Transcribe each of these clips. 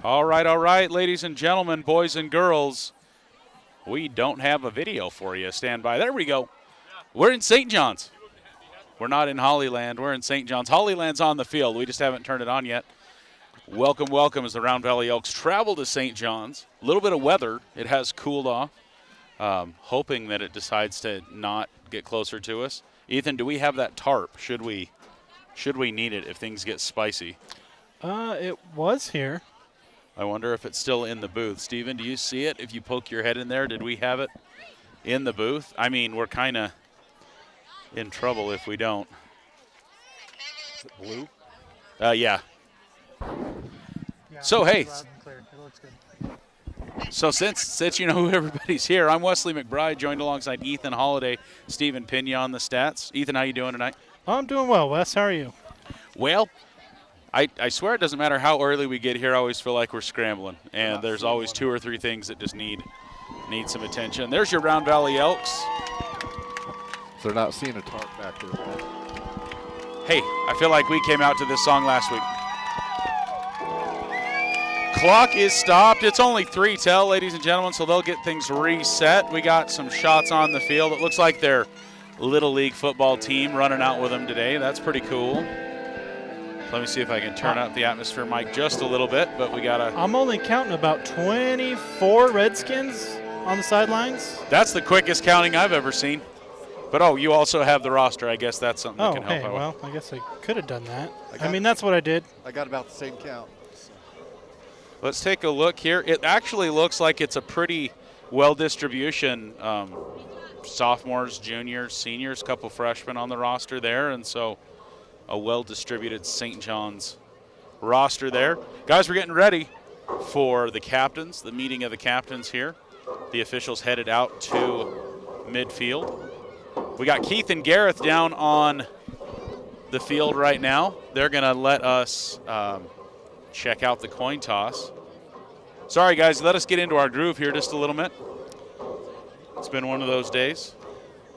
All right, ladies and gentlemen, boys and girls. We don't have a video for you. Stand by. There we go. We're in St. John's. We're not in Hollyland. We're in St. John's. Hollyland's on the field. We just haven't turned it on yet. Welcome as the Round Valley Elks travel to St. John's. A little bit of weather. It has cooled off. Hoping that it decides to not get closer to us. Ethan, do we have that tarp? Should we need it if things get spicy? It was here. I wonder if it's still in the booth. Steven, do you see it? If you poke your head in there, did we have it in the booth? I mean, we're kind of in trouble if we don't. Is it blue? Yeah. So, hey. Loud and clear. It looks good. So since you know who everybody's here, I'm Wesley McBride, joined alongside Ethan Holliday, Stephen Pena on the stats. Ethan, how you doing tonight? I'm doing well, Wes. How are you? Well, I swear it doesn't matter how early we get here. I always feel like we're scrambling, and there's always 2 or 3 things that just need some attention. There's your Round Valley Elks. So they're not seeing a tarp back there. Hey, I feel like we came out to this song last week. Clock is stopped. It's only 3-tell, ladies and gentlemen, so they'll get things reset. We got some shots on the field. It looks like their Little League football team running out with them today. That's pretty cool. Let me see if I can turn up the atmosphere mic just a little bit, but we got to... I'm only counting about 24 Redskins on the sidelines. That's the quickest counting I've ever seen. But, you also have the roster. I guess that's something that can help out. Well, I guess I could have done that. That's what I did. I got about the same count. Let's take a look here. It actually looks like it's a pretty well distribution. Sophomores, juniors, seniors, couple freshmen on the roster there, and so a well-distributed St. John's roster there. Guys, we're getting ready for the captains, the meeting of the captains here. The officials headed out to midfield. We got Keith and Gareth down on the field right now. They're going to let us check out the coin toss. Sorry, guys, let us get into our groove here just a little bit. It's been one of those days.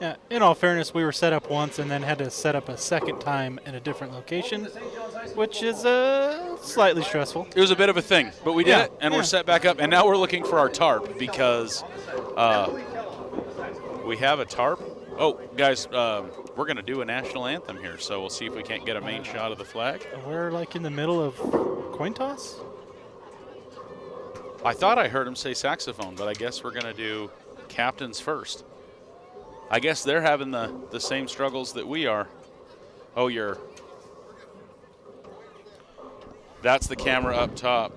Yeah, in all fairness, we were set up once and then had to set up a second time in a different location, which is slightly stressful. It was a bit of a thing, but we did it, and we're set back up. And now we're looking for our tarp because we have a tarp. Oh, guys, we're going to do a national anthem here, so we'll see if we can't get a main shot of the flag. We're like in the middle of coin toss? I thought I heard him say saxophone, but I guess we're going to do captains first. I guess they're having the same struggles that we are. Oh, that's the camera up top.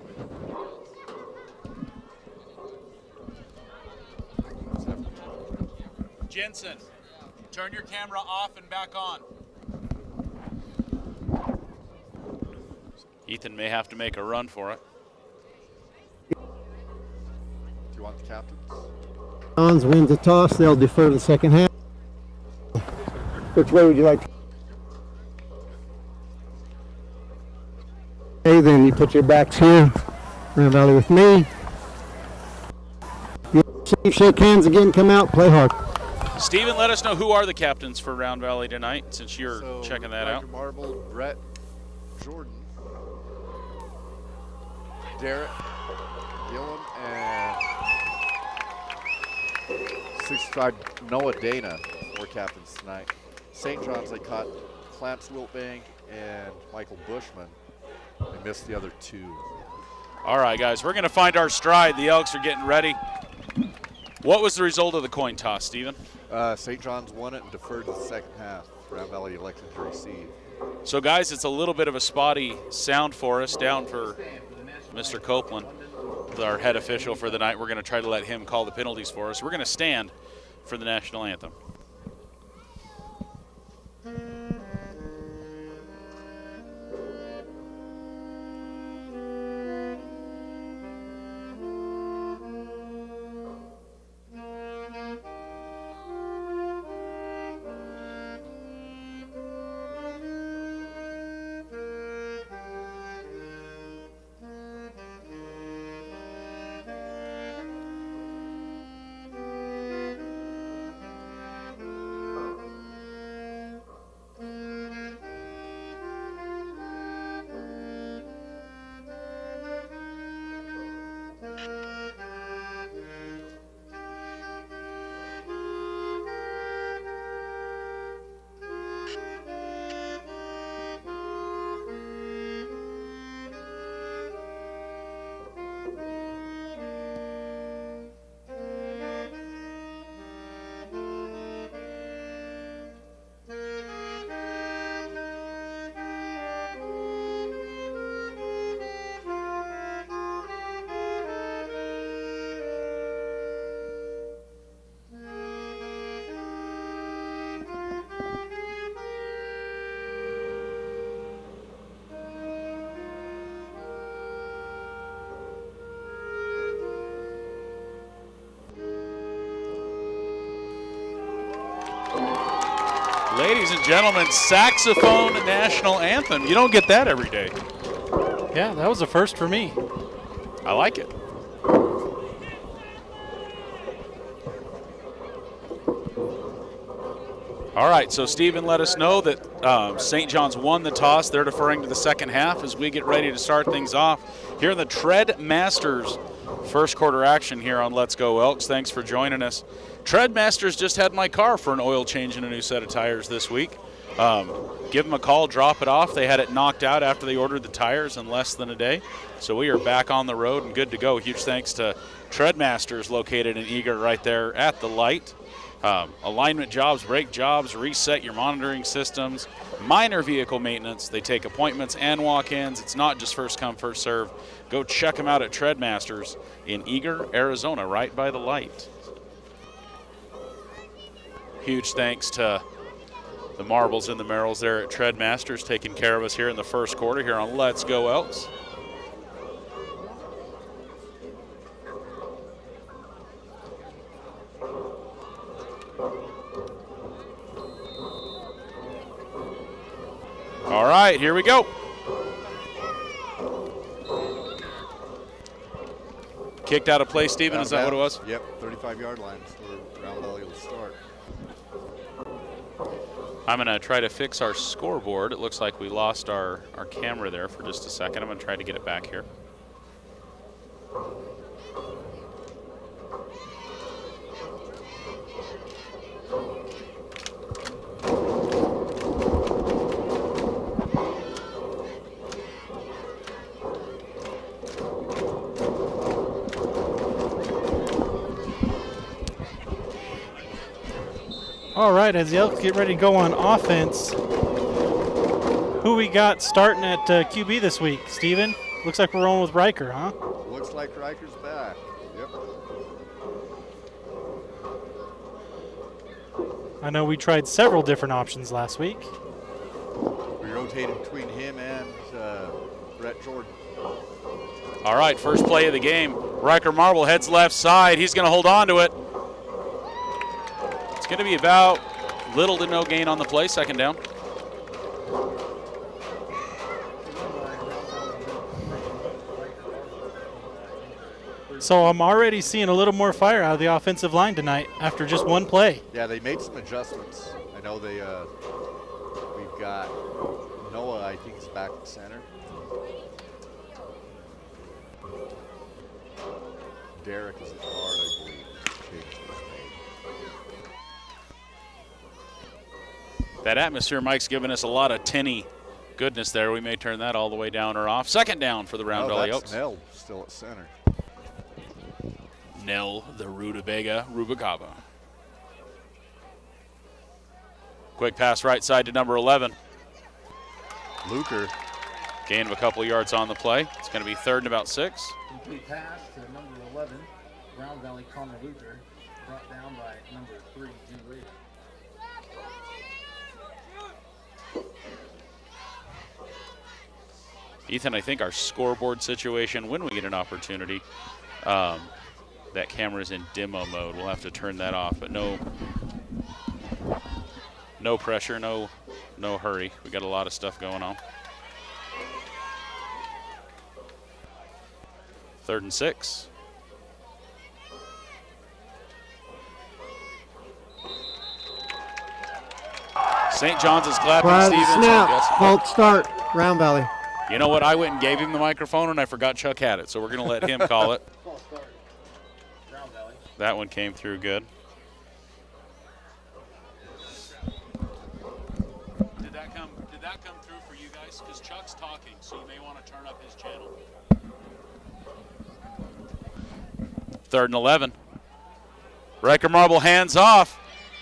Jensen, turn your camera off and back on. Ethan may have to make a run for it. Do you want the captains? John's wins the toss. They'll defer to the second half. Which way would you like? Okay, then you put your backs here. Round Valley with me. You shake hands again. Come out. Play hard. Steven, let us know who are the captains for Round Valley tonight, since you're checking that out. Marble, Brett, Jordan, Derek, Gillum, and 65 Noah Dana were captains tonight. St. John's, they caught Clamps Wiltbank and Michael Bushman. They missed the other 2. All right, guys, we're going to find our stride. The Elks are getting ready. What was the result of the coin toss, Steven? St. John's won it and deferred to the second half. Round Valley elected to receive. So, guys, it's a little bit of a spotty sound for us down for Mr. Copeland, our head official for the night. We're going to try to let him call the penalties for us. We're going to stand for the national anthem. Ladies and gentlemen, saxophone national anthem. You don't get that every day. Yeah, that was a first for me. I like it. All right, so Stephen let us know that St. John's won the toss. They're deferring to the second half as we get ready to start things off here in the Tread Masters first quarter action here on Let's Go Elks. Thanks for joining us. Tread Masters just had my car for an oil change and a new set of tires this week. Give them a call, drop it off. They had it knocked out after they ordered the tires in less than a day. So we are back on the road and good to go. Huge thanks to Tread Masters located in Eager right there at the light. Alignment jobs, brake jobs, reset your monitoring systems, minor vehicle maintenance. They take appointments and walk-ins. It's not just first come, first serve. Go check them out at Tread Masters in Eager, Arizona, right by the light. Huge thanks to the Marbles and the Merrills there at Tread Masters taking care of us here in the first quarter here on Let's Go Elks. All right, here we go. Kicked out of play, Stephen, is that what it was? Yep, 35-yard line for Round Valley to start. I'm going to try to fix our scoreboard. It looks like we lost our camera there for just a second. I'm going to try to get it back here. All right, as the Elks get ready to go on offense, who we got starting at QB this week, Steven? Looks like we're rolling with Riker, huh? Looks like Riker's back. Yep. I know we tried several different options last week. We rotated between him and Brett Jordan. All right, first play of the game. Riker Marble heads left side. He's going to hold on to it. It's going to be about little to no gain on the play, second down. So I'm already seeing a little more fire out of the offensive line tonight after just one play. Yeah, they made some adjustments. I know they we've got Noah, I think, is back at center. Derek is at guard, I believe. That atmosphere, Mike's giving us a lot of tinny goodness there. We may turn that all the way down or off. Second down for the Round Valley Elks. Nell still at center. Nell the Rutabaga Rubicaba. Quick pass right side to number 11. Luker. Gain of a couple yards on the play. It's going to be third and about 6. Complete pass to number 11, Round Valley Connor Luker, brought down by number 3, Jim Rader. Ethan, I think our scoreboard situation, when we get an opportunity, that camera's in demo mode. We'll have to turn that off, but no pressure, no hurry. We got a lot of stuff going on. Third and 6. St. John's is clapping. Flag Stevens. snap. Yes. False start. Round Valley. You know what? I went and gave him the microphone, and I forgot Chuck had it, so we're going to let him call it. False start, Round Valley. That one came through good. Did that come through for you guys? Because Chuck's talking, so you may want to turn up his channel. Third and 11. Riker Marble hands off.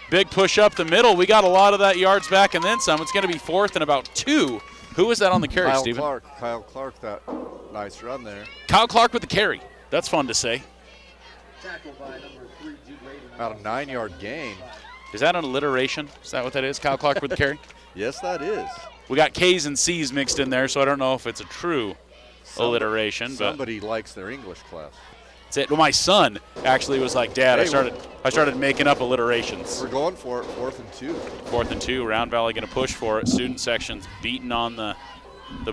Big push up the middle. We got a lot of that yards back and then some. It's going to be fourth and about 2. Who was that on the carry, Stephen? Kyle Clark, that nice run there. Kyle Clark with the carry. That's fun to say. Tackled by number 3, Jude Rader. About a 9-yard gain. Is that an alliteration? Is that what that is? Kyle Clark with the carry? Yes, that is. We got K's and C's mixed in there, so I don't know if it's a true alliteration. Somebody likes their English class. That's it. Well, my son actually was like, Dad, Hey, I started making up alliterations. We're going for it, 4th and 2. 4th and 2. Round Valley going to push for it. Student section's beating on the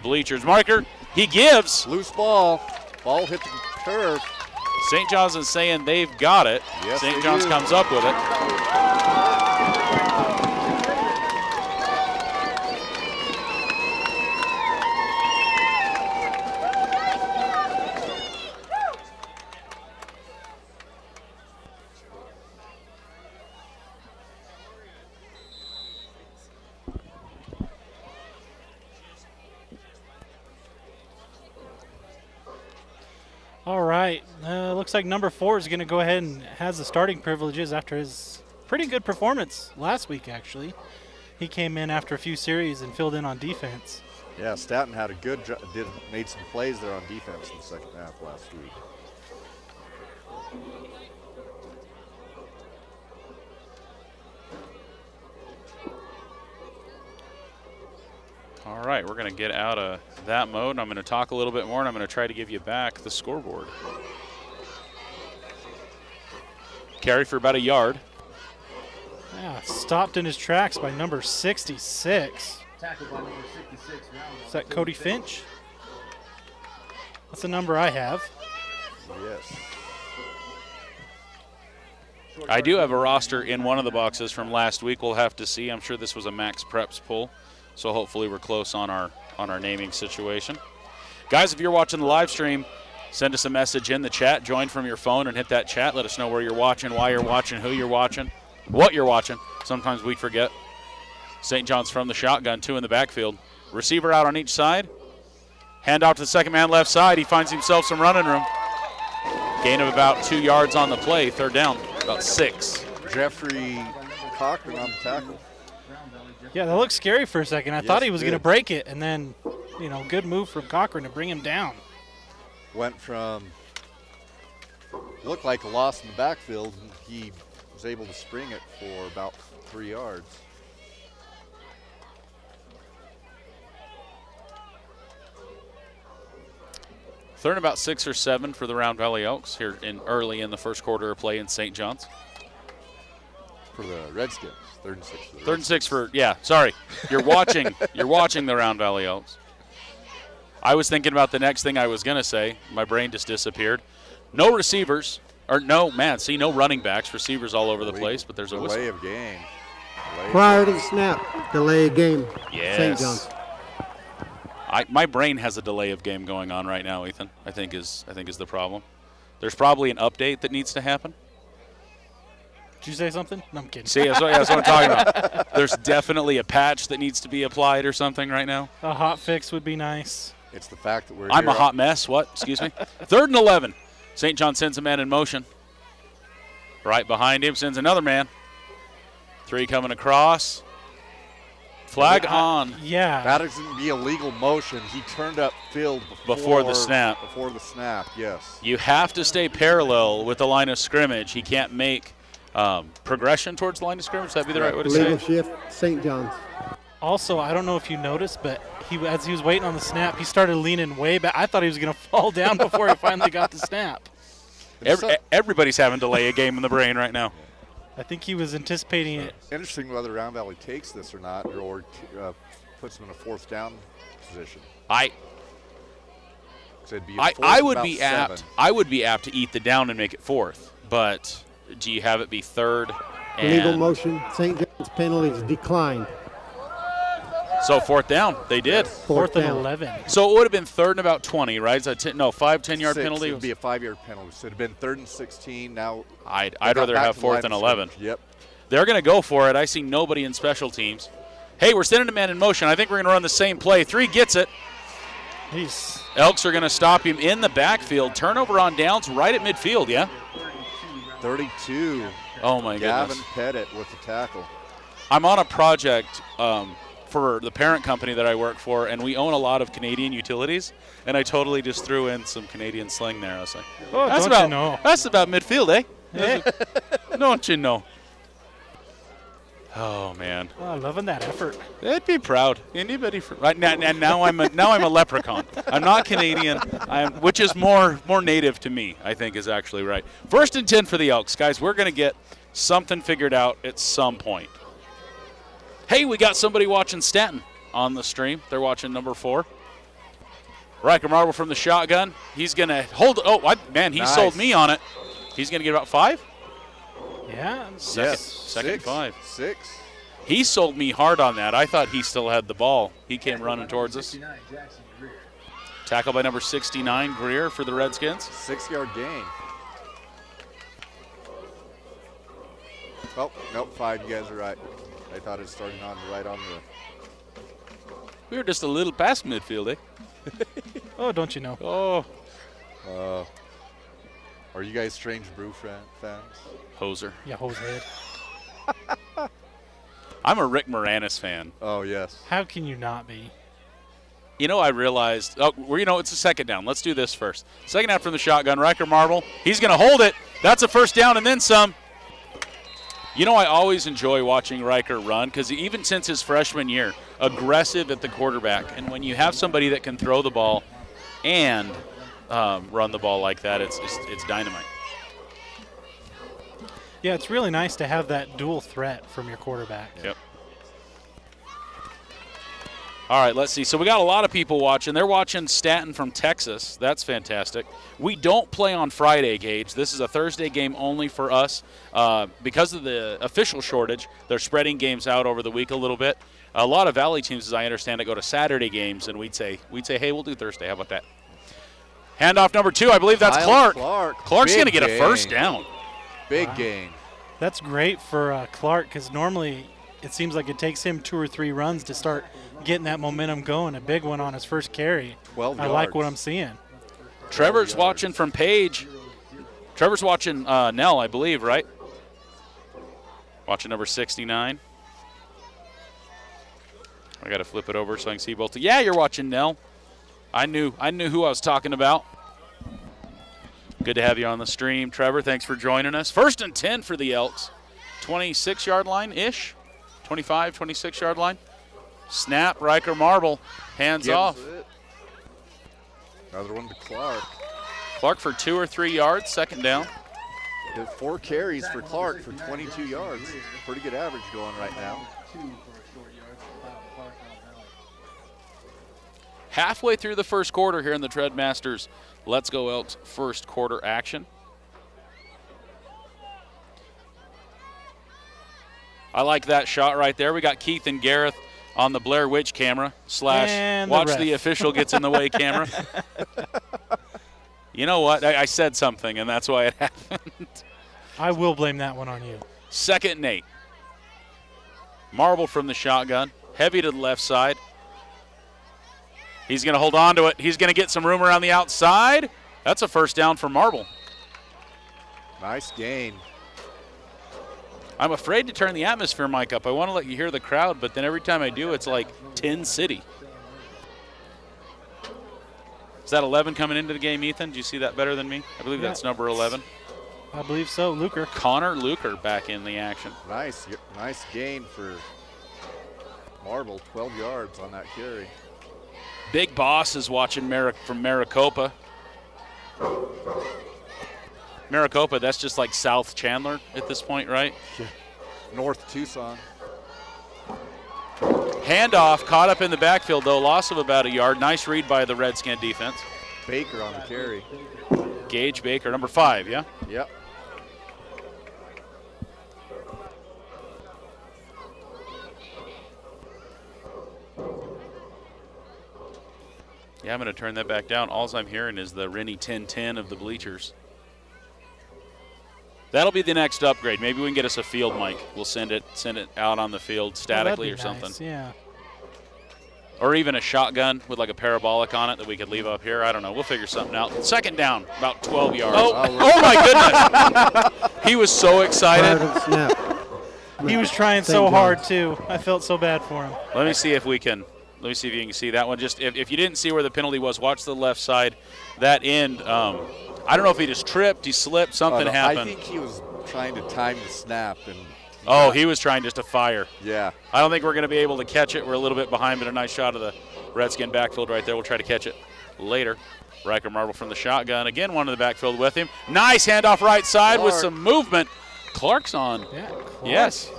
bleachers. Marker, he gives. Loose ball. Ball hit the curve. St. John's is saying they've got it. Yes, St. they John's do. comes up with it. All right. Looks like number 4 is going to go ahead and has the starting privileges after his pretty good performance last week, actually. He came in after a few series and filled in on defense. Yeah, Staten had a good made some plays there on defense in the second half last week. All right, we're going to get out of that mode, and I'm going to talk a little bit more, and I'm going to try to give you back the scoreboard. Carry for about a yard. Yeah, stopped in his tracks by number 66. Tackled by number 66. Is that Cody Finch? That's the number I have. Yes. I do have a roster in one of the boxes from last week. We'll have to see. I'm sure this was a Max Preps pull, so hopefully we're close on our naming situation. Guys, if you're watching the live stream, send us a message in the chat. Join from your phone and hit that chat. Let us know where you're watching, why you're watching, who you're watching, what you're watching. Sometimes we forget. St. John's from the shotgun, 2 in the backfield. Receiver out on each side. Hand off to the second man left side. He finds himself some running room. Gain of about 2 yards on the play. 3rd down, about 6. Jeffrey Cochran on the tackle. Yeah, that looked scary for a second. I Yes, thought he was it going to did. break it, and then, good move from Cochran to bring him down. Went from, looked like a loss in the backfield, and he was able to spring it for about 3 yards. Third and about 6 or 7 for the Round Valley Elks here early in the first quarter of play in St. John's. For the Redskins, 3rd and 6 for the 3rd and 6 for, yeah, sorry. You're watching the Round Valley Elks. I was thinking about the next thing I was going to say. My brain just disappeared. No receivers, no running backs. Receivers all over the place, but there's a whistle. delay of game. Prior to the snap, delay of game. Yes. St. John's. My brain has a delay of game going on right now, Ethan. I think is the problem. There's probably an update that needs to happen. Did you say something? No, I'm kidding. See, that's what I'm talking about. There's definitely a patch that needs to be applied or something right now. A hot fix would be nice. It's the fact that I'm a hot mess. What? Excuse me. 3rd and 11. St. John sends a man in motion. Right behind him sends another man. 3 coming across. Flag on. Yeah. That isn't be a legal motion. He turned up field Before the snap. Before the snap, yes. You have to stay parallel with the line of scrimmage. He can't make progression towards the line of scrimmage. That'd be the right way to say Legal it. shift, St. John's. Also, I don't know if you noticed, but as he was waiting on the snap, he started leaning way back. I thought he was going to fall down before he finally got the snap. Everybody's having delay a game in the brain right now. I think he was anticipating it. Interesting whether Round Valley takes this or not, or puts them in a 4th down position. I It'd be a 4th I and would about be 7. apt. I would be apt to eat the down and make it 4th. But do you have it be 3rd? Legal And motion, St. John's penalties declined. so 4th down. They did. 4th and down. 11. So it would have been 3rd and about 20, right? Is that 5-10-yard 6, penalty? It would be a 5-yard penalty. So it'd have been 3rd and 16. Now I'd they got rather back have to the line 4th and of 11. scrimmage. Yep. They're going to go for it. I see nobody in special teams. Hey, we're sending a man in motion. I think we're going to run the same play. 3 gets it. He's Elks are going to stop him in the backfield. Turnover on downs right at midfield, yeah? 32. Oh, my Gavin goodness. Pettit with the tackle. I'm on a project for the parent company that I work for, and we own a lot of Canadian utilities, and I totally just threw in some Canadian slang there. I was like, Oh, that's don't about, you know. That's about midfield, eh? Hey. Don't you know? Oh man, Oh, loving that effort. they'd be proud. Anybody for right now? And now I'm a leprechaun. I'm not Canadian. Which is more native to me. I think is actually right. 1st and 10 for the Elks, guys. We're gonna get something figured out at some point. Hey, we got somebody watching Stanton on the stream. They're watching number 4. Riker Marble from the shotgun. He's gonna hold. Oh man, he Nice. sold me on it. He's gonna get about 5. Yeah. Second 5. 6. He sold me hard on that. I thought he still had the ball. He came running towards us. 69, Jackson Greer. Tackle by number 69, Greer for the Redskins. 6-yard gain. Oh, nope, 5. You guys are right. I thought it was starting on right on the. We were just a little past midfield, eh? Oh, don't you know? Oh, Are you guys Strange Brew fans? hoser. Yeah, Jose. I'm a Rick Moranis fan. Oh, yes. How can you not be? You know, I realized, it's a second down. Let's do this first. Second down from the shotgun, Riker Marble. He's going to hold it. That's a first down and then some. You know, I always enjoy watching Riker run because even since his freshman year, aggressive at the quarterback. And when you have somebody that can throw the ball and run the ball like that, it's dynamite. Yeah, it's really nice to have that dual threat from your quarterback. Yep. All right, let's see. So we got a lot of people watching. They're watching Stanton from Texas. That's fantastic. We don't play on Friday, Gage. This is a Thursday game only for us. Because of the official shortage, they're spreading games out over the week a little bit. A lot of Valley teams, as I understand it, go to Saturday games, and we'd say, hey, we'll do Thursday. How about that? Handoff number 2, I believe that's Kyle Clark. Clark's going to get a first down. Big gain. That's great for Clark because normally it seems like it takes him 2 or 3 runs to start getting that momentum going. A big one on his first carry. 12 I yards. like what I'm seeing. Trevor's watching from Page. Trevor's watching Nell, I believe, right? Watching number 69. I got to flip it over so I can see both. Yeah, you're watching Nell. I knew who I was talking about. Good to have you on the stream, Trevor. Thanks for joining us. 1st and 10 for the Elks. 26-yard line-ish. 25, 26-yard line. Snap, Riker Marble. Hands off. It. Another one to Clark. Clark for 2 or 3 yards, second down. Did 4 carries for Clark for 22 yards. Pretty good average going right now. 2 for a short yard. Clark on Valley. Halfway through the first quarter here in the Treadmasters Let's Go Elks first quarter action. I like that shot right there. We got Keith and Gareth on the Blair Witch camera / watch the official gets in the way camera. You know what? I said something, and that's why it happened. I will blame that one on you. 2nd and 8. Marble from the shotgun. Heavy to the left side. He's going to hold on to it. He's going to get some room around the outside. That's a first down for Marble. Nice gain. I'm afraid to turn the atmosphere mic up. I want to let you hear the crowd, but then every time I do, it's like Tin City. Is that 11 coming into the game, Ethan? Do you see that better than me? I believe that's number 11. I believe so, Luker. Connor Luker back in the action. Nice gain for Marble. 12 yards on that carry. Big Boss is watching from Maricopa. Maricopa, that's just like South Chandler at this point, right? North Tucson. Handoff, caught up in the backfield, though. Loss of about a yard. Nice read by the Redskin defense. Baker on the carry. Gage Baker, number 5, yeah? Yep. Yeah, I'm going to turn that back down. All I'm hearing is the Rennie 1010 of the bleachers. That'll be the next upgrade. Maybe we can get us a field mic. We'll send it out on the field statically or something. Nice, yeah. Or even a shotgun with like a parabolic on it that we could leave up here. I don't know. We'll figure something out. 2nd down, about 12 yards. Oh my goodness. He was so excited. Snap. He was trying so hard, too. I felt so bad for him. Let me see if you can see that one. Just if you didn't see where the penalty was, watch the left side. That end, I don't know if he just tripped, he slipped, something happened. I think he was trying to time the snap and Oh, he was trying just to fire. Yeah. I don't think we're going to be able to catch it. We're a little bit behind, but a nice shot of the Redskin backfield right there. We'll try to catch it later. Riker Marble from the shotgun. Again, one in the backfield with him. Nice handoff right side with some movement. Clark's on. Yeah, Clark. Yes.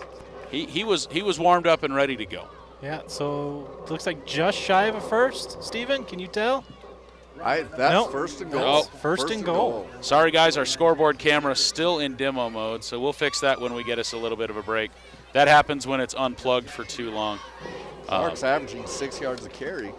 He was warmed up and ready to go. Yeah, so looks like just shy of a first. Steven, can you tell? That's Nope. first and goal. Nope. First and goal. Sorry, guys, our scoreboard camera's still in demo mode, so we'll fix that when we get us a little bit of a break. That happens when it's unplugged for too long. Clark's averaging 6 yards a carry.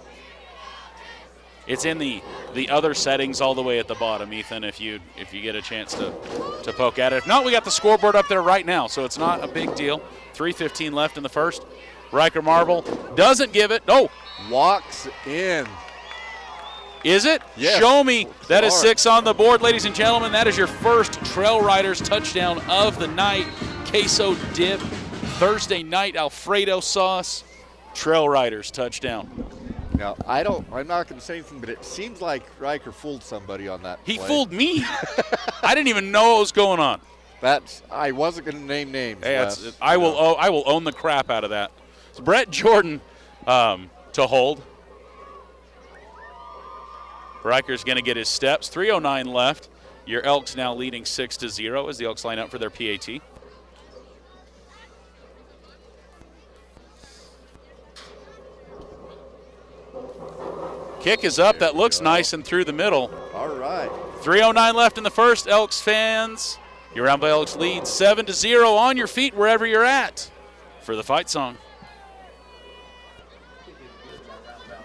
It's in the other settings all the way at the bottom, Ethan, if you get a chance to poke at it. If not, we got the scoreboard up there right now, so it's not a big deal. 3:15 left in the first. Riker Marble doesn't give it. Oh, Walks in. is it? Yes. Show me. That is Clark. 6 on the board, ladies and gentlemen. That is your first Trail Riders touchdown of the night. Queso dip, Thursday night Alfredo sauce, Trail Riders touchdown. Now, I'm not going to say anything, but it seems like Riker fooled somebody on that He play. fooled me. I didn't even know what was going on. I wasn't going to name names. Hey, Wes. I will own the crap out of that. It's Brett Jordan to hold. Riker's going to get his steps. 3:09 left. Your Elks now leading 6-0 as the Elks line up for their PAT. Kick is up. That looks nice and through the middle. All right. 3:09 left in the first. Elks fans, your Round by Elks lead 7-0. On your feet wherever you're at for the fight song.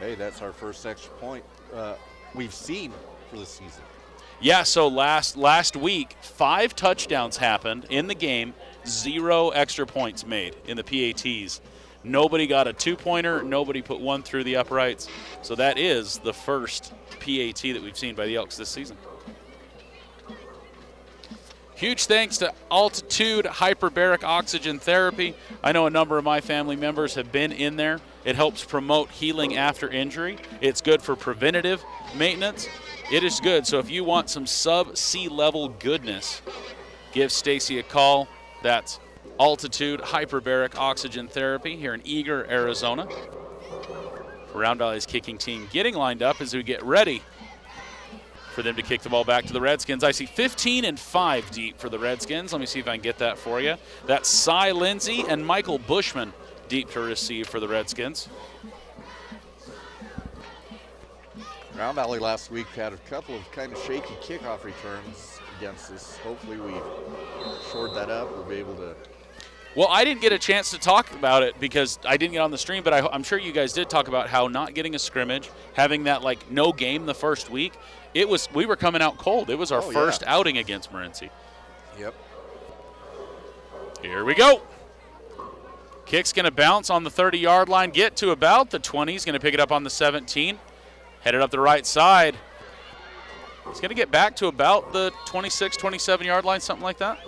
Hey, that's our first extra point we've seen for the season. Yeah, so last week, 5 touchdowns happened in the game, 0 extra points made in the PATs. Nobody got a 2-pointer. Nobody put one through the uprights. So that is the first PAT that we've seen by the Elks this season. Huge thanks to Altitude Hyperbaric Oxygen Therapy. I know a number of my family members have been in there. It helps promote healing after injury. It's good for preventative maintenance. It is good. So if you want some sub-sea level goodness, give Stacy a call. That's Altitude Hyperbaric Oxygen Therapy here in Eager, Arizona. Round Valley's kicking team getting lined up as we get ready for them to kick the ball back to the Redskins. I see 15 and 5 deep for the Redskins. Let me see if I can get that for you. That's Cy Lindsay and Michael Bushman deep to receive for the Redskins. Round Valley last week had a couple of kind of shaky kickoff returns against us. Hopefully we shored that up. We'll be able to. Well, I didn't get a chance to talk about it because I didn't get on the stream, but I'm sure you guys did talk about how not getting a scrimmage, having that like no game the first week, we were coming out cold. It was our first outing against Morenci. Yep. Here we go. Kick's going to bounce on the 30-yard line, get to about the 20. He's going to pick it up on the 17. Headed up the right side. He's going to get back to about the 26, 27-yard line, something like that.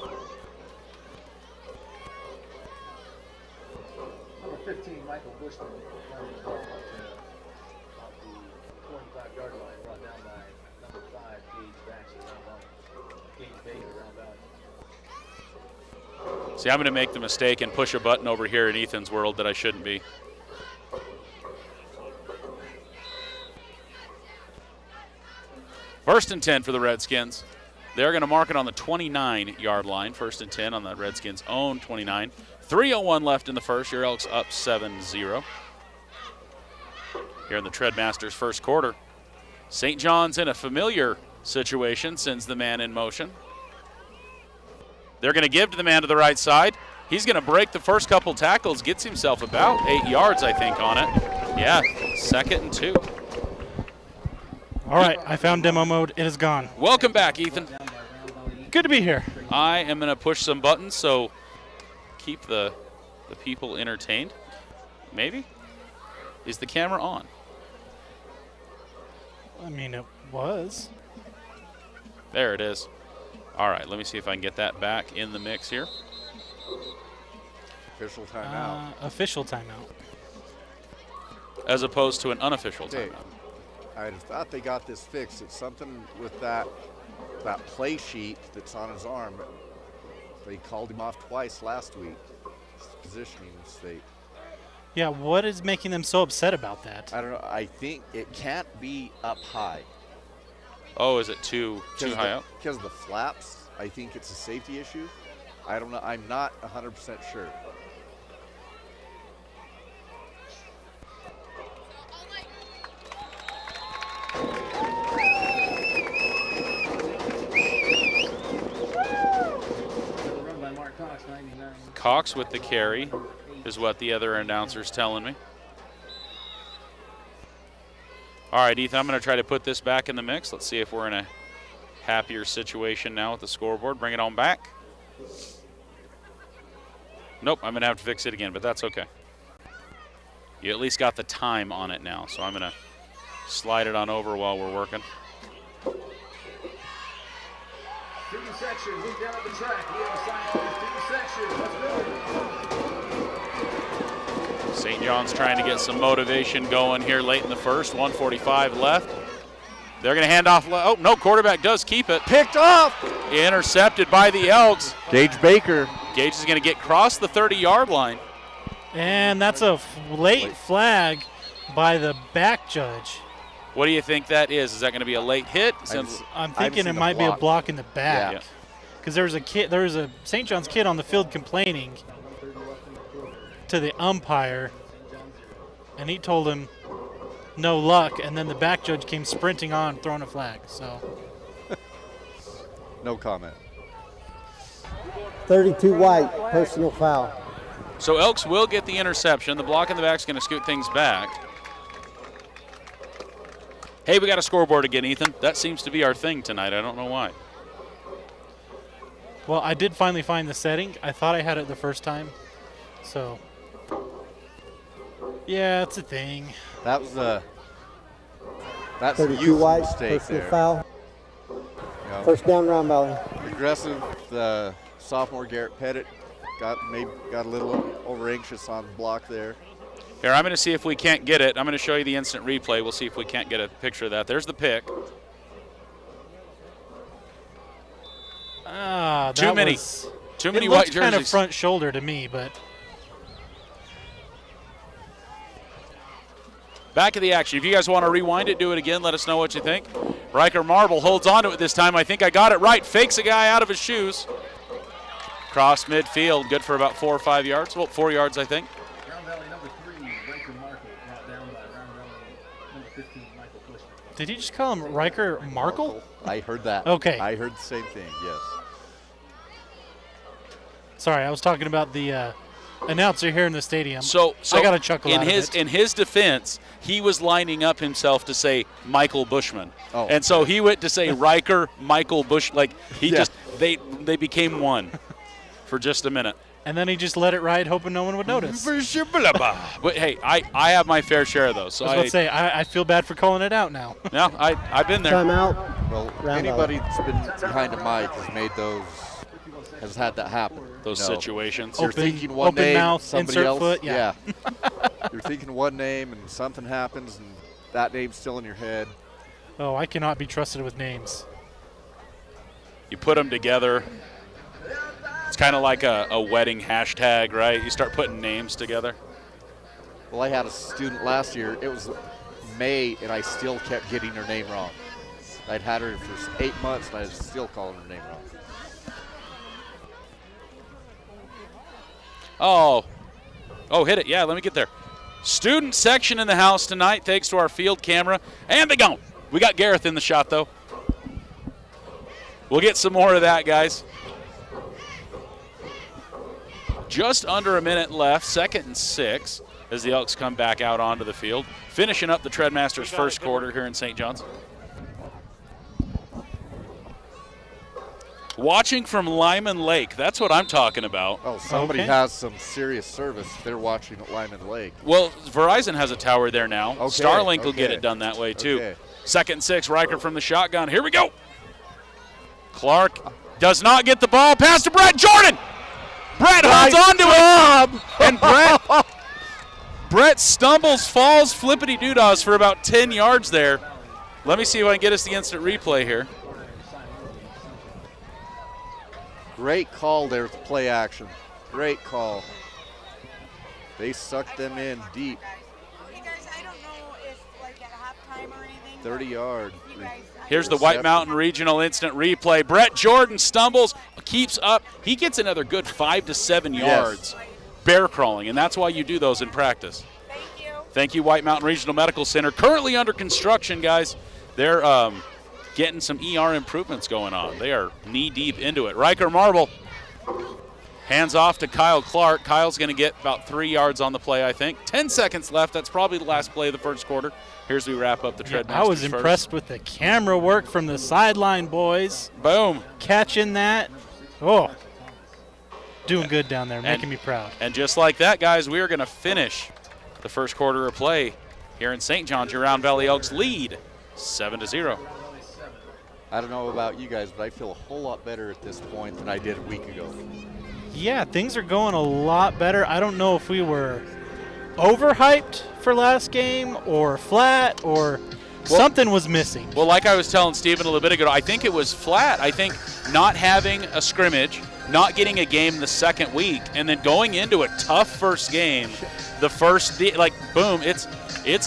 Number 15, Michael Bushman, running the ball up to about the 25-yard line, brought down by number 5, Gage Baxter, around Gage Baker, around down. See, I'm going to make the mistake and push a button over here in Ethan's world that I shouldn't be. First and 10 for the Redskins. They're going to mark it on the 29-yard line. First and 10 on the Redskins' own 29. 3:01 left in the first. Your Elks up 7-0. Here in the Treadmasters' first quarter. St. John's in a familiar situation, sends the man in motion. They're going to give to the man to the right side. He's going to break the first couple tackles, gets himself about 8 yards, I think, on it. Yeah, 2nd and 2. All right, I found demo mode. It is gone. Welcome back, Ethan. Good to be here. I am going to push some buttons, so keep the people entertained. Maybe? Is the camera on? I mean, it was. There it is. All right, let me see if I can get that back in the mix here. Official timeout. Official timeout. As opposed to an unofficial Okay. timeout. I thought they got this fixed. It's something with that play sheet that's on his arm. They called him off twice last week. positioning mistake. Yeah, what is making them so upset about that? I don't know. I think it can't be up high. Oh, is it too high up? Because of the flaps, I think it's a safety issue. I don't know. I'm not 100% sure. Run by Mark Cox, 99. Cox with the carry is what the other announcer's telling me. All right, Ethan, I'm going to try to put this back in the mix. Let's see if we're in a happier situation now with the scoreboard. Bring it on back. Nope, I'm going to have to fix it again, but that's okay. You at least got the time on it now, so I'm going to slide it on over while we're working. Student section, move down the track. We have a sign on the student section. Let's go. St. John's trying to get some motivation going here late in the first. 1:45 left. They're going to hand off. Oh, no, quarterback does keep it. Picked off. Intercepted by the Elks. Gage Baker. Gage is going to get across the 30-yard line. And that's a late flag by the back judge. What do you think that is? Is that going to be a late hit? I'm thinking it might be a block in the back. Yeah. Because there was a St. John's kid on the field complaining to the umpire, and he told him no luck, and then the back judge came sprinting on, throwing a flag. So No comment. 32 white, personal foul. So Elks will get the interception. The block in the back is going to scoot things back. Hey, we got a scoreboard again, Ethan. That seems to be our thing tonight. I don't know why. well, I did finally find the setting. I thought I had it the first time. So yeah, it's a thing. That was a that's a 32 youth white, mistake personal there. foul. You know, First down, Round Valley. aggressive. The sophomore Garrett Pettit got a little over anxious on the block there. Here, I'm going to see if we can't get it. I'm going to show you the instant replay. We'll see if we can't get a picture of that. There's the pick. Too many It white looked kind of jerseys. front shoulder to me, but Back of the action. If you guys want to rewind it, do it again. Let us know what you think. Riker Marble holds on to it this time. I think I got it right. Fakes a guy out of his shoes. Cross midfield. Good for about 4 or 5 yards. Well, 4 yards, I think. Round Valley number 3, Riker Markle, brought down by Round Valley number 15, Michael Bushman. did you just call him Riker Markle? I heard that. Okay. I heard the same thing. Yes. Sorry, I was talking about the announcer here in the stadium. So I got a chuckle in out of his it. in his defense, he was lining up himself to say Michael Bushman, Oh. and so he went to say Riker Michael Bush. Like he Yeah. just they became one for just a minute. And then he just let it ride, hoping no one would notice. But hey, I have my fair share of those. So I was about to say, I feel bad for calling it out now. no, I've been there. Timeout. Well, Round anybody that's been behind a mic has had that happen. Those You know, situations. You're Open- thinking one open name, mouth, somebody insert else. foot, yeah. You're thinking one name and something happens and that name's still in your head. Oh, I cannot be trusted with names. You put them together. It's kind of like a wedding hashtag, right? You start putting names together. Well, I had a student last year. It was May, and I still kept getting her name wrong. I'd had her for 8 months, and I was still calling her name wrong. Oh, hit it. Yeah, let me get there. Student section in the house tonight, thanks to our field camera. And they gone. We got Gareth in the shot, though. We'll get some more of that, guys. Just under a minute left, 2nd and 6, as the Elks come back out onto the field. Finishing up the Treadmasters' first quarter here in St. John's. Watching from Lyman Lake, that's what I'm talking about. Oh, somebody Okay. has some serious service. They're watching at Lyman Lake. Well, Verizon has a tower there now. Okay, Starlink will get okay. it done that way, too. Okay. 2nd and 6, Riker from the shotgun. Here we go. Clark does not get the ball. Pass to Brett Jordan. Brett holds on to it. And Brett stumbles, falls, flippity-doodaws for about 10 yards there. Let me see if I can get us the instant replay here. Great call there with the play action. Great call. They sucked them in deep. Hey guys, I don't know if like at halftime or anything. 30 yards. Here's the White Mountain Regional Instant Replay. Brett Jordan stumbles, keeps up. He gets another good 5 to 7 yards bear crawling, and that's why you do those in practice. Thank you. Thank you, White Mountain Regional Medical Center. Currently under construction, guys. They're getting some ER improvements going on. They are knee-deep into it. Riker Marble hands off to Kyle Clark. Kyle's going to get about 3 yards on the play, I think. 10 seconds left. That's probably the last play of the first quarter. Here's we wrap up the Tread I was Masters impressed first. with the camera work from the sideline boys. Boom. Catching that. Oh, doing good down there, making me proud. And just like that, guys, we are going to finish the first quarter of play here in St. John's. Your Round Valley Elks lead 7-0. I don't know about you guys, but I feel a whole lot better at this point than I did a week ago. Yeah, things are going a lot better. I don't know if we were overhyped for last game or flat or something was missing. Well, like I was telling Steven a little bit ago, I think it was flat. I think not having a scrimmage, not getting a game the second week, and then going into a tough first game, the first, boom, it's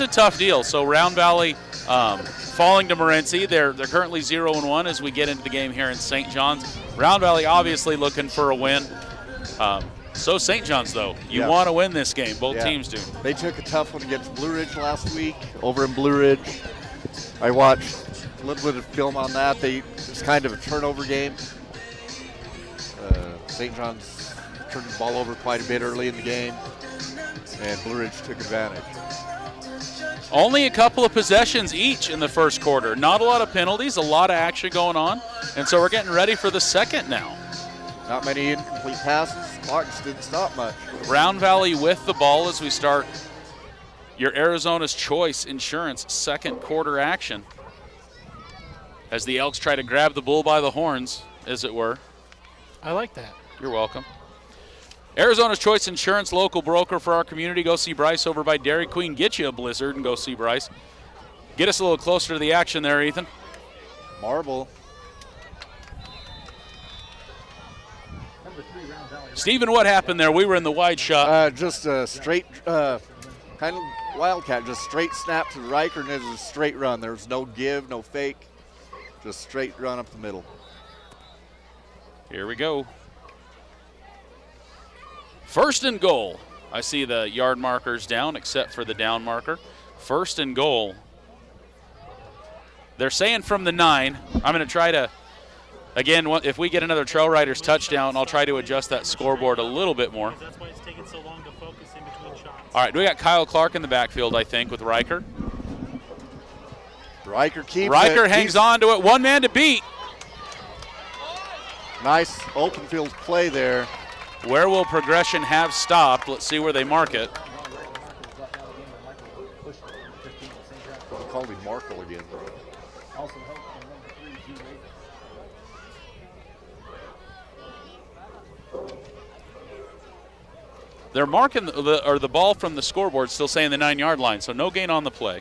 a tough deal. So Round Valley falling to Morenci. They're currently 0-1 as we get into the game here in St. John's. Round Valley obviously looking for a win. So St. John's, though, you want to win this game. Both teams do. They took a tough one against Blue Ridge last week over in Blue Ridge. I watched a little bit of film on that. It's kind of a turnover game. St. John's turned the ball over quite a bit early in the game, and Blue Ridge took advantage. Only a couple of possessions each in the first quarter. Not a lot of penalties, a lot of action going on. And so we're getting ready for the second now. Not many incomplete passes. Clarks didn't stop much. Round Valley with the ball as we start your Arizona's Choice Insurance second quarter action. As the Elks try to grab the bull by the horns, as it were. I like that. You're welcome. Arizona's Choice Insurance, local broker for our community. Go see Bryce over by Dairy Queen. Get you a blizzard and go see Bryce. Get us a little closer to the action there, Ethan. Marble. Stephen, what happened there? We were in the wide shot. Just a straight, kind of wildcat, just straight snap to the Riker, and it was a straight run. There was no give, no fake, just straight run up the middle. Here we go. First and goal. I see the yard markers down except for the down marker. First and goal. They're saying from the 9. I'm going to try to, again, if we get another Trail Riders touchdown, I'll try to adjust that scoreboard a little bit more. That's why it's taking so long to focus in between shots. All right, we got Kyle Clark in the backfield, I think, with Riker. Riker keeps Riker it. hangs on to it. One man to beat. Nice open field play there. Where will progression have stopped? Let's see where they mark it. He called him Markle again. They're marking the ball from the scoreboard, still saying the 9-yard line, so no gain on the play.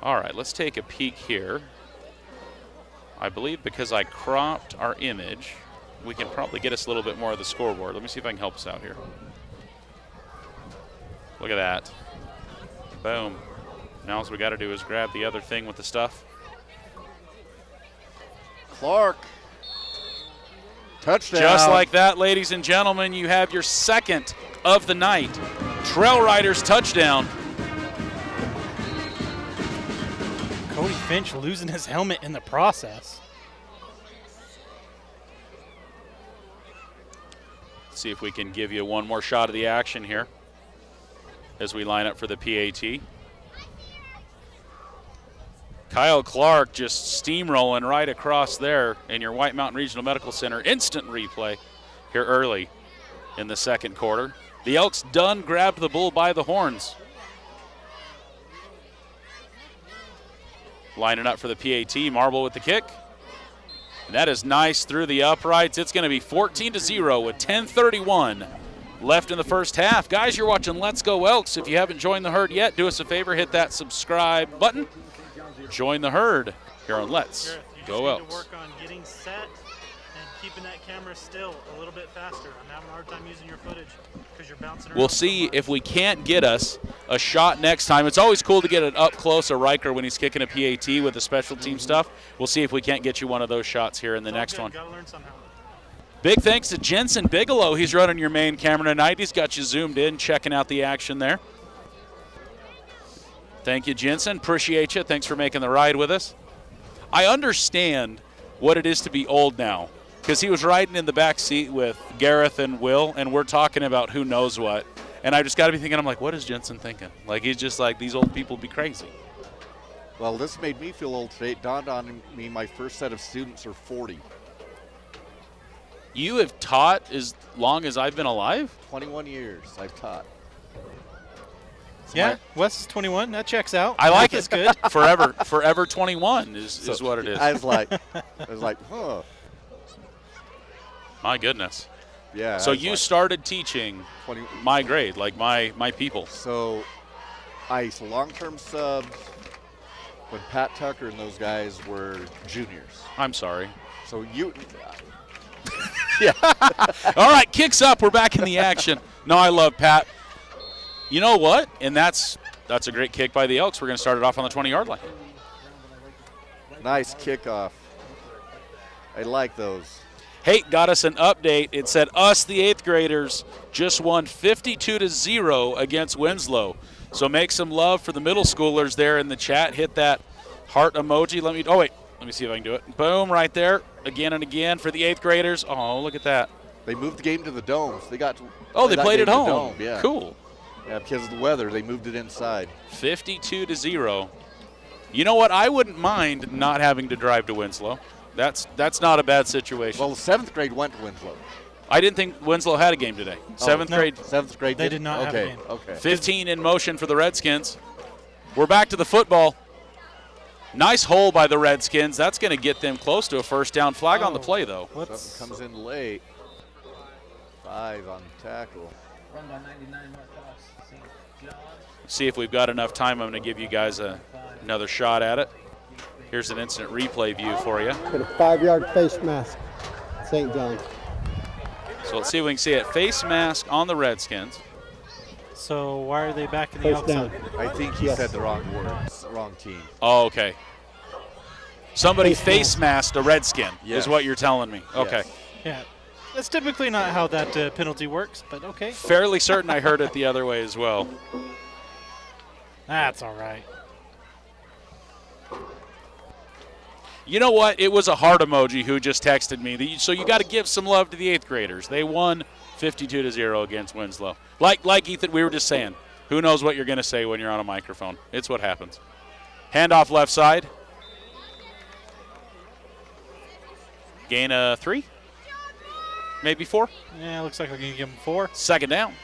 All right, let's take a peek here. I believe because I cropped our image, we can probably get us a little bit more of the scoreboard. Let me see if I can help us out here. Look at that. Boom. Now all we got to do is grab the other thing with the stuff. Clark. Touchdown. Just like that, ladies and gentlemen, you have your second of the night. Trail Riders touchdown. Cody Finch losing his helmet in the process. Let's see if we can give you one more shot of the action here as we line up for the PAT. Kyle Clark just steamrolling right across there in your White Mountain Regional Medical Center. Instant replay here early in the second quarter. The Elks done grabbed the bull by the horns. Lining up for the PAT, Marble with the kick. And that is nice through the uprights. It's going to be 14-0 with 10:31 left in the first half. Guys, you're watching Let's Go Elks. If you haven't joined the herd yet, do us a favor, hit that subscribe button. Join the herd here on Let's Go Elks. Work on getting set And keeping that camera still a little bit faster. I'm having a hard time using your footage because you're bouncing around. We'll see if we can't get us a shot next time. It's always cool to get it up close of Riker when he's kicking a PAT with the special team stuff. We'll see if we can't get you one of those shots here in the next one. Gotta learn somehow. Big thanks to Jensen Bigelow. He's running your main camera tonight. He's got you zoomed in, checking out the action there. Thank you, Jensen. Appreciate you. Thanks for making the ride with us. I understand what it is to be old now, because he was riding in the back seat with Gareth and Will, and we're talking about who knows what. And I just got to be thinking, I'm like, what is Jensen thinking? Like, he's just like, these old people be crazy. Well, this made me feel old today. It dawned on me my first set of students are 40. You have taught as long as I've been alive? 21 years I've taught. Yeah, Wes is 21. That checks out. I like it. That's good. Forever 21 is what it is. I was like, huh. My goodness. Yeah. So you started teaching 20, my grade, like my people. So I long-term subs when Pat Tucker and those guys were juniors. I'm sorry. So you, All right, kicks up. We're back in the action. No, I love Pat. You know what? And that's a great kick by the Elks. We're going to start it off on the 20-yard line. nice kickoff. I like those. Hey, got us an update. It said us, the 8th graders, just won 52-0 against Winslow. So make some love for the middle schoolers there in the chat. Hit that heart emoji. Let me see if I can do it. Boom, right there. Again and again for the 8th graders. Oh, look at that. They moved the game to the domes. They got. Oh, they played at home. Dome, yeah. Cool. Yeah, because of the weather, they moved it inside. 52-0. You know what? I wouldn't mind not having to drive to Winslow. That's not a bad situation. Well, the 7th grade went to Winslow. I didn't think Winslow had a game today. Seventh grade. 7th grade. They did not have a game. Okay. 15 in motion for the Redskins. We're back to the football. Nice hole by the Redskins. That's going to get them close to a first down. Flag on the play, though. Something comes in late. 5 on the tackle. Run by 99 North Cross, St. John. See if we've got enough time. I'm going to give you guys another shot at it. Here's an instant replay view for you. Got a 5-yard face mask, St. John. So let's see if we can see it. Face mask on the Redskins. So why are they back in the First down. outside? I think he said the wrong words. Wrong team. Oh, okay. Somebody Face face masked a Redskin Yes. is what you're telling me. Okay. Yes. Yeah. That's typically not how that penalty works, but okay. Fairly certain I heard it the other way as well. That's all right. You know what? It was a heart emoji who just texted me. So you got to give some love to the 8th graders. They won 52-0 against Winslow. Like Ethan, we were just saying, who knows what you're going to say when you're on a microphone. It's what happens. Handoff left side. Gain of 3? Maybe 4? Yeah, looks like we're going to give them 4. Second down.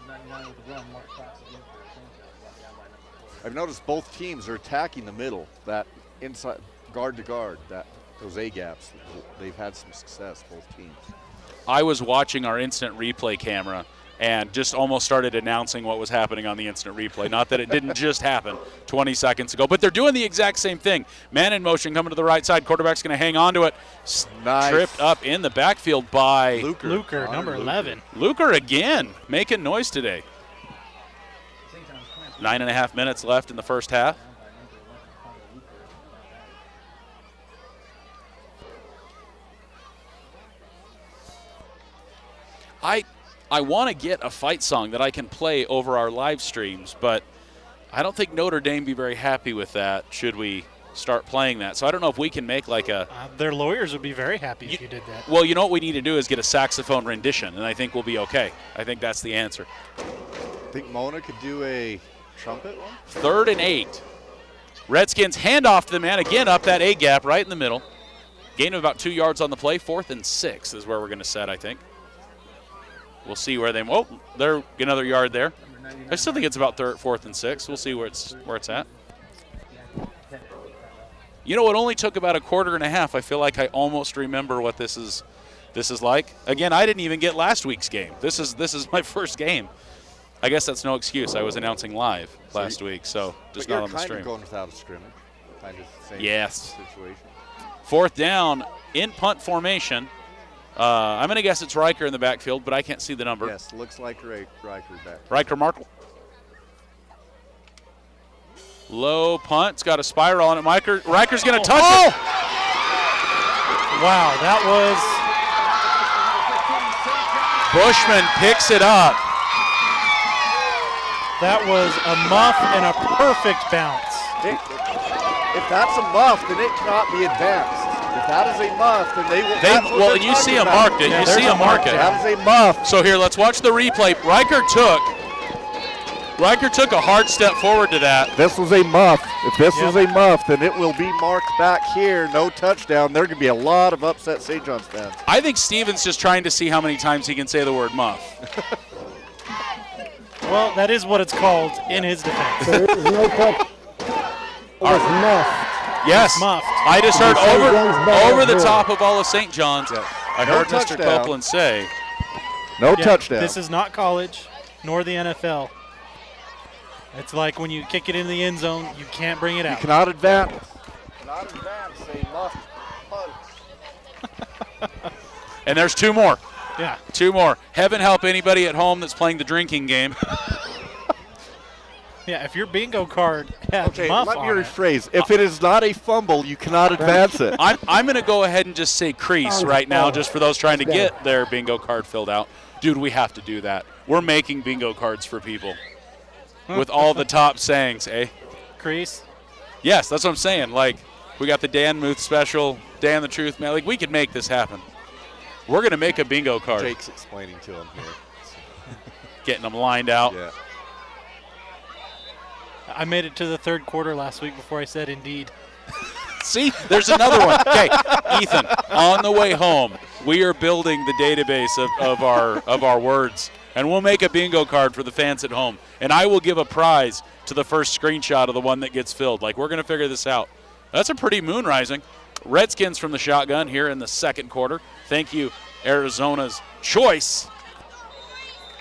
99 with the run, Mark Cox again for St. John, brought down by number 4. I've noticed both teams are attacking the middle, that inside guard to guard, those A gaps. They've had some success, both teams. I was watching our instant replay camera and just almost started announcing what was happening on the instant replay. Not that it didn't just happen 20 seconds ago, but they're doing the exact same thing. Man in motion coming to the right side. Quarterback's going to hang on to it. Nice. Tripped up in the backfield by Luker, number 11. Luker again, making noise today. St. John's Clemson 9.5 minutes left in the first half. down by number 11, Conor Luker. I want to get a fight song that I can play over our live streams, but I don't think Notre Dame be very happy with that should we start playing that. So I don't know if we can make like a Their lawyers would be very happy if you did that. well, you know what we need to do is get a saxophone rendition, and I think we'll be okay. I think that's the answer. Think Mona could do a trumpet one? 3rd and 8. Redskins hand off to the man again up that A gap right in the middle. Gain of about 2 yards on the play. 4th and 6 is where we're going to set, I think. We'll see where they. Oh, they're another yard there. I still think it's about 4th and 6. We'll see where it's at. You know, it only took about a quarter and a half. I feel like I almost remember what this is like. Again, I didn't even get last week's game. This is my first game. I guess that's no excuse. I was announcing live last week, so just But not you're on the kind stream. of going without a scrimmage. kind of same Yes. situation. 4th down in punt formation. I'm going to guess it's Riker in the backfield, but I can't see the number. Yes, looks like Riker back. Riker Markle. Low punt. It's got a spiral on it. Riker's going to touch it. Wow, that was Bushman picks it up. That was a muff and a perfect bounce. If that's a muff, then it cannot be advanced. If that is a muff, then they will. That's what they're you see talking him about. marked it. Yeah, You there's see a him mark mark it. there. That is a muff. So here, let's watch the replay. Riker took a hard step forward to that. This was a muff. If this Yep. was a muff, then it will be marked back here. No touchdown. There could be a lot of upset St. John's fans. I think Steven's just trying to see how many times he can say the word muff. Well, that is what it's called in his defense. There is no touch. It was muffed. Yes. Muffed. I just heard St. John's ball over the here. top of all of St. John's. Yes. I No heard Mr. touchdown. Copeland say, No Yeah, touchdown. This is not college, nor the NFL. It's like when you kick it in the end zone, you can't bring it out. cannot advance. Cannot advance a muff punt. and there's 2 more. Yeah. 2 more. Heaven help anybody at home that's playing the drinking game. Yeah, if your bingo card has Okay, muff let me on it, rephrase. If it is not a fumble, you cannot advance it. I'm going to go ahead and just say crease right now, just for those trying to get their bingo card filled out. Dude, we have to do that. We're making bingo cards for people with all the top sayings, eh? crease. Yes, that's what I'm saying. Like, we got the Dan Muth special, Dan the Truth Man. Like, we could make this happen. We're going to make a bingo card. Jake's explaining to him here. Getting them lined out. Yeah. I made it to the 3rd quarter last week before I said indeed. See, there's another one. Okay, Ethan, on the way home, we are building the database of our words, and we'll make a bingo card for the fans at home. And I will give a prize to the first screenshot of the one that gets filled. Like, we're going to figure this out. That's a pretty moon rising. Redskins from the shotgun here in the 2nd quarter. Thank you, Arizona's choice,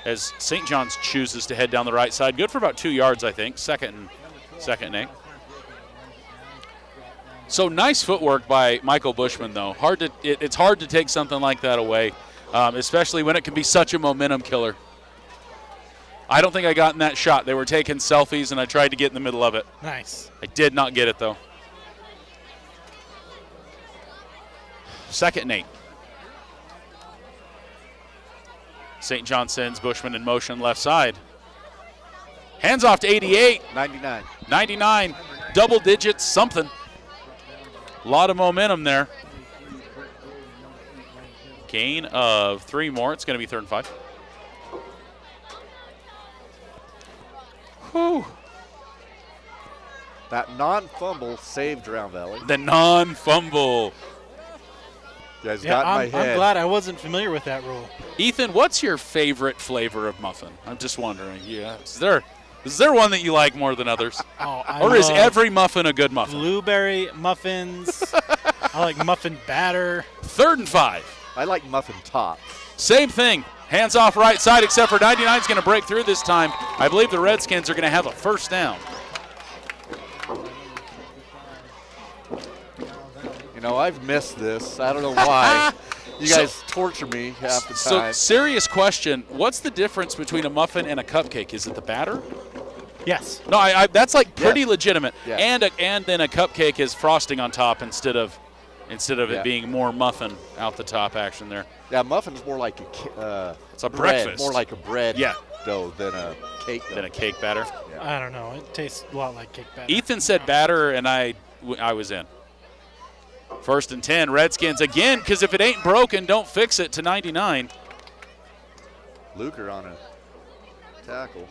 as St. John's chooses to head down the right side. Good for about 2 yards, I think. Second and 8. So nice footwork by Michael Bushman, though. It's hard to take something like that away, especially when it can be such a momentum killer. I don't think I got in that shot. They were taking selfies, and I tried to get in the middle of it. Nice. I did not get it, though. 2nd and 8. St. John sends Bushman in motion left side. Hands off to 88. 99. 99, double digits, something. A lot of momentum there. Gain of 3 more. It's going to be 3rd and 5. Whew. That non-fumble saved Drown Valley. The non-fumble. You guys Yeah, got in my I'm head. glad I wasn't familiar with that rule. Ethan, what's your favorite flavor of muffin? I'm just wondering. Yeah, is there one that you like more than others? Oh, Or is every muffin a good muffin? blueberry muffins? I like muffin batter. 3rd and 5. I like muffin top. Same thing. Hands off right side, except for 99 is going to break through this time. I believe the Redskins are going to have a 1st down. You know, I've missed this. I don't know why. You guys torture me half the So, time. serious question. What's the difference between a muffin and a cupcake? Is it the batter? Yes. No, that's like pretty Yes. legitimate. Yeah. And then a cupcake is frosting on top instead of Yeah. it being more muffin out the top action there. Yeah, muffin's more like It's a bread, breakfast. more like a bread Yeah. dough than a cake dough. Than a cake batter. I don't know. It tastes a lot like cake batter. Ethan said batter, and I was in. 1st and 10, Redskins again, because if it ain't broken, don't fix it to 99. Luker on a tackle.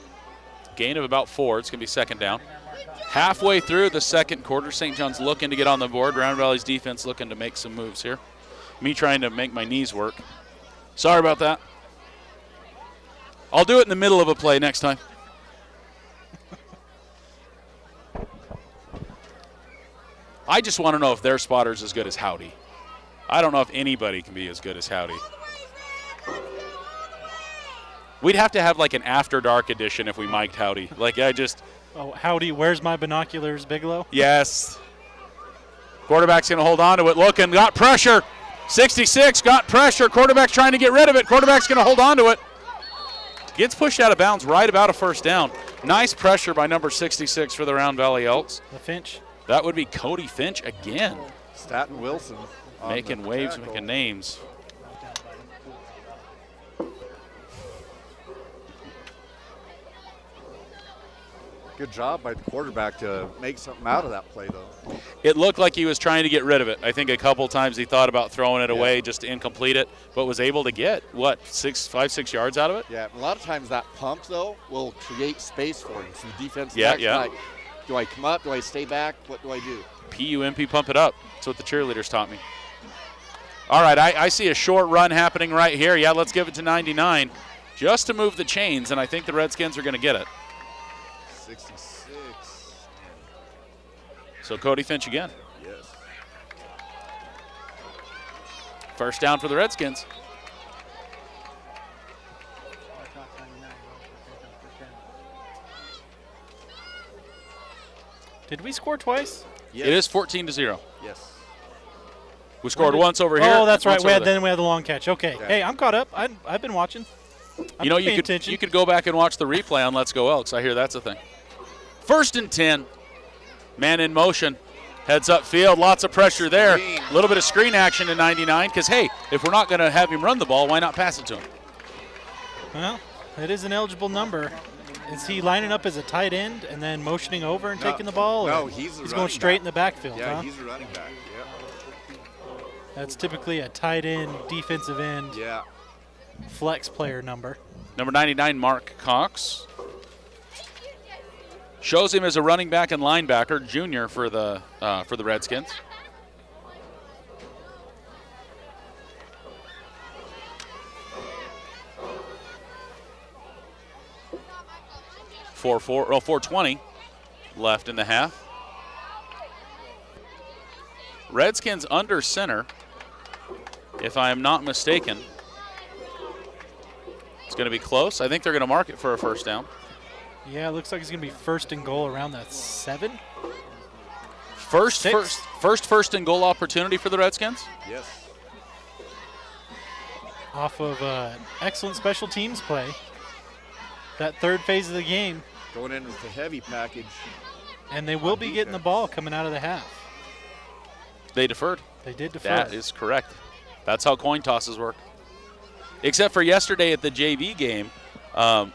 Gain of about 4. It's going to be 2nd down. Halfway through the 2nd quarter, St. John's looking to get on the board. Round Valley's defense looking to make some moves here. Me trying to make my knees work. Sorry about that. I'll do it in the middle of a play next time. I just want to know if their spotter's as good as Howdy. I don't know if anybody can be as good as Howdy. We'd have to have like an after dark edition if we mic'd Howdy. Like, Oh, howdy, where's my binoculars, Bigelow? yes. Quarterback's going to hold on to it. Looking, got pressure. 66 got pressure. Quarterback's trying to get rid of it. Quarterback's going to hold on to it. Gets pushed out of bounds right about a first down. Nice pressure by number 66 for the Round Valley Elks. The Finch. That would be Cody Finch again. Staten Wilson Making waves, making names. Good job by the quarterback to make something out of that play, though. It looked like he was trying to get rid of it. I think a couple times he thought about throwing it away just to incomplete it, but was able to get, what, 5-6 yards out of it? Yeah, a lot of times that pump, though, will create space for him. So the defense Yeah. like, do I come up? Do I stay back? What do I do? PUMP, pump it up. That's what the cheerleaders taught me. All right, I see a short run happening right here. Yeah, let's give it to 99 just to move the chains, and I think the Redskins are going to get it. 66. So Cody Finch again. Yes. First down for the Redskins. Did we score twice? Yes. It is 14-0. Yes. We scored once over here. Oh, that's right. once over there. Then we had the long catch. Okay. Yeah. Hey, I'm caught up. I've been watching. I'm You know, paying attention. you could go back and watch the replay on Let's Go Elks. I hear that's a thing. First and 10. Man in motion. Heads up field. Lots of pressure there. A little bit of screen action to 99 because, hey, if we're not going to have him run the ball, why not pass it to him? Well, it is an eligible number. Is he lining up as a tight end and then motioning over and taking the ball? No, or he's going running straight back. in the backfield. Yeah, huh? he's a running back. Yeah. That's typically a tight end, defensive end, Yeah. flex player number. Number 99, Mark Cox. Shows him as a running back and linebacker, junior for the Redskins. Four 4:20 left in the half. Redskins under center, if I am not mistaken. It's going to be close. I think they're going to mark it for a first down. Yeah, it looks like it's going to be first and goal around that 7. First and goal opportunity for the Redskins. Yes. Off of excellent special teams play. That third phase of the game. Going in with the heavy package. And they will be getting the ball coming out of the half. They deferred. They did defer. That is correct. That's how coin tosses work. Except for yesterday at the JV game,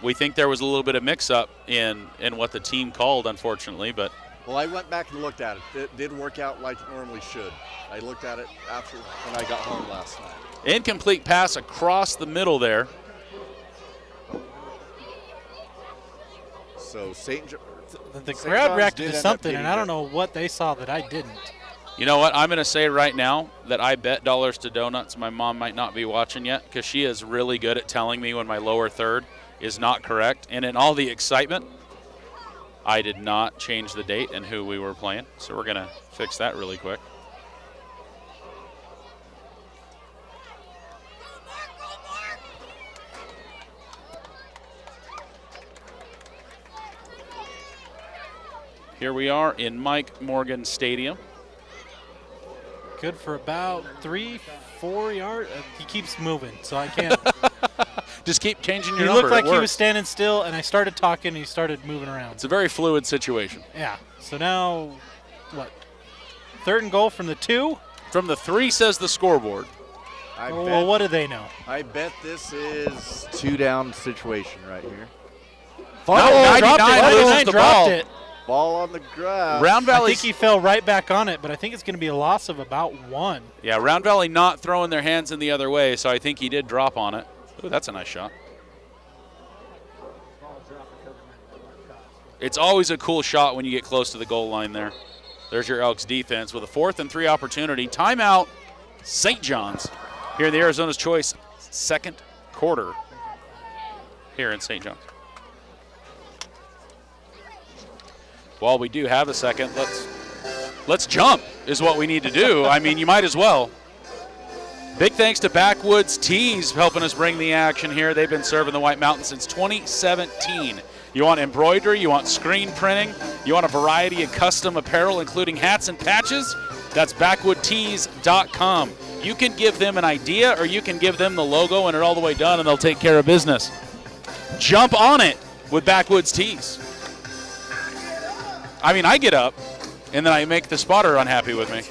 we think there was a little bit of mix-up in what the team called, unfortunately. But Well, I went back and looked at it. It did work out like it normally should. I looked at it after when I got home last night. incomplete pass across the middle there. So St. The St. crowd John's reacted did to end up something, and getting I don't it. know what they saw that I didn't. You know what? I'm going to say right now that I bet dollars to donuts my mom might not be watching yet because she is really good at telling me when my lower third is not correct. And in all the excitement, I did not change the date and who we were playing. So we're going to fix that really quick. Here we are in Mike Morgan Stadium. Good for about 3-4 yards. He keeps moving, so I can't. Just keep changing your He number. looked like It he was works. standing still, and I started talking, and he started moving around. It's a very fluid situation. Yeah. So now, what? Third and goal from the 2? From the 3 says the scoreboard. Well, what do they know? I bet this is 2-down situation right here. No, Oh, dropped 99 it. loses 99 the dropped ball. it. Ball on the ground. Round I Valley. think he fell right back on it, but I think it's going to be a loss of about 1. Yeah, Round Valley not throwing their hands in the other way, so I think he did drop on it. Ooh, that's a nice shot. It's always a cool shot when you get close to the goal line there. There's your Elks defense with a 4th and 3 opportunity. Timeout, St. John's here in the Arizona's Choice second quarter here in St. John's. While we do have a second, let's jump is what we need to do. I mean, you might as well. Big thanks to Backwoods Tees helping us bring the action here. They've been serving the White Mountains since 2017. You want embroidery, you want screen printing, you want a variety of custom apparel, including hats and patches? That's backwoodtees.com. You can give them an idea or you can give them the logo and it's all the way done and they'll take care of business. Jump on it with Backwoods Tees. I mean, I get up and then I make the spotter unhappy with me.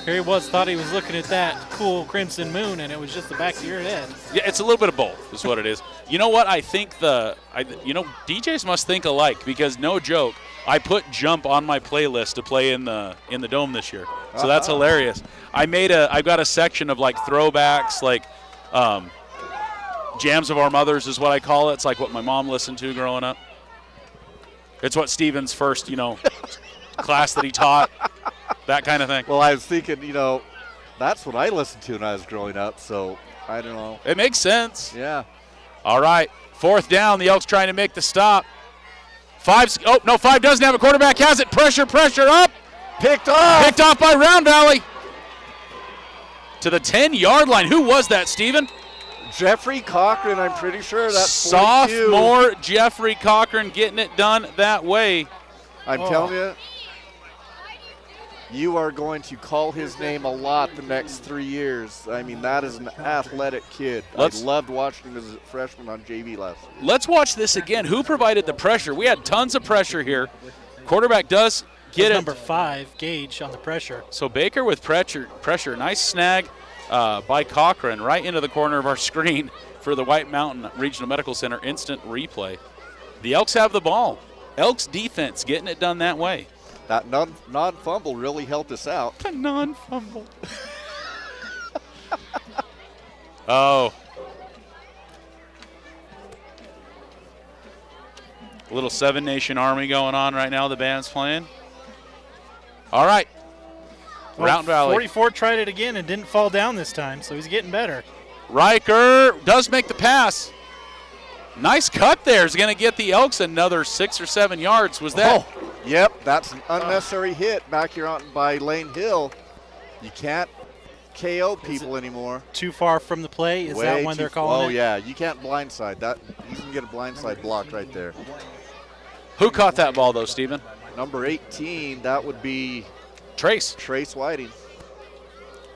Here he was, thought he was looking at that cool crimson moon, and it was just the back of your head. Yeah, it's a little bit of both is what it is. You know what? I think DJs must think alike because no joke, I put Jump on my playlist to play in the Dome this year. So that's hilarious. I've got a section of like throwbacks, like Jams of Our Mothers is what I call it. It's like what my mom listened to growing up. It's what Steven's first, class that he taught, that kind of thing. Well, I was thinking, that's what I listened to when I was growing up, so I don't know. It makes sense. Yeah. All right, 4th down. The Elks trying to make the stop. 5 doesn't have a quarterback. Has it. Pressure up. Picked off by Round Valley. To the 10-yard line. Who was that, Steven? Jeffrey Cochran, I'm pretty sure. That's 42. Sophomore Jeffrey Cochran getting it done that way. I'm telling you, you are going to call his name a lot the next 3 years. I mean, that is an athletic kid. I loved watching him as a freshman on JV last year. Let's watch this again. Who provided the pressure? We had tons of pressure here. Quarterback does get it. Number 5, Gage, on the pressure. So Baker with pressure. Nice snag by Cochran right into the corner of our screen for the White Mountain Regional Medical Center instant replay. The Elks have the ball. Elks defense getting it done that way. That non-fumble really helped us out. The non-fumble. Oh. A little Seven Nation Army going on right now. The band's playing. All right. Round Valley. 44 tried it again and didn't fall down this time, so he's getting better. Riker does make the pass. Nice cut there. Is going to get the Elks another 6 or 7 yards. Was that? Oh, yep, that's an unnecessary hit back here by Lane Hill. You can't KO people anymore. Too far from the play? Is that when they're calling it? Oh, yeah. You can't blindside. You can get a blindside block right there. Who caught that ball, though, Steven? Number 18, that would be Trace Whiting.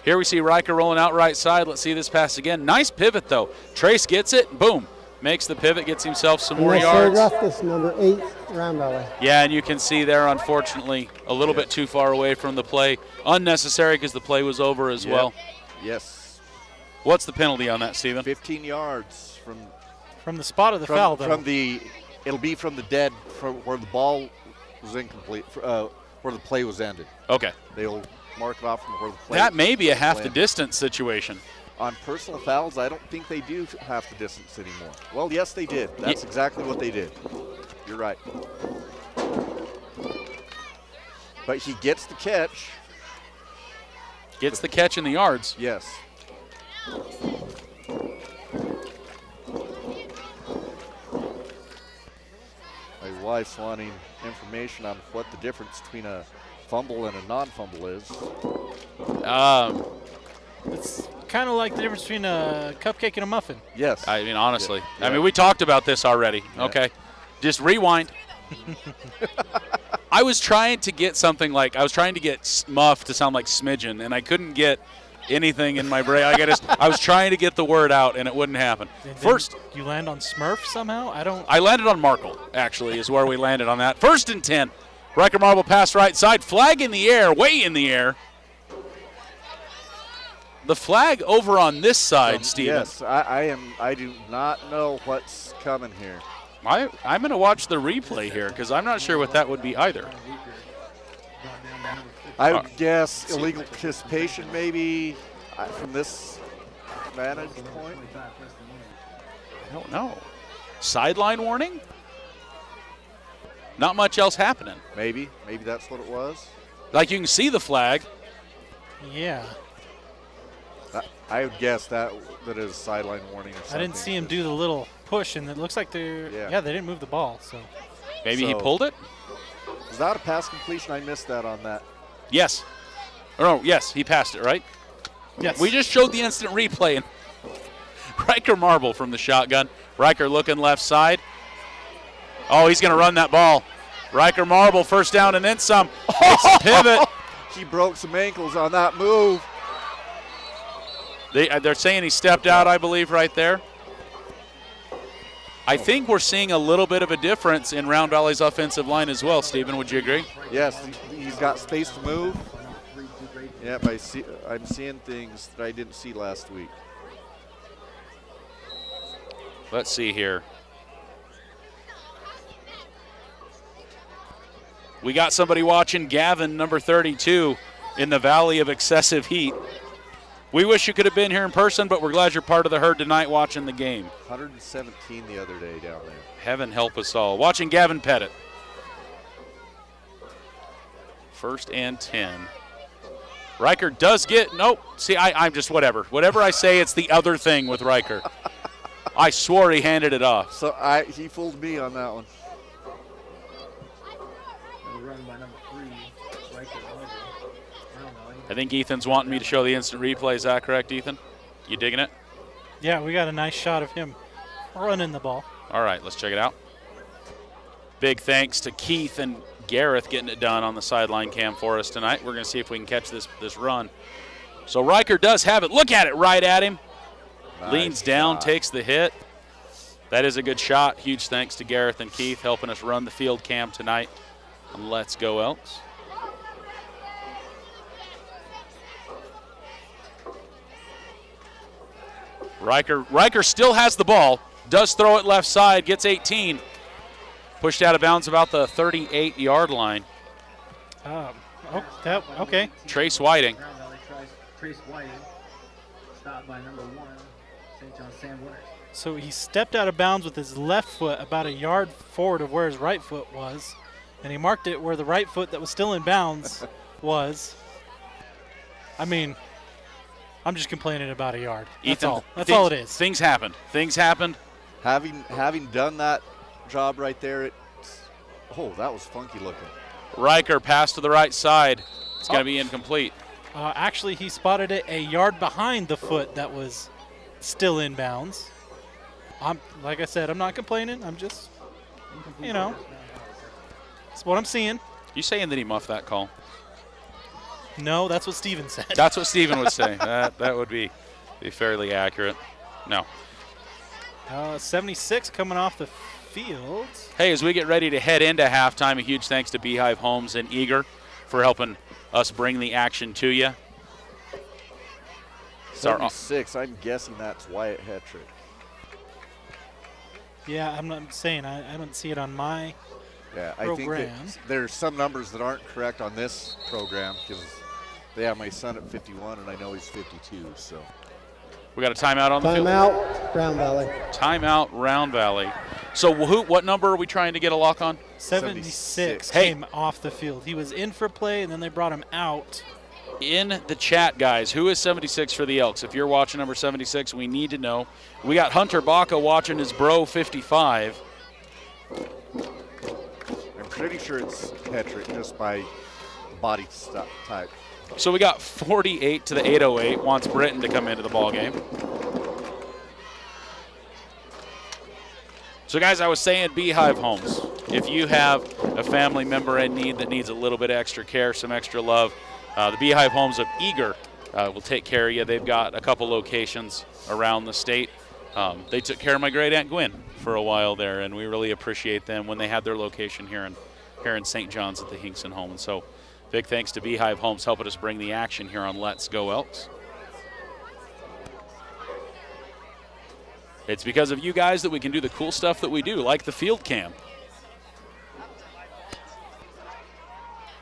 Here we see Riker rolling out right side. Let's see this pass again. Nice pivot, though. Trace gets it. Boom. Makes the pivot, gets himself some more yards. This number 8, Round Valley. Yeah, and you can see there, unfortunately, a little bit too far away from the play. Unnecessary because the play was over as well. Yes. What's the penalty on that, Steven? 15 yards from the spot of the foul, though. It'll be from the dead, from where the ball was incomplete, where the play was ended. Okay. They'll mark it off from where the play. That may be a half the distance situation. On personal fouls, I don't think they do half the distance anymore. Well, yes, they did. That's exactly what they did. You're right. But he gets the catch. Gets the catch in the yards. Yes. My wife's wanting information on what the difference between a fumble and a non-fumble is. It's kind of like the difference between a cupcake and a muffin. Yes. I mean, honestly. Yeah. I mean, we talked about this already. Yeah. Okay. Just rewind. I was trying to get something like, I was trying to get muff to sound like smidgen, and I couldn't get anything in my brain. I was trying to get the word out, and it wouldn't happen. First, you land on Smurf somehow? I landed on Markle, actually, is where we landed on that. 1st and 10. Riker Marble pass right side. Flag in the air, way in the air. The flag over on this side, Steven. Yes, I do not know what's coming here. I'm going to watch the replay here because I'm not sure what that would be either. I would guess illegal participation maybe from this vantage point. I don't know. Sideline warning? Not much else happening. Maybe that's what it was. Like you can see the flag. Yeah. I would guess that is sideline warning or something. I didn't see him do the little push, and it looks like they didn't move the ball. So maybe he pulled it? Was that a pass completion? I missed that on that. Yes. Oh, yes, he passed it, right? Yes. We just showed the instant replay. And Riker Marble from the shotgun. Riker looking left side. Oh, he's going to run that ball. Riker Marble, first down and then some. Makes a pivot. He broke some ankles on that move. They're saying he stepped out, I believe, right there. I think we're seeing a little bit of a difference in Round Valley's offensive line as well. Stephen, would you agree? Yes, he's got space to move. Yep, I'm seeing things that I didn't see last week. Let's see here. We got somebody watching, Gavin, number 32, in the Valley of Excessive Heat. We wish you could have been here in person, but we're glad you're part of the herd tonight watching the game. 117 the other day down there. Heaven help us all. Watching Gavin Pettit. 1st and 10. Riker does get, nope. See, I'm just whatever. Whatever I say, it's the other thing with Riker. I swore he handed it off. So he fooled me on that one. Run by number 3, Riker Marble. I think Ethan's wanting me to show the instant replay. Is that correct, Ethan? You digging it? Yeah, we got a nice shot of him running the ball. All right, let's check it out. Big thanks to Keith and Gareth getting it done on the sideline cam for us tonight. We're going to see if we can catch this run. So Riker does have it. Look at it, right at him. Nice Leans down, shot. takes the hit. That is a good shot. Huge thanks to Gareth and Keith helping us run the field cam tonight. And let's go, Elks. Riker still has the ball, does throw it left side, gets 18. Pushed out of bounds about the 38-yard line. Okay. Trace Whiting. Round Valley tries Trace Whiting. Stopped by number 1, St. John Sam Winters. So he stepped out of bounds with his left foot about a yard forward of where his right foot was, and he marked it where the right foot that was still in bounds was. I mean, I'm just complaining about a yard. That's Ethan, all. That's all it is. Things happened. Things happened. Having done that job right there, that was funky looking. Riker pass to the right side. It's going to be incomplete. Actually, he spotted it a yard behind the foot that was still in bounds. Like I said, I'm not complaining. I'm just, that's what I'm seeing. You saying that he muffed that call? No, that's what Steven said. That's what Steven would say. That would be fairly accurate. No. 76 coming off the field. Hey, as we get ready to head into halftime, a huge thanks to Beehive Homes and Eager for helping us bring the action to you. 76, I'm guessing that's Wyatt Hetrick. Yeah, I'm not saying. I don't see it on my program. I think that there's some numbers that aren't correct on this program because they have my son at 51 and I know he's 52. So we got a timeout on the field. Timeout, Round Valley. Timeout, Round Valley. So what number are we trying to get a lock on? 76 Hey. came off the field. He was in for play, and then they brought him out. In the chat, guys, who is 76 for the Elks? If you're watching number 76, we need to know. We got Hunter Baca watching his bro 55. I'm pretty sure it's Hetrick just by body type. So we got 48 to the 808. Wants Britton to come into the ball game. So, guys, I was saying Beehive Homes. If you have a family member in need that needs a little bit of extra care, some extra love, the Beehive Homes of Eager will take care of you. They've got a couple locations around the state. They took care of my great Aunt Gwen for a while there, and we really appreciate them when they had their location here in St. John's at the Hinkson home. And so, big thanks to Beehive Homes helping us bring the action here on Let's Go Elks. It's because of you guys that we can do the cool stuff that we do, like the field cam.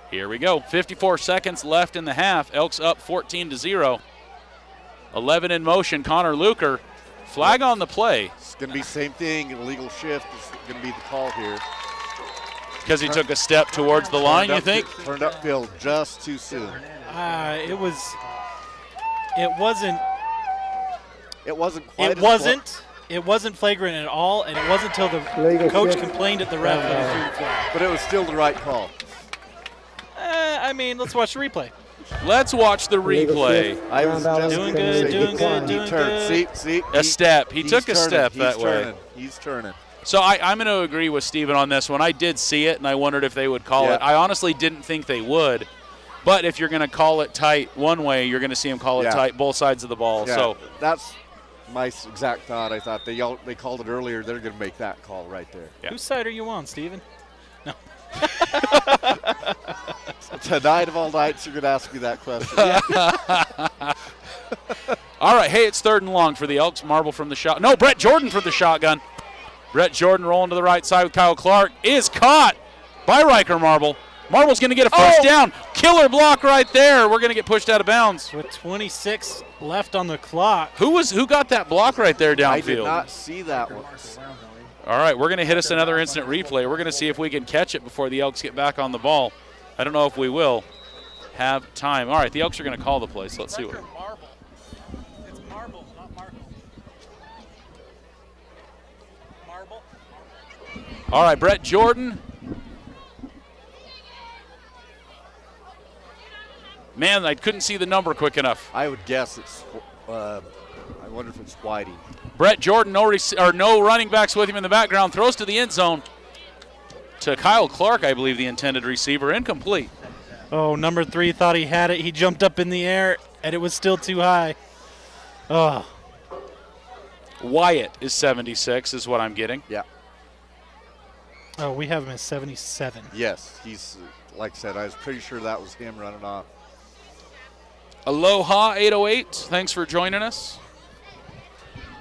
Here we go. 54 seconds left in the half. Elks up 14-0. 11 in motion. Connor Luker. Flag on the play. It's going to be the same thing. Illegal shift is going to be the call here. Because he took a step towards the line, you think? Turned upfield just too soon. It wasn't. It wasn't flagrant at all, and it wasn't until the Legal coach shift. complained at the ref that he threw the flag. But it was still the right call. I mean, let's watch the replay. Let's watch the replay. I was just Doing gonna good, say doing he good, turned. doing good. See, A step. He he's took a turning, step he's that way. He's turning. So I'm going to agree with Steven on this one. I did see it, and I wondered if they would call it. I honestly didn't think they would. But if you're going to call it tight one way, you're going to see them call it tight both sides of the ball. Yeah, so that's my exact thought. I thought they called it earlier. They're going to make that call right there. Yeah. Whose side are you on, Steven? No. Tonight of all nights, you're going to ask me that question. All right, hey, it's 3rd and long for the Elks. Marble from the shot. No, Brett Jordan for the shotgun. Brett Jordan rolling to the right side with Kyle Clark. Is caught by Riker Marble. Marble's going to get a first down. Killer block right there. We're going to get pushed out of bounds. With 26 left on the clock. Who got that block right there downfield? I did not see that one. All right, we're going to hit us another instant replay. We're going to see if we can catch it before the Elks get back on the ball. I don't know if we will have time. All right, the Elks are going to call the play, so let's see what. Marble. It's Marble, not Marble. Marble. All right, Brett Jordan. Man, I couldn't see the number quick enough. I would guess it's, I wonder if it's Whitey. Brett Jordan, no running backs with him in the background, throws to the end zone to Kyle Clark, I believe, the intended receiver, incomplete. Oh, number 3 thought he had it. He jumped up in the air, and it was still too high. Oh. Wyatt is 76 is what I'm getting. Yeah. Oh, we have him at 77. Yes, he's, like I said, I was pretty sure that was him running off. Aloha 808, thanks for joining us.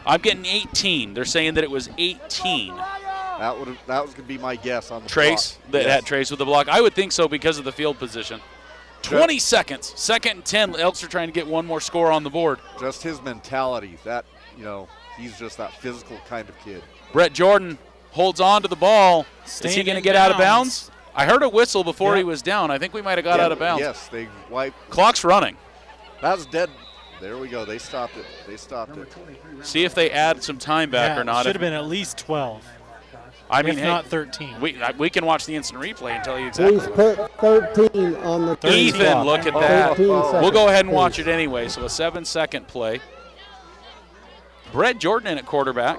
I'm getting 18. They're saying that it was 18. That was going to be my guess on the Trace, block. that had Trace with the block. I would think so because of the field position. 20 seconds, 2nd and 10. Elks are trying to get one more score on the board. Just his mentality, that, he's just that physical kind of kid. Brett Jordan holds on to the ball. Is he going to get out of bounds? I heard a whistle before he was down. I think we might have got out of bounds. Yes, they wiped. Clock's running. That's dead. There we go. They stopped it. See if they add some time back or not. Should have been at least 12. I mean, if not 13. We can watch the instant replay and tell you exactly. Please put 13 on the Ethan, clock. look at that. 13 We'll seconds, go ahead and please. watch it anyway. So a 7-second play. Brett Jordan in at quarterback.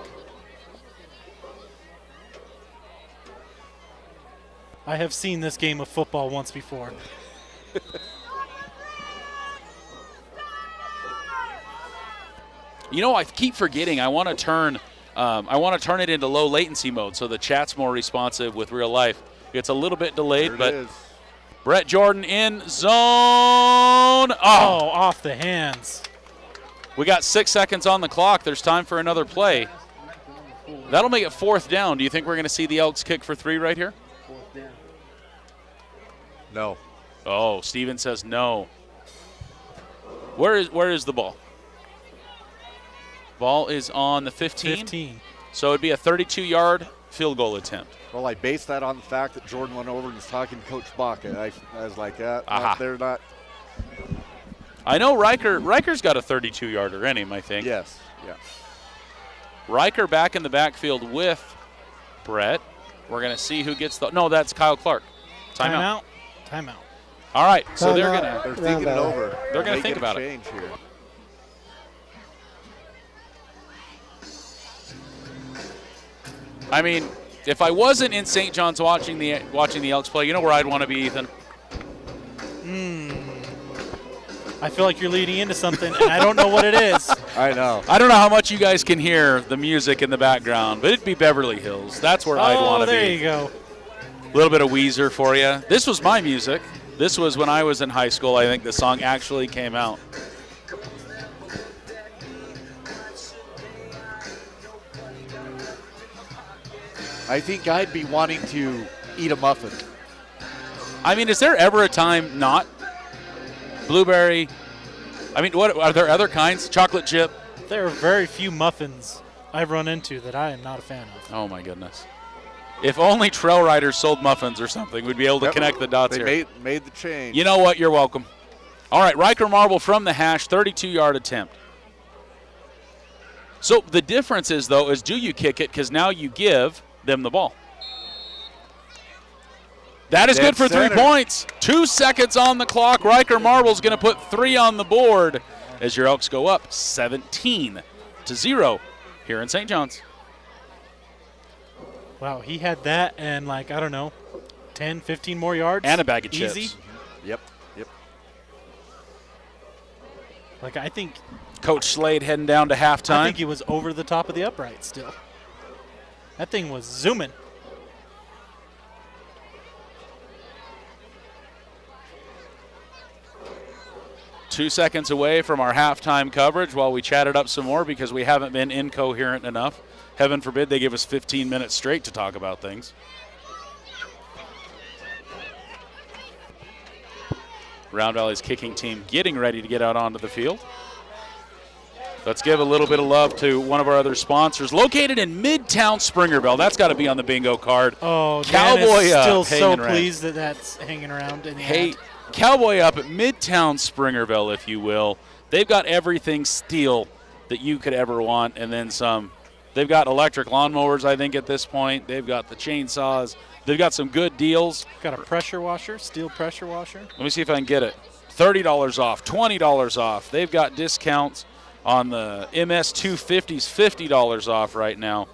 I have seen this game of football once before. I keep forgetting. I want to turn it into low latency mode so the chat's more responsive with real life. It's a little bit delayed, but Brett Jordan in zone. Oh, off the hands. We got 6 seconds on the clock. There's time for another play. That'll make it 4th down. Do you think we're going to see the Elks kick for 3 right here? No. Oh, Steven says no. Where is the ball? Ball is on the 15. 15. So it'd be a 32-yard field goal attempt. Well, I based that on the fact that Jordan went over and was talking to Coach Bach, and I was like, Aha. they're not. I know Riker's got a 32-yarder in him, I think. Yes, yeah. Riker back in the backfield with Brett. We're going to see who gets the – no, that's Kyle Clark. Timeout. Timeout. All right, so Timeout. They're thinking it over. They're going to They think get a about it. change here. I mean, if I wasn't in St. John's watching the Elks play, you know where I'd want to be, Ethan? I feel like you're leading into something, and I don't know what it is. I know. I don't know how much you guys can hear the music in the background, but it'd be Beverly Hills. That's where I'd want to be. There you go. A little bit of Weezer for you. This was my music. This was when I was in high school. I think the song actually came out. I think I'd be wanting to eat a muffin. I mean, is there ever a time not? Blueberry. I mean, what are there other kinds? Chocolate chip. There are very few muffins I've run into that I am not a fan of. Oh, my goodness. If only trail riders sold muffins or something, we'd be able to connect the dots here. They made the change. You know what? You're welcome. All right, Riker Marble from the hash, 32-yard attempt. So the difference is, though, is do you kick it because now you give them the ball. That is good for 3 points. 2 seconds on the clock. Riker Marble's going to put 3 on the board as your Elks go up 17-0 here in St. John's. Wow, he had that and, like, I don't know, 10, 15 more yards. And a bag of chips. Easy. Yep. Like, I think Coach Slade heading down to halftime. I think he was over the top of the upright still. That thing was zooming. Two seconds away from our halftime coverage while we chat it up some more because we haven't been incoherent enough. Heaven forbid they give us 15 minutes straight to talk about things. Round Valley's kicking team getting ready to get out onto the field. Let's give a little bit of love to one of our other sponsors, located in Midtown Springerville. That's got to be on the bingo card. Oh, Cowboy Dan is still up, so hanging around. pleased that that's hanging around in the Hey, end. Cowboy up at Midtown Springerville, if you will. They've got everything steel that you could ever want, and then some. They've got electric lawnmowers, I think, at this point. They've got the chainsaws. They've got some good deals. Got a pressure washer, steel pressure washer. Let me see if I can get it. $30 off, $20 off. They've got discounts on the MS250s, $50 off right now.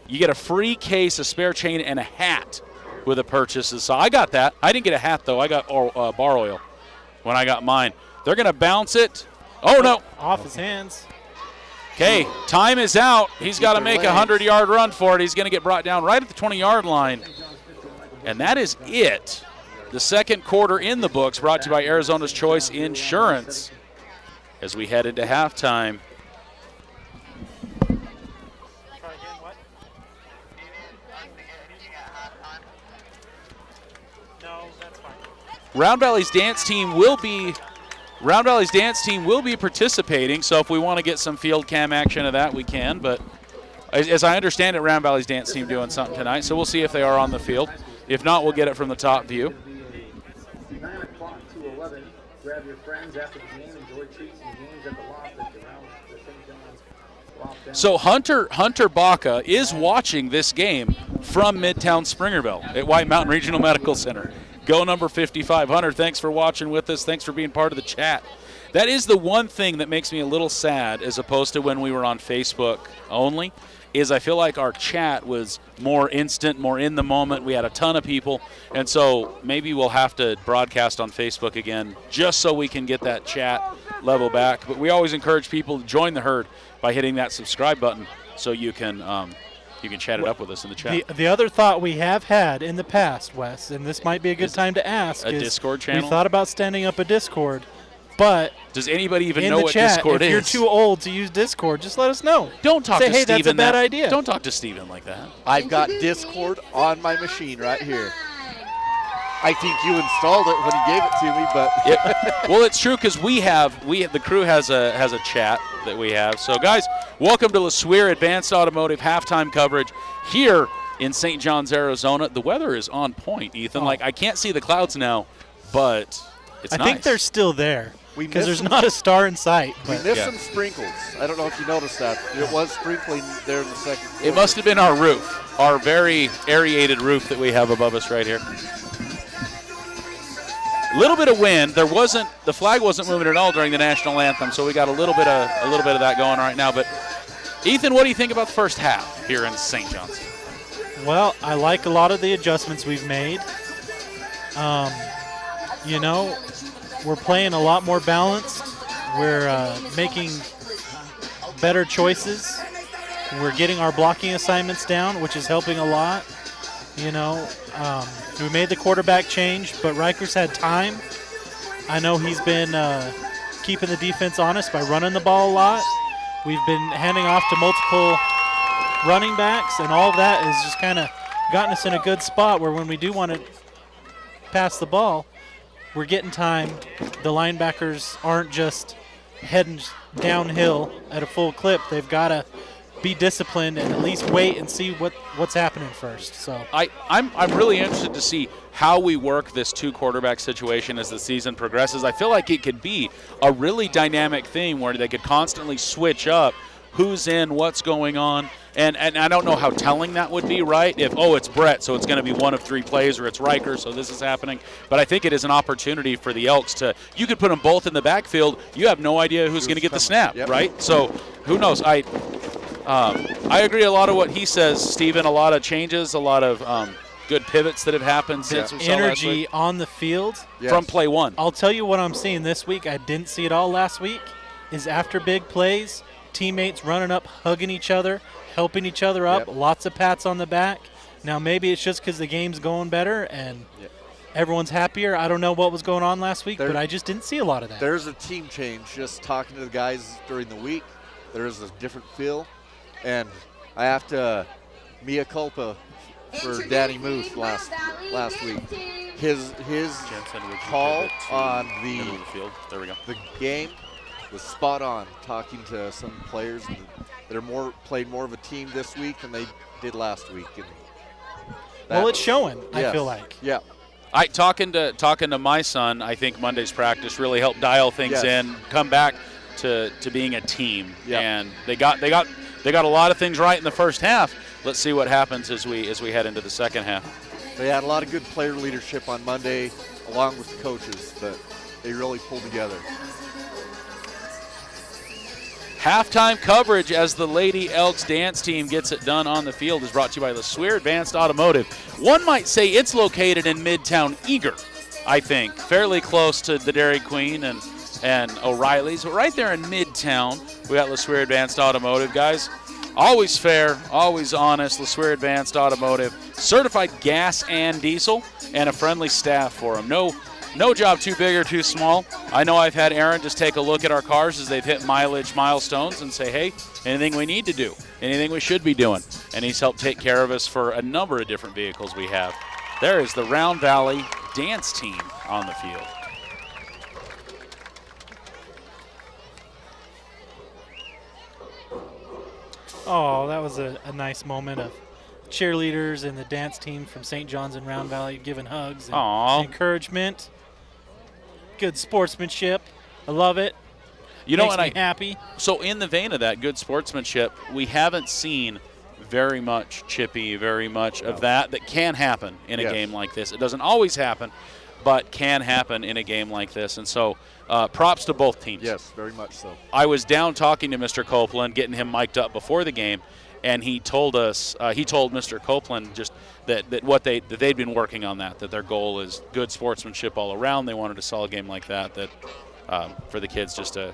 You get a free case, a spare chain, and a hat with the purchases. So I got that. I didn't get a hat, though. I got bar oil when I got mine. They're going to bounce it. Oh, no. Off his hands. Okay, time is out. He's got to make a legs. 100-yard run for it. He's going to get brought down right at the 20-yard line. And that is it. The second quarter in the books, brought to you by Arizona's Choice Insurance as we head into halftime. Round Valley's dance team will be participating, so if we want to get some field cam action of that, we can. But as I understand it, Round Valley's dance team doing something tonight, so we'll see if they are on the field. If not, we'll get it from the top view. 9 o'clock to 11. Grab your friends after the game. Enjoy treats and games at the loft at the St. John's loft. So Hunter Baca is watching this game from Midtown Springerville at White Mountain Regional Medical Center. Go number 55. Hunter, thanks for watching with us. Thanks for being part of the chat. That is the one thing that makes me a little sad as opposed to when we were on Facebook only, is I feel like our chat was more instant, more in the moment. We had a ton of people, and so maybe we'll have to broadcast on Facebook again just so we can get that chat level back. But we always encourage people to join the herd by hitting that subscribe button so you can chat it up with us in the chat. The other thought we have had in the past, Wes, and this might be a good time to ask, a is Discord channel? we thought about standing up a Discord, but Does anybody even in know the what chat, Discord if is? you're too old to use Discord, just let us know. Don't talk Say, to hey, Steven. that's a bad idea. Don't talk to Steven like that. I've got Discord on my machine right here. I think you installed it when you gave it to me, but Well, it's true because the crew has a chat that we have. So, guys, welcome to LeSueur Advanced Automotive halftime coverage here in St. John's, Arizona. The weather is on point, Ethan. Like, I can't see the clouds now, but it's I nice. think they're still there We because there's missed not a star in sight. we But missed Yeah. some sprinkles. I don't know if you noticed that. It was sprinkling there in the second quarter. It must have been our roof, our very aerated roof that we have above us right here. Little bit of wind. The flag wasn't moving at all during the national anthem, so we got a little bit of that going right now. But Ethan, what do you think about the first half here in St. John's? well, I like a lot of the adjustments we've made. We're playing a lot more balanced. We're making better choices. We're getting our blocking assignments down, which is helping a lot. We made the quarterback change, but Rikers had time. I know he's been keeping the defense honest by running the ball a lot. We've been handing off to multiple running backs, and all of that has just kind of gotten us in a good spot where when we do want to pass the ball, we're getting time. The linebackers aren't just heading downhill at a full clip. They've got to be disciplined and at least wait and see what's happening first. So I'm really interested to see how we work this two quarterback situation as the season progresses. I feel like it could be a really dynamic thing where they could constantly switch up who's in, what's going on. And I don't know how telling that would be, right? If, it's Brett, so it's going to be one of three plays, or it's Riker, so this is happening. But I think it is an opportunity for the Elks you could put them both in the backfield. You have no idea who's going to get the snap, Yep. right? So who knows? I agree a lot of what he says, Stephen. A lot of changes, a lot of good pivots that have happened since we saw last Energy week. on the field. Yes. From play one. I'll tell you what I'm seeing this week. I didn't see it all last week. Is after big plays, teammates running up, hugging each other, helping each other up. Yep. Lots of pats on the back. Now maybe it's just because the game's going better and everyone's happier. I don't know what was going on last week, but I just didn't see a lot of that. There's a team change. Just talking to the guys during the week, there is a different feel, and I have to mea culpa for Danny Muth last week. His Jensen, would you call pivot to on middle of the field? There we go. the game was spot on. Talking to some players that are played more of a team this week than they did last week. And Well, it's showing, I yes. feel like. Yeah. Talking to my son, I think Monday's practice really helped dial things Yes. in, come back to being a team. Yep. And they got a lot of things right in the first half. Let's see what happens as we head into the second half. They had a lot of good player leadership on Monday, along with the coaches, but they really pulled together. Halftime coverage as the Lady Elks dance team gets it done on the field is brought to you by LeSueur Advanced Automotive. One might say it's located in Midtown Eager, I think, fairly close to the Dairy Queen and O'Reilly's. But right there in Midtown, we got LeSueur Advanced Automotive, guys. Always fair, always honest. LeSueur Advanced Automotive, certified gas and diesel, and a friendly staff for them. No job too big or too small. I know I've had Aaron just take a look at our cars as they've hit mileage milestones and say, hey, anything we need to do, anything we should be doing. And he's helped take care of us for a number of different vehicles we have. There is the Round Valley dance team on the field. Oh, that was a nice moment of cheerleaders and the dance team from St. John's and Round Valley giving hugs and Aw. encouragement. Good sportsmanship. I love it. You know, Makes and me happy. So in the vein of that good sportsmanship, we haven't seen very much chippy, very much of that can happen in a Yes. game like this. It doesn't always happen, but can happen in a game like this. And so props to both teams. Yes, very much so. I was down talking to Mr. Copeland, getting him mic'd up before the game, and he told us, he told Mr. Copeland just that they'd been working on that their goal is good sportsmanship all around. They wanted a solid game like that for the kids just to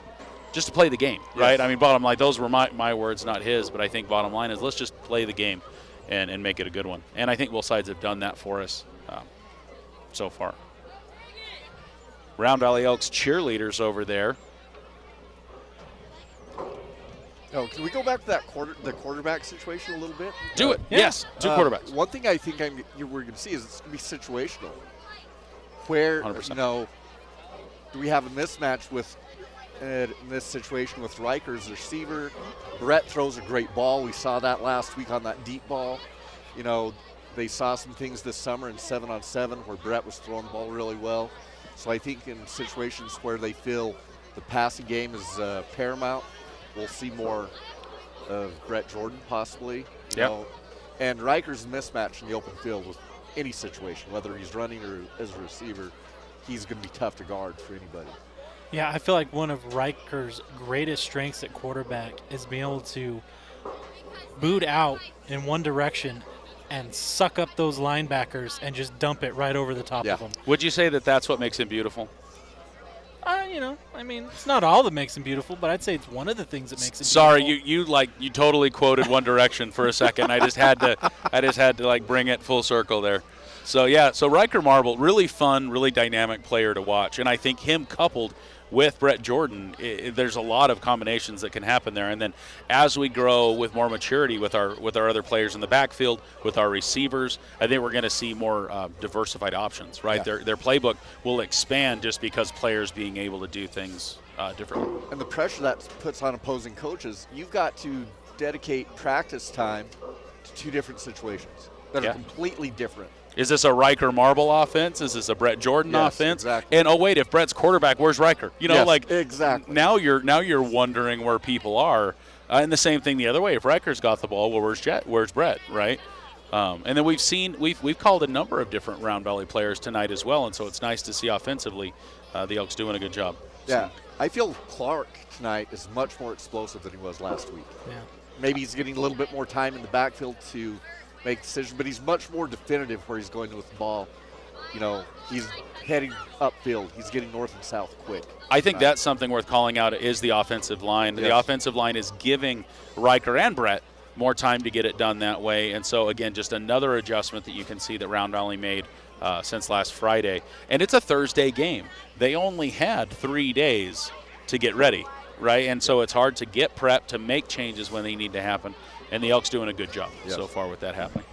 play the game, right? Yes. I mean, bottom line, those were my words, not his, but I think bottom line is let's just play the game and make it a good one. And I think both sides have done that for us so far. Round Valley Elks cheerleaders over there. Oh, can we go back to that the quarterback situation a little bit? Do it. Yeah. Yes, two quarterbacks. One thing I think we're going to see is it's going to be situational. Where, 100%. Do we have a mismatch with in this situation with Riker's receiver? Brett throws a great ball. We saw that last week on that deep ball. You know, they saw some things this summer in 7-on-7 where Brett was throwing the ball really well. So I think in situations where they feel the passing game is paramount, we'll see more of Brett Jordan possibly. You know, and Riker's a mismatch in the open field with any situation, whether he's running or as a receiver. He's going to be tough to guard for anybody. Yeah, I feel like one of Riker's greatest strengths at quarterback is being able to boot out in one direction and suck up those linebackers and just dump it right over the top of them. Would you say that that's what makes him beautiful? It's not all that makes him beautiful, but I'd say it's one of the things that makes him Sorry, beautiful. you totally quoted One Direction for a second. I just had to bring it full circle there. So Riker Marble, really fun, really dynamic player to watch, and I think him coupled with Brett Jordan, there's a lot of combinations that can happen there. And then as we grow with more maturity with our other players in the backfield, with our receivers, I think we're going to see more diversified options, right? Yeah. Their playbook will expand just because players being able to do things differently. And the pressure that puts on opposing coaches, you've got to dedicate practice time to two different situations that are completely different. Is this a Riker Marble offense? Is this a Brett Jordan offense? Exactly. And wait, if Brett's quarterback, where's Riker? Exactly. Now you're wondering where people are. And the same thing the other way. If Riker's got the ball, well, where's Brett, right? And then we've called a number of different Round Valley players tonight as well, and so it's nice to see offensively the Elks doing a good job. Yeah, I feel Clark tonight is much more explosive than he was last week. Yeah. maybe he's getting a little bit more time in the backfield to make decisions, but he's much more definitive where he's going with the ball. You know, he's heading upfield. He's getting north and south quick. I think that's something worth calling out is the offensive line. Yes. The offensive line is giving Riker and Brett more time to get it done that way. And so, again, just another adjustment that you can see that Round Valley made since last Friday. And it's a Thursday game. They only had 3 days to get ready, right? And so it's hard to get prep to make changes when they need to happen. And the Elks doing a good job so far with that happening.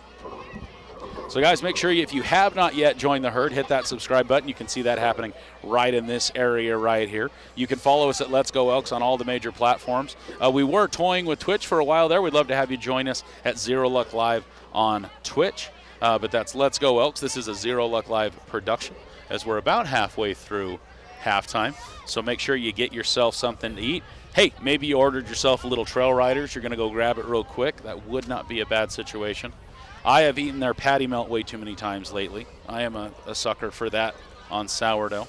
So, guys, make sure if you have not yet joined the herd, hit that subscribe button. You can see that happening right in this area right here. You can follow us at Let's Go Elks on all the major platforms. We were toying with Twitch for a while there. We'd love to have you join us at Zero Luck Live on Twitch. But that's Let's Go Elks. This is a Zero Luck Live production as we're about halfway through halftime. So make sure you get yourself something to eat. Hey, maybe you ordered yourself a little Trail Riders. You're going to go grab it real quick. That would not be a bad situation. I have eaten their patty melt way too many times lately. I am a sucker for that on sourdough.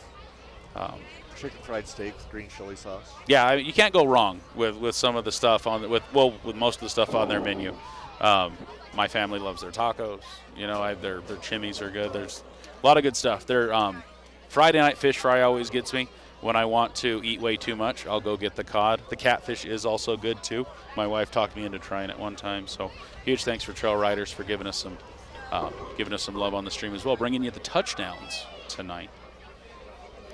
Chicken fried steak with green chili sauce. Yeah, I mean, you can't go wrong with some of the stuff with most of the stuff on their menu. My family loves their tacos. You know, their chimneys are good. There's a lot of good stuff. Their Friday night fish fry always gets me. When I want to eat way too much, I'll go get the cod. The catfish is also good too. My wife talked me into trying it one time. So huge thanks for Trail Riders for giving us some love on the stream as well, bringing you the touchdowns tonight.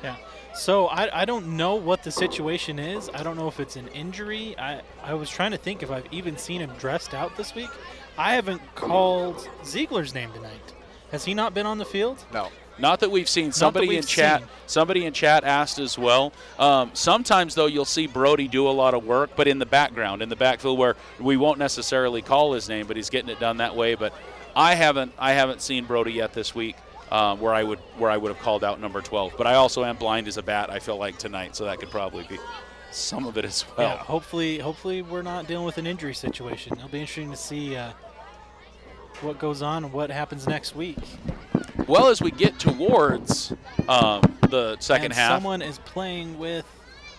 Yeah. So I don't know what the situation is. I don't know if it's an injury. I was trying to think if I've even seen him dressed out this week. I haven't called Ziegler's name tonight. Has he not been on the field? No. Not that we've seen. Somebody in chat asked as well. Sometimes, though, you'll see Brody do a lot of work, but in the background, in the backfield, where we won't necessarily call his name, but he's getting it done that way. But I haven't seen Brody yet this week where I would have called out number 12. But I also am blind as a bat, I feel like, tonight, so that could probably be some of it as well. Yeah, hopefully we're not dealing with an injury situation. It'll be interesting to see what goes on and what happens next week. Well, as we get towards the second half. Someone is playing with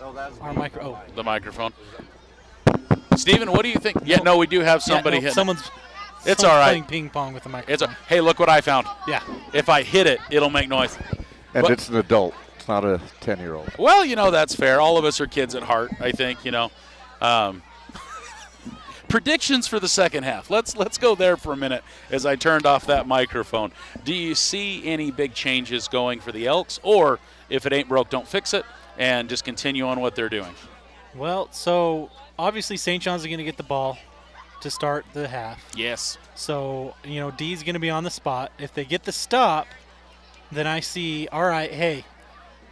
our the microphone. Steven, what do you think? No, we do have somebody hitting. Someone's it's all right. Playing ping pong with the microphone. Hey, look what I found. Yeah. If I hit it, it'll make noise. And it's an adult. It's not a 10-year-old. Well, that's fair. All of us are kids at heart, I think, Predictions for the second half. Let's go there for a minute as I turned off that microphone. Do you see any big changes going for the Elks? Or if it ain't broke, don't fix it and just continue on what they're doing? Well, so obviously St. John's are going to get the ball to start the half. Yes. So, D's going to be on the spot. If they get the stop, then I see, all right, hey,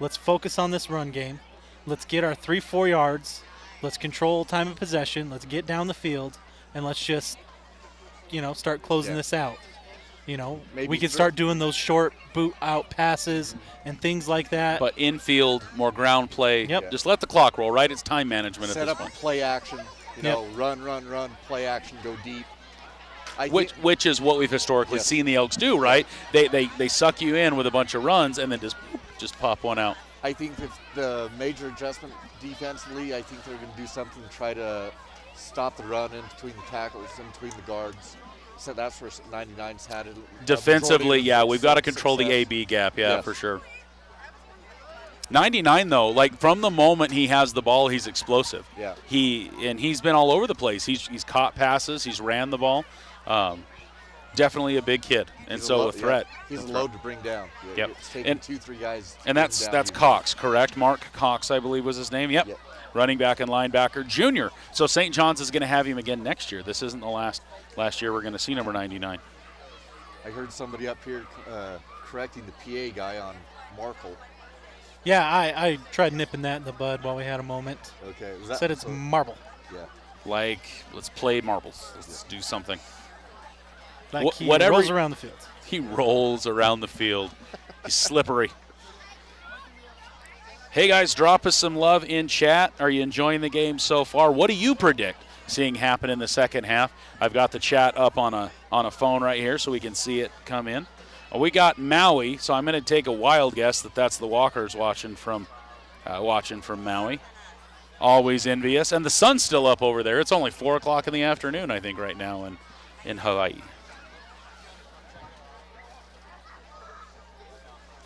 let's focus on this run game. Let's get our 3-4 yards. Let's control time of possession. Let's get down the field, and let's just, start closing this out. Maybe we can start doing those short boot out passes and things like that. But infield, more ground play. Yep. Just let the clock roll, right? It's time management Set at this up point. play action. Run, play action, go deep. Which is what we've historically seen the Elks do, right? They suck you in with a bunch of runs and then just pop one out. I think if the major adjustment defensively, I think they're going to do something to try to stop the run in between the tackles, in between the guards. So that's where 99's had it. Defensively, we've got to control the AB gap, for sure. 99, though, like from the moment he has the ball, he's explosive. Yeah. He's been all over the place. He's caught passes. He's ran the ball. Definitely a big kid, and so a threat. He's a load to bring down. Yep. It's taking 2-3 guys. And that's Cox, correct? Mark Cox, I believe, was his name. Yep. Running back and linebacker, junior. So St. John's is going to have him again next year. This isn't the last year we're going to see number 99. I heard somebody up here correcting the PA guy on Markle. Yeah, I tried nipping that in the bud while we had a moment. Okay. Said it's marble. Yeah. Like, let's play marbles. Let's do something. Like he rolls around the field. He rolls around the field. He's slippery. Hey, guys, drop us some love in chat. Are you enjoying the game so far? What do you predict seeing happen in the second half? I've got the chat up on a phone right here so we can see it come in. We got Maui, so I'm going to take a wild guess that's the Walkers watching from Maui. always envious. And the sun's still up over there. It's only 4 o'clock in the afternoon, I think, right now in Hawaii.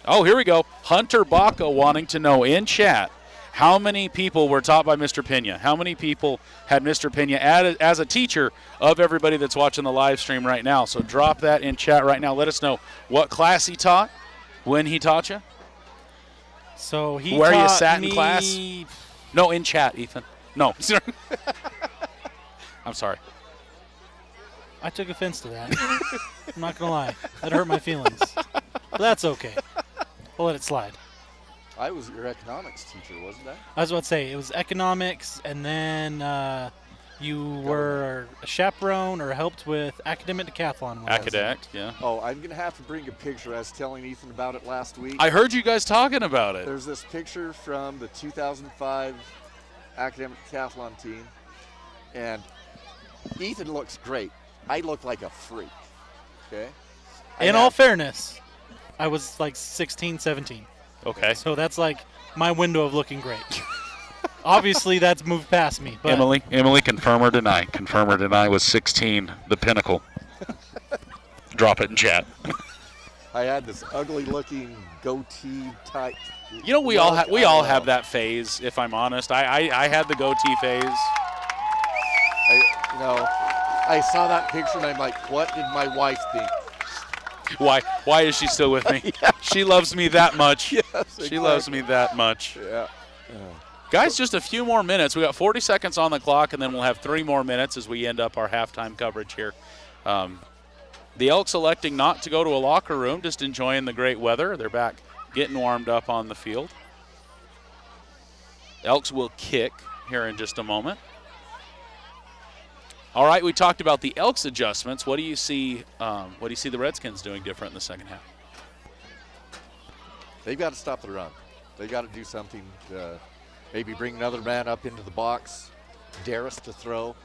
Oh, here we go. Hunter Baca wanting to know in chat, how many people were taught by Mr. Pena? How many people had Mr. Pena as a teacher of everybody that's watching the live stream right now? So drop that in chat right now. Let us know what class he taught, when he taught you. So he Where taught you sat me in class? No, in chat, Ethan. No. I'm sorry. I took offense to that. I'm not going to lie. That hurt my feelings. But that's okay. We'll let it slide. I was your economics teacher, wasn't I? I was about to say, it was economics, and then you were a chaperone or helped with academic decathlon. Academic, yeah. Oh, I'm going to have to bring a picture. I was telling Ethan about it last week. I heard you guys talking about it. There's this picture from the 2005 academic decathlon team, and Ethan looks great. I look like a freak, okay? In all fairness, I was like 16, 17. Okay. So that's like my window of looking great. Obviously, that's moved past me. But Emily, confirm or deny. Confirm or deny was 16, the pinnacle. Drop it in chat. I had this ugly-looking goatee type. You know, we all have that phase. If I'm honest, I had the goatee phase. I saw that picture and I'm like, what did my wife think? Why is she still with me? Yeah. She loves me that much. Yes, exactly. She loves me that much. Yeah. Guys, just a few more minutes. We got 40 seconds on the clock, and then we'll have 3 more minutes as we end up our halftime coverage here. The Elks electing not to go to a locker room, just enjoying the great weather. They're back getting warmed up on the field. Elks will kick here in just a moment. All right, we talked about the Elks adjustments. What do you see? What do you see the Redskins doing different in the second half? They've got to stop the run. They've got to do something. Maybe bring another man up into the box, dare us to throw.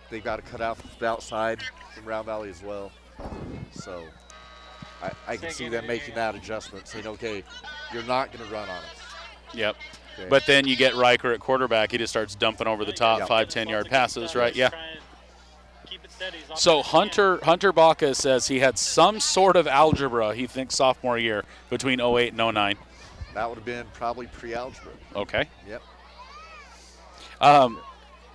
They've got to cut out the outside from Round Valley as well. So I can see them making that adjustment, saying, okay, you're not going to run on us. Yep. Okay. But then you get Riker at quarterback. He just starts dumping over the top, 5-10-yard passes, right? Yeah. So Hunter Baca says he had some sort of algebra, he thinks, sophomore year between 08 and 09. That would have been probably pre-algebra. Okay. Yep.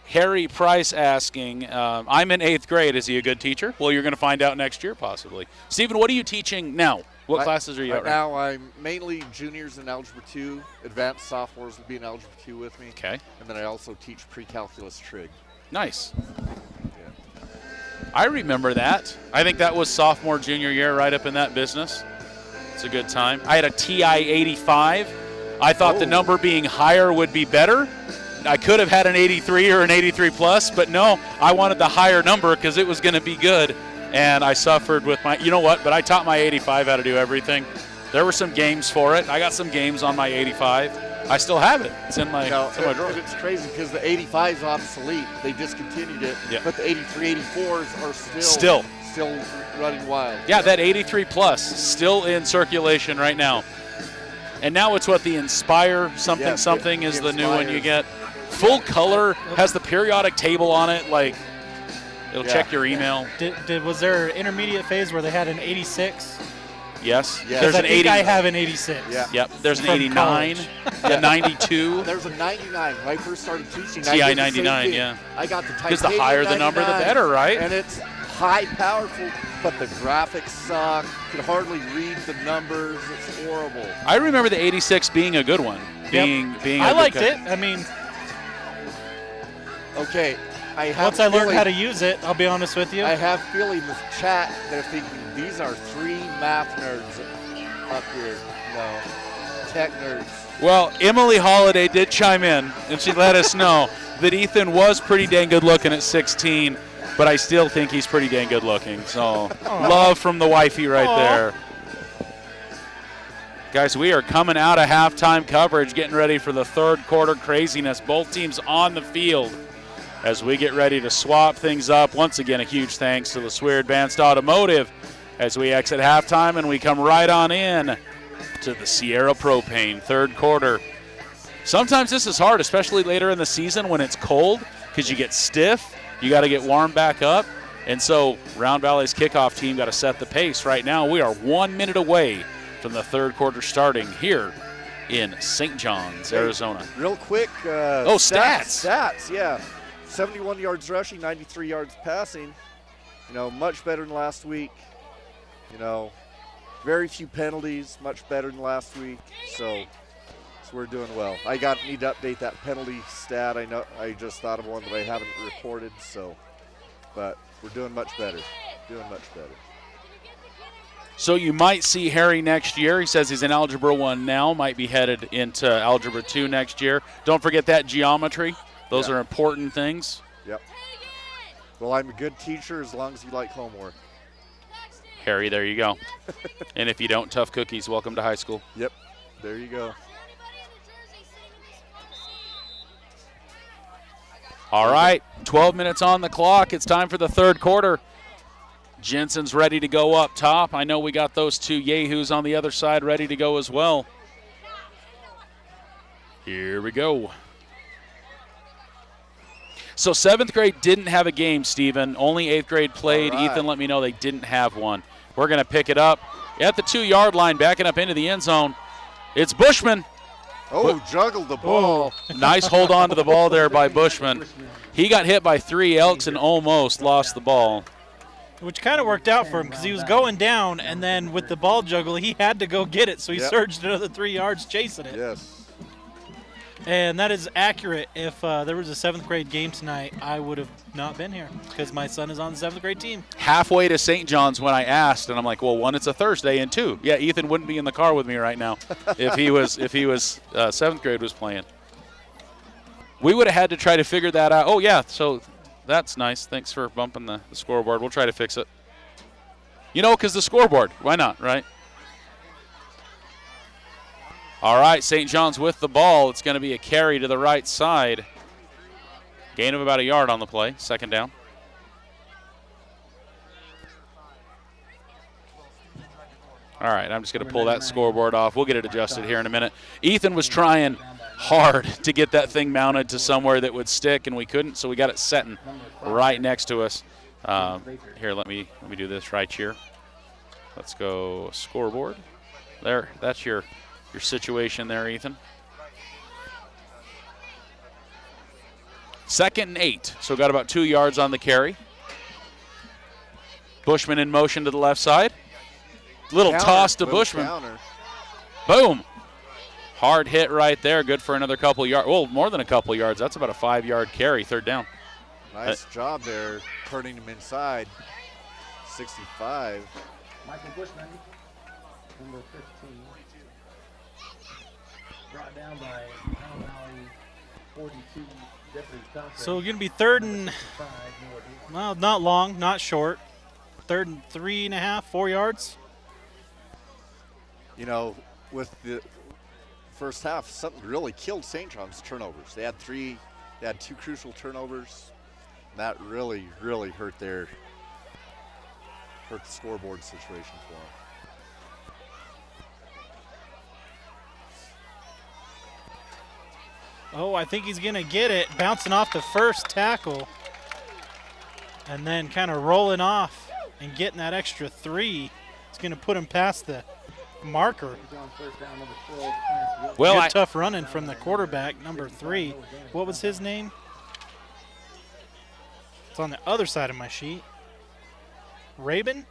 Harry Price asking, I'm in 8th grade. Is he a good teacher? Well, you're going to find out next year possibly. Stephen, what are you teaching now? What classes are you at right now? I'm mainly juniors in Algebra 2. Advanced sophomores will be in Algebra 2 with me. Okay. And then I also teach pre-calculus trig. Nice. Yeah. I remember that. I think that was sophomore, junior year, right up in that business. It's a good time. I had a TI 85. I thought the number being higher would be better. I could have had an 83 or an 83 plus, but no, I wanted the higher number because it was going to be good. And I suffered with my, you know what, but I taught my 85 how to do everything. There were some games for it. I got some games on my 85. I still have it. It's in my, drawer. It's crazy because the 85 is obsolete. They discontinued it. Yeah. But the 83, 84s are still running wild. Yeah, that 83 plus still in circulation right now. And now it's what the Inspire something is the new one you get. Full color, has the periodic table on it, like it'll check your email. Was there an intermediate phase where they had an 86? Yes. There's an 80. I have an 86. Yeah. Yep. There's an 89, a 92. There's a 99. When I first started teaching, TI 99, yeah. I got the Titanium. Because the higher the number, the better, right? And it's high powerful, but the graphics suck. Could hardly read the numbers. It's horrible. I remember the 86 being a good one. Being I liked it. I mean, okay. Once I learned how to use it, I'll be honest with you. I have feeling this chat, they're thinking these are 3 math nerds up here. No, tech nerds. Well, Emily Holiday did chime in, and she let us know that Ethan was pretty dang good looking at 16, but I still think he's pretty dang good looking. So love from the wifey right there. Guys, we are coming out of halftime coverage, getting ready for the third quarter craziness. Both teams on the field as we get ready to swap things up. Once again, a huge thanks to the Swear Advanced Automotive as we exit halftime and we come right on in to the Sierra Propane third quarter. Sometimes this is hard, especially later in the season when it's cold, because you get stiff. You got to get warmed back up. And so Round Valley's kickoff team got to set the pace. Right now, we are 1 minute away from the third quarter starting here in St. John's, Arizona. Real quick. Stats. Stats, yeah. 71 yards rushing, 93 yards passing. Much better than last week. Very few penalties, much better than last week. So we're doing well. I need to update that penalty stat. I just thought of one that I haven't reported. But we're doing much better. So you might see Harry next year. He says he's in Algebra 1 now, might be headed into Algebra 2 next year. Don't forget that geometry. Those are important things. Yep. Well, I'm a good teacher as long as you like homework. Harry, there you go. And if you don't, tough cookies. Welcome to high school. Yep. There you go. All right, 12 minutes on the clock. It's time for the third quarter. Jensen's ready to go up top. I know we got those two yahoos on the other side ready to go as well. Here we go. So 7th grade didn't have a game, Stephen. Only 8th grade played. All right. Ethan let me know they didn't have one. We're going to pick it up at the 2-yard line, backing up into the end zone. It's Bushman. Juggled the ball. Nice hold on to the ball there by Bushman. He got hit by 3 Elks and almost lost the ball. Which kind of worked out for him because he was going down, and then with the ball juggle, he had to go get it, so he surged another 3 yards chasing it. Yes. And that is accurate. If there was a 7th grade game tonight, I would have not been here because my son is on the 7th grade team. Halfway to St. John's when I asked, and I'm like, well, 1, it's a Thursday, and 2, yeah, Ethan wouldn't be in the car with me right now if he was 7th grade was playing. We would have had to try to figure that out. Oh, yeah, so that's nice. Thanks for bumping the scoreboard. We'll try to fix it. Because the scoreboard. Why not, right? All right, St. John's with the ball. It's going to be a carry to the right side. Gain of about a yard on the play. Second down. All right, I'm just going to pull that scoreboard off. We'll get it adjusted here in a minute. Ethan was trying hard to get that thing mounted to somewhere that would stick, and we couldn't, so we got it setting right next to us. Here, let me do this right here. Let's go scoreboard. There, that's your situation there, Ethan. 2nd and 8, so got about 2 yards on the carry. Bushman in motion to the left side. Little toss to Bushman. Counter. Boom. Hard hit right there. Good for another couple yards. Well, more than a couple yards. That's about a 5-yard carry, third down. Nice job there, turning him inside. 65. Michael Bushman, number 15. Brought down by Round Valley 42, Deputy Thompson. So we're going to be 3rd and, well, not long, not short. 3rd and 3.5, 4 yards. With the first half, something really killed St. John's turnovers. They had 2 crucial turnovers. And that really, really hurt the scoreboard situation for them. Oh, I think he's going to get it, bouncing off the first tackle and then kind of rolling off and getting that extra 3. It's going to put him past the marker. Well, good tough running from the quarterback, number 3. What was his name? It's on the other side of my sheet. Rabin?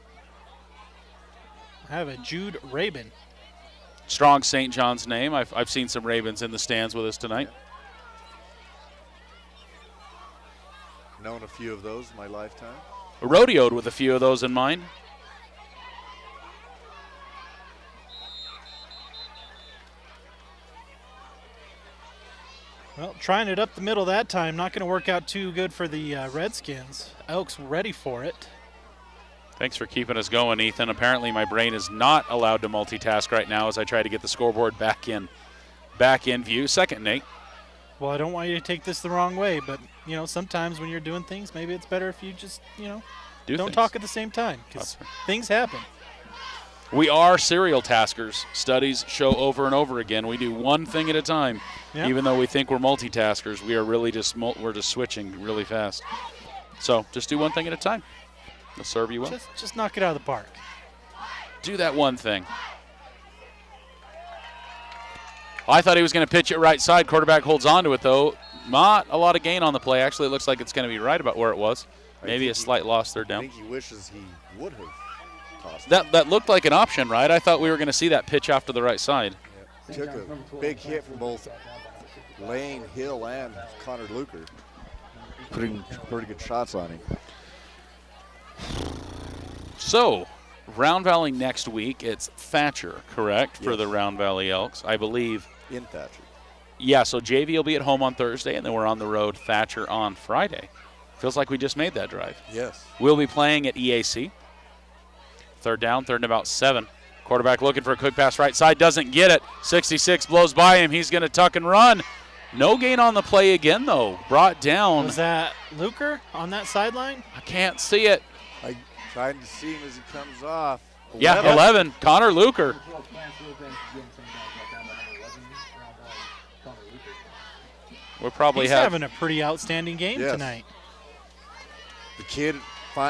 I have a Jude Rabin. Strong St. John's name. I've seen some Ravens in the stands with us tonight. Known a few of those in my lifetime. Rodeoed with a few of those in mind. Well, trying it up the middle that time, not going to work out too good for the Redskins. Elks ready for it. Thanks for keeping us going, Ethan. Apparently my brain is not allowed to multitask right now as I try to get the scoreboard back in view. 2nd and 8. Well, I don't want you to take this the wrong way, but, sometimes when you're doing things, maybe it's better if you just, don't talk at the same time because things happen. We are serial taskers. Studies show over and over again. We do one thing at a time. Yep. Even though we think we're multitaskers, we are really just switching really fast. So just do one thing at a time. It'll serve you well. Just knock it out of the park. Do that one thing. I thought he was going to pitch it right side. Quarterback holds on to it, though. Not a lot of gain on the play. Actually, it looks like it's going to be right about where it was. Maybe a slight loss third down. I think he wishes he would have tossed That looked like an option, right? I thought we were going to see that pitch off to the right side. it. Took a big hit from both Lane Hill and Connor Luker. Putting pretty good shots on him. So, Round Valley next week, it's Thatcher, correct, for Yes. the Round Valley Elks, I believe. In Thatcher. Yeah, so JV will be at home on Thursday, and then we're on the road, Thatcher, on Friday. Feels like we just made that drive. Yes. We'll be playing at EAC. Third down, third and about 7. Quarterback looking for a quick pass right side, doesn't get it. 66 blows by him. He's going to tuck and run. No gain on the play again, though. Brought down. Was that Luker on that sideline? I can't see it. I tried to see him as he comes off. Yeah, 11. Connor Luker. We'll probably He's have. having a pretty outstanding game Yes. tonight. The kid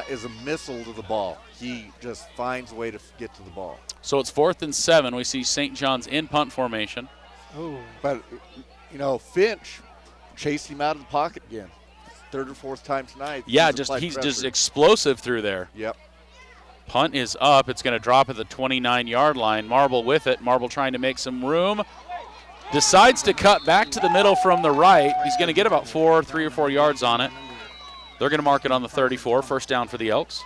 is a missile to the ball. He just finds a way to get to the ball. So it's 4th and 7. We see St. John's in punt formation. Oh, But, Finch chased him out of the pocket again. Third or fourth time tonight. Yeah, He's applied he's just pressure. explosive through there. Yep. Punt is up. It's going to drop at the 29-yard line. Marble with it. Marble trying to make some room. Decides to cut back to the middle from the right. He's going to get about 3 or 4 yards on it. They're going to mark it on the 34. First down for the Elks.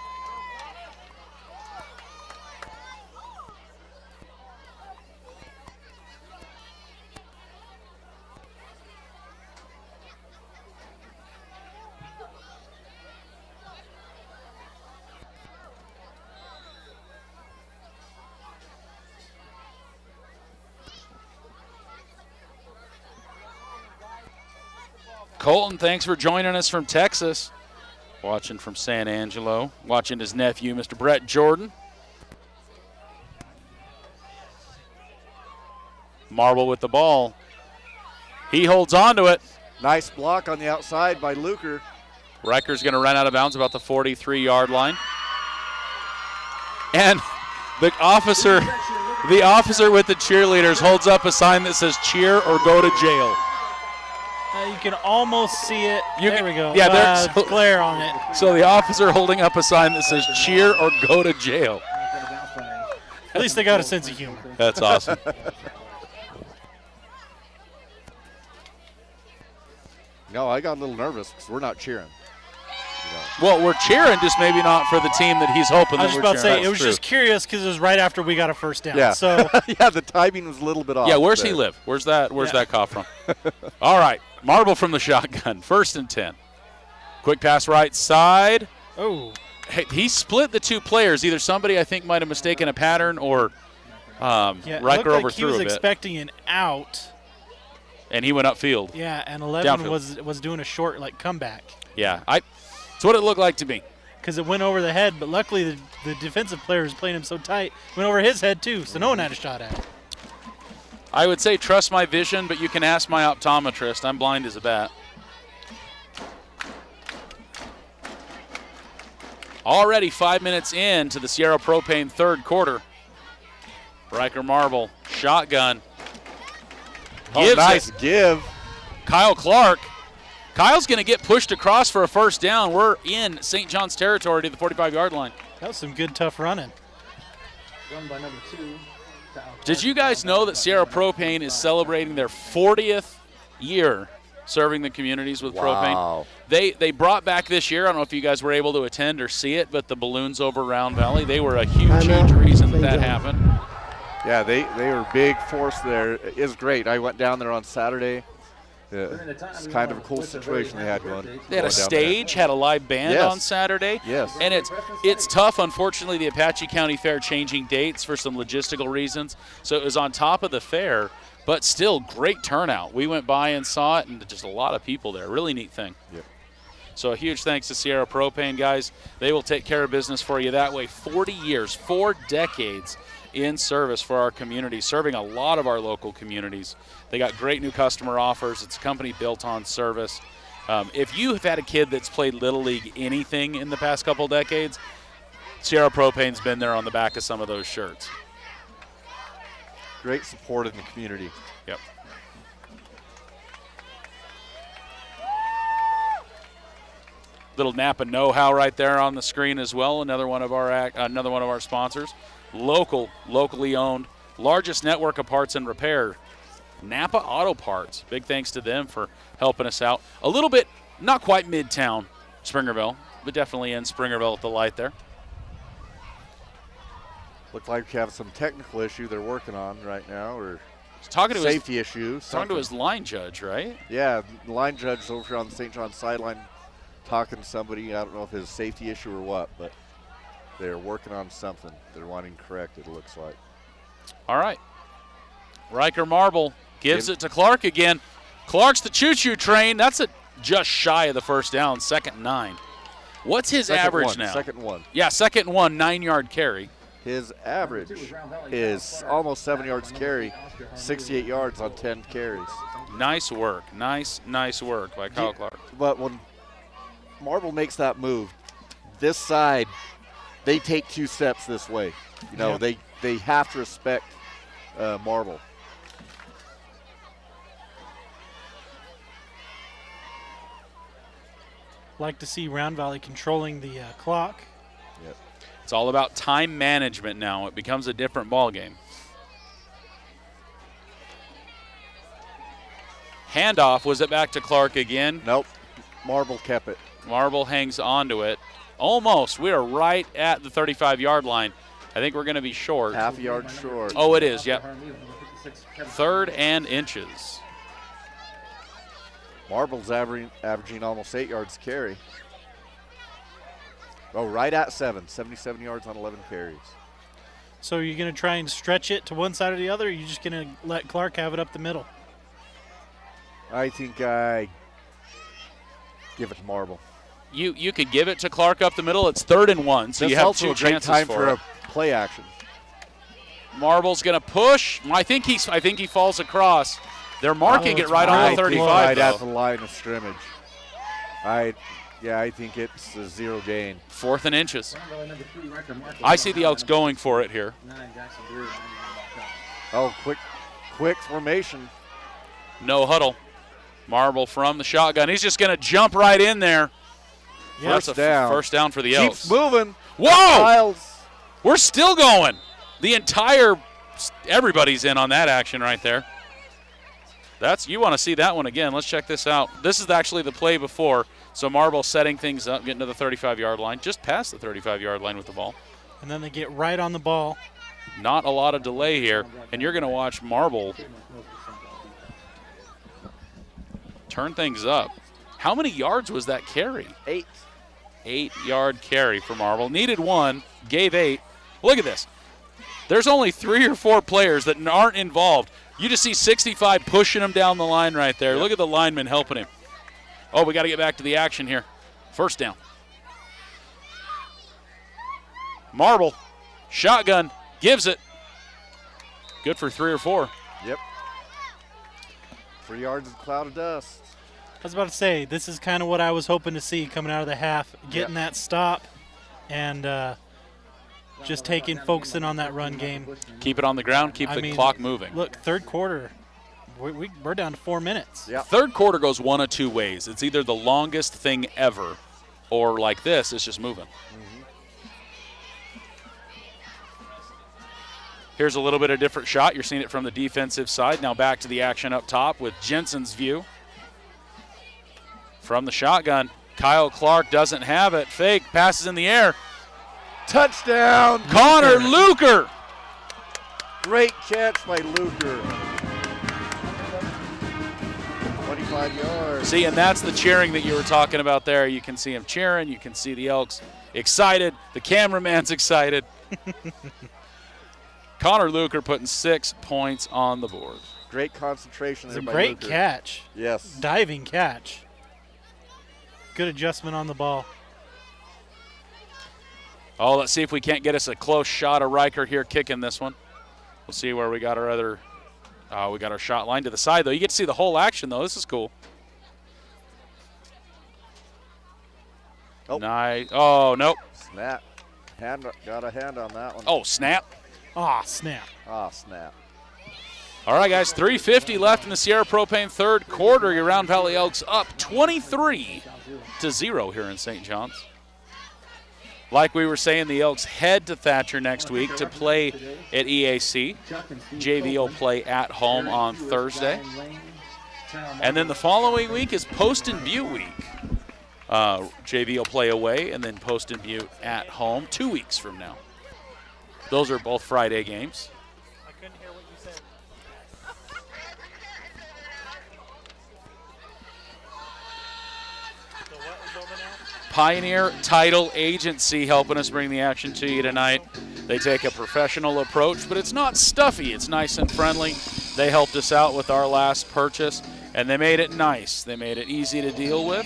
Colton, thanks for joining us from Texas. Watching from San Angelo. Watching his nephew, Mr. Brett Jordan. Marble with the ball. He holds on to it. Nice block on the outside by Luker. Riker's going to run out of bounds about the 43-yard line. And the officer with the cheerleaders holds up a sign that says cheer or go to jail. you can almost see it. There we go. Yeah, there's glare on it. So the officer holding up a sign that says cheer or go to jail. At least they got a sense of humor. That's awesome. No, I got a little nervous because we're not cheering. Well, we're cheering, just maybe not for the team that he's hoping I that was we're about to cheering. say, it was just curious because it was right after we got a first down. Yeah. So Yeah, the timing was a little bit off. Yeah, where's there. he live? Where's that cough from? All right, Marble from the shotgun. 1st and 10. Quick pass right side. oh, Hey, he split the two players. Either somebody I think might have mistaken a pattern or yeah, it looked Riker like overthrew he was a bit. expecting an out. And he went upfield. Yeah, and 11 Downfield. was doing a short comeback Yeah, it's what it looked like to me. because it went over the head. But luckily, the defensive player was playing him so tight, went over his head too, so no one had a shot at it. I would say trust my vision, but you can ask my optometrist. I'm blind as a bat. Already 5 minutes into the Sierra Propane third quarter. Riker Marble, shotgun. Oh, Gives nice it. give. Kyle Clark. Kyle's going to get pushed across for a first down. We're in St. John's territory to the 45-yard line. That was some good, tough running. Run by number 2. Did you guys know that Sierra Propane is celebrating their 40th year serving the communities with propane? Wow. They brought back this year, I don't know if you guys were able to attend or see it, but the balloons over Round Valley, they were a huge, huge reason that happened. Yeah, they were a big force there. It was great. I went down there on Saturday. It's kind of a cool situation they had going. They had a stage, had a live band Yes. on Saturday. Yes. And it's tough, unfortunately, the Apache County Fair changing dates for some logistical reasons. So it was on top of the fair, but still great turnout. We went by and saw it, and just a lot of people there. Really neat thing. Yep. So a huge thanks to Sierra Propane, guys. They will take care of business for you that way. 40 years, 4 decades in service for our community, serving a lot of our local communities. They got great new customer offers. It's a company built on service. If you have had a kid that's played Little League anything in the past couple decades, Sierra Propane's been there on the back of some of those shirts. Great support in the community. Yep. Little Napa know-how right there on the screen as well. Another one of our sponsors. Locally owned, largest network of parts and repair. Napa Auto Parts. Big thanks to them for helping us out. A little bit, not quite midtown Springerville, but definitely in Springerville at the light there. Look like we have some technical issue they're working on right now, or Talking to safety issue. Talking to his line judge, right? Yeah, the line judge over here on the St. John's sideline talking to somebody. I don't know if it's a safety issue or what, but they're working on something. They're wanting corrected, it looks like. All right. Riker Marble gives it to Clark again. Clark's the choo-choo train. That's just shy of the first down, 2nd and 9. What's his average now? 2nd and 1. Yeah, 2nd and 1, 9-yard carry. His average is almost 7 yards carry, 68 yards on 10 carries. Nice work. Nice work by Kyle Clark. But when Marble makes that move, this side, they take 2 steps this way. You know, they have to respect Marble. Like to see Round Valley controlling the clock. Yep. It's all about time management now. It becomes a different ball game. Handoff. Was it back to Clark again? Nope. Marble kept it. Marble hangs onto it. Almost. We are right at the 35-yard line. I think we're going to be short. Half a yard short. Oh, it is, yep. 3rd and inches. Marble's averaging almost 8 yards carry. Oh, right at 77 yards on 11 carries. So you're going to try and stretch it to one side or the other, or are you just going to let Clark have it up the middle? I think I give it to Marble. You could give it to Clark up the middle. It's 3rd and 1, so That's you have also 2 a great chances time for a it. play action. Marble's going to push. I think he falls across. They're marking it right on the 35. Right though. at the line of scrimmage. I think it's a 0 gain. 4th and inches. I see the Elks going for it here. Oh, quick formation. No huddle. Marble from the shotgun. He's just going to jump right in there. Yeah, First down. First down for the Elks. Keeps moving. Whoa! Miles. We're still going. Everybody's in on that action right there. You want to see that one again. Let's check this out. This is actually the play before. So Marble setting things up, getting to the 35-yard line, just past the 35-yard line with the ball. And then they get right on the ball. Not a lot of delay here, and you're going to watch Marble turn things up. How many yards was that carry? 8. 8-yard carry for Marble. Needed 1, gave 8. Look at this. There's only 3 or 4 players that aren't involved. You just see 65 pushing him down the line right there. Yep. Look at the lineman helping him. Oh, we got to get back to the action here. First down. Marble, shotgun, gives it. Good for 3 or 4. Yep. 3 yards of cloud of dust. I was about to say, this is kind of what I was hoping to see coming out of the half, getting that stop and just focusing on that run game. Keep it on the ground, keep the clock moving. Look, third quarter, we're down to 4 minutes. Yep. Third quarter goes one of 2 ways. It's either the longest thing ever, or like this, it's just moving. Mm-hmm. Here's a little bit of different shot. You're seeing it from the defensive side. Now back to the action up top with Jensen's view. From the shotgun, Kyle Clark doesn't have it. Fake, passes in the air. Touchdown! Connor Luker. Great catch by Luker. 25 yards. See, and that's the cheering that you were talking about there. You can see him cheering. You can see the Elks excited. The cameraman's excited. Connor Luker putting 6 points on the board. Great concentration there by Great Luker. catch. Yes. Diving catch. Good adjustment on the ball. Oh, let's see if we can't get us a close shot of Riker here kicking this one. We'll see where we got our other. We got our shot line to the side, though. You get to see the whole action, though. This is cool. Oh. Nice. Oh, nope. Snap. Got a hand on that one. Oh, snap. Ah, snap. Ah, snap. All right, guys, 3:50 left in the Sierra Propane third quarter. Your Round Valley Elks up 23-0 here in St. John's. Like we were saying, the Elks head to Thatcher next week to play at EAC. JV will play at home on Thursday. And then the following week is Post and Butte week. JV will play away, and then Post and Butte at home 2 weeks from now. Those are both Friday games. I couldn't hear what you said. So what is over now? Pioneer Title Agency helping us bring the action to you tonight. They take a professional approach, but it's not stuffy. It's nice and friendly. They helped us out with our last purchase, and they made it nice. They made it easy to deal with,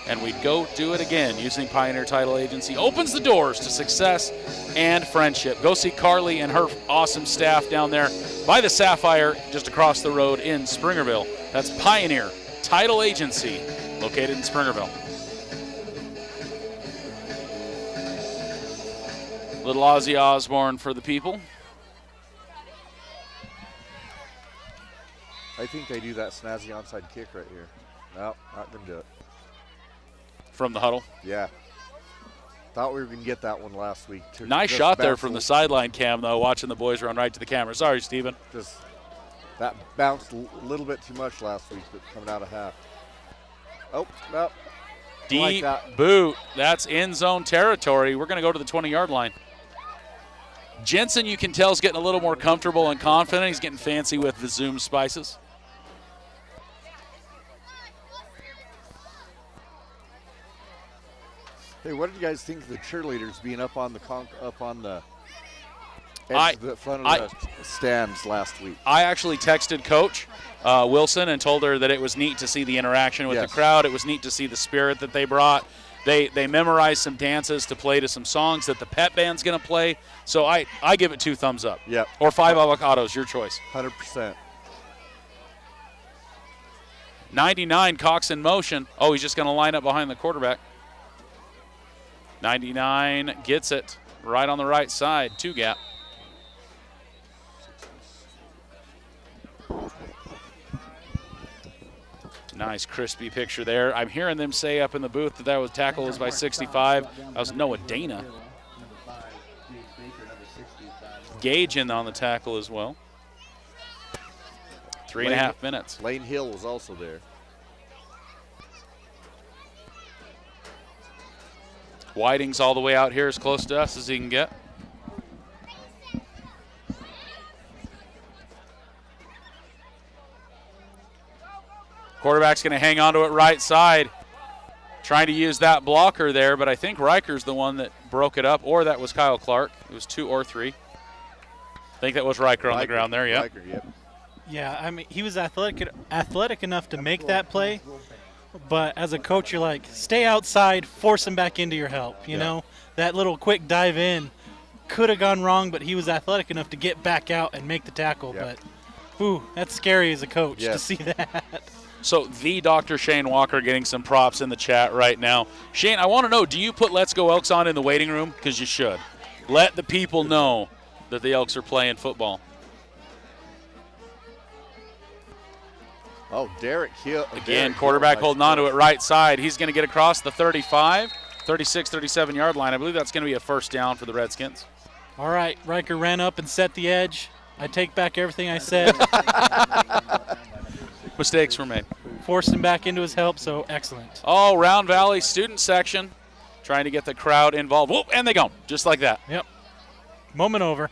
and we'd go do it again using Pioneer Title Agency. Opens the doors to success and friendship. Go see Carly and her awesome staff down there by the Sapphire just across the road in Springerville. That's Pioneer Title Agency located in Springerville. Little Ozzy Osbourne for the people. I think they do that snazzy onside kick right here. No, not going to do it. From the huddle. Yeah. Thought we were going to get that one last week. Nice Just shot there bounced from a- the sideline cam, though, watching the boys run right to the camera. Sorry, Steven. Just that bounced a little bit too much last week, but coming out of half. Oh, no. Deep that. boot. That's end zone territory. We're going to go to the 20-yard line. Jensen, you can tell, is getting a little more comfortable and confident. He's getting fancy with the Zoom spices. Hey, what did you guys think of the cheerleaders being up on the edge of the front of the stands last week? I actually texted Coach Wilson and told her that it was neat to see the interaction with the crowd. It was neat to see the spirit that they brought. They memorized some dances to play to some songs that the pep band's going to play. So I give it 2 thumbs up. Yep. Or 5 avocados, your choice. 100%. 99, Cox in motion. Oh, he's just going to line up behind the quarterback. 99 gets it right on the right side, 2 gap. Nice crispy picture there. I'm hearing them say up in the booth that was tackle was by 65. That was Noah Dana. Number 5, Gage Baker, number 65. Gage in on the tackle as well. 3.5 minutes. Lane Hill was also there. Whiting's all the way out here as close to us as he can get. Quarterback's going to hang on to it right side. Trying to use that blocker there, but I think Riker's the one that broke it up, or that was Kyle Clark. It was 2 or 3. I think that was Riker on the ground there, yeah. Riker, yep. Yeah, I mean, he was athletic enough to make that play, but as a coach, you're like, stay outside, force him back into your help. You know, that little quick dive in could have gone wrong, but he was athletic enough to get back out and make the tackle. Yep. But, ooh, that's scary as a coach to Yes. see that. So the Dr. Shane Walker getting some props in the chat right now. Shane, I want to know, do you put Let's Go Elks on in the waiting room? Because you should. Let the people know that the Elks are playing football. Oh, Derek Hill. Again, quarterback holding on to it right side. He's going to get across the 35, 36, 37-yard line. I believe that's going to be a first down for the Redskins. All right, Riker ran up and set the edge. I take back everything I said. Mistakes were made. Forced him back into his help, so excellent. Oh, Round Valley student section trying to get the crowd involved. Whoop, and they go, just like that. Yep. Moment over.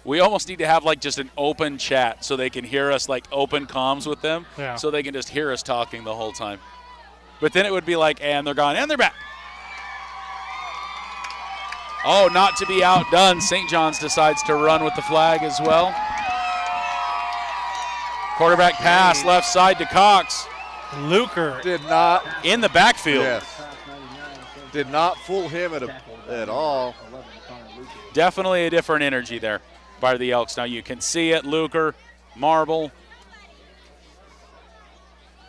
We almost need to have like just an open chat so they can hear us, like open comms with them, Yeah. so they can just hear us talking the whole time. But then it would be like, and they're gone, and they're back. Oh, not to be outdone, St. John's decides to run with the flag as well. Quarterback pass left side to Cox. Luker. Did not. In the backfield. Yes. Did not fool him at at all. Definitely a different energy there by the Elks. Now you can see it, Luker, Marble.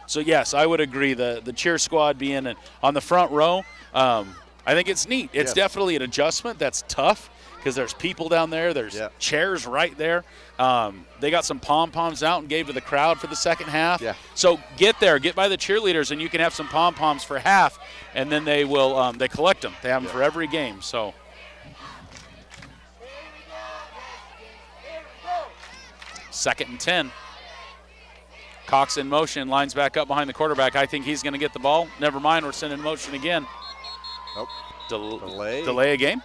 So yes, I would agree. The cheer squad being on the front row, I think it's neat. It's definitely an adjustment that's tough because there's people down there. There's chairs right there. They got some pom-poms out and gave to the crowd for the second half. Yeah. So get there, get by the cheerleaders, and you can have some pom-poms for half, and then they will they collect them. They have them for every game. So. Second and 10. Cox in motion, lines back up behind the quarterback. I think he's going to get the ball. Never mind, we're sending motion again. Nope. Delay a game?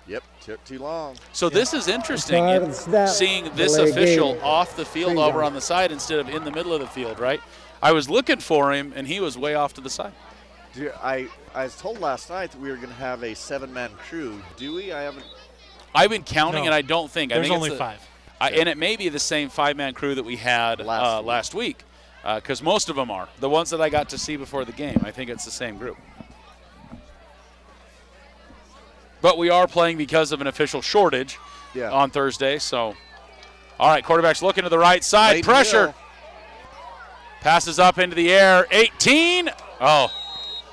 Yep, took too long. So this is interesting, seeing this Delay official game. off the field over on the side instead of in the middle of the field, right? I was looking for him, and he was way off to the side. Dude, I was told last night that we were going to have a 7-man crew. Do we? I've been counting, and I don't think. There's I think only it's 5. And it may be the same 5-man crew that we had last week, because most of them are. The ones that I got to see before the game, I think it's the same group. But we are playing because of an official shortage on Thursday. So, all right, quarterback's looking to the right side. Late Pressure. Hill. Passes up into the air. 18. Oh,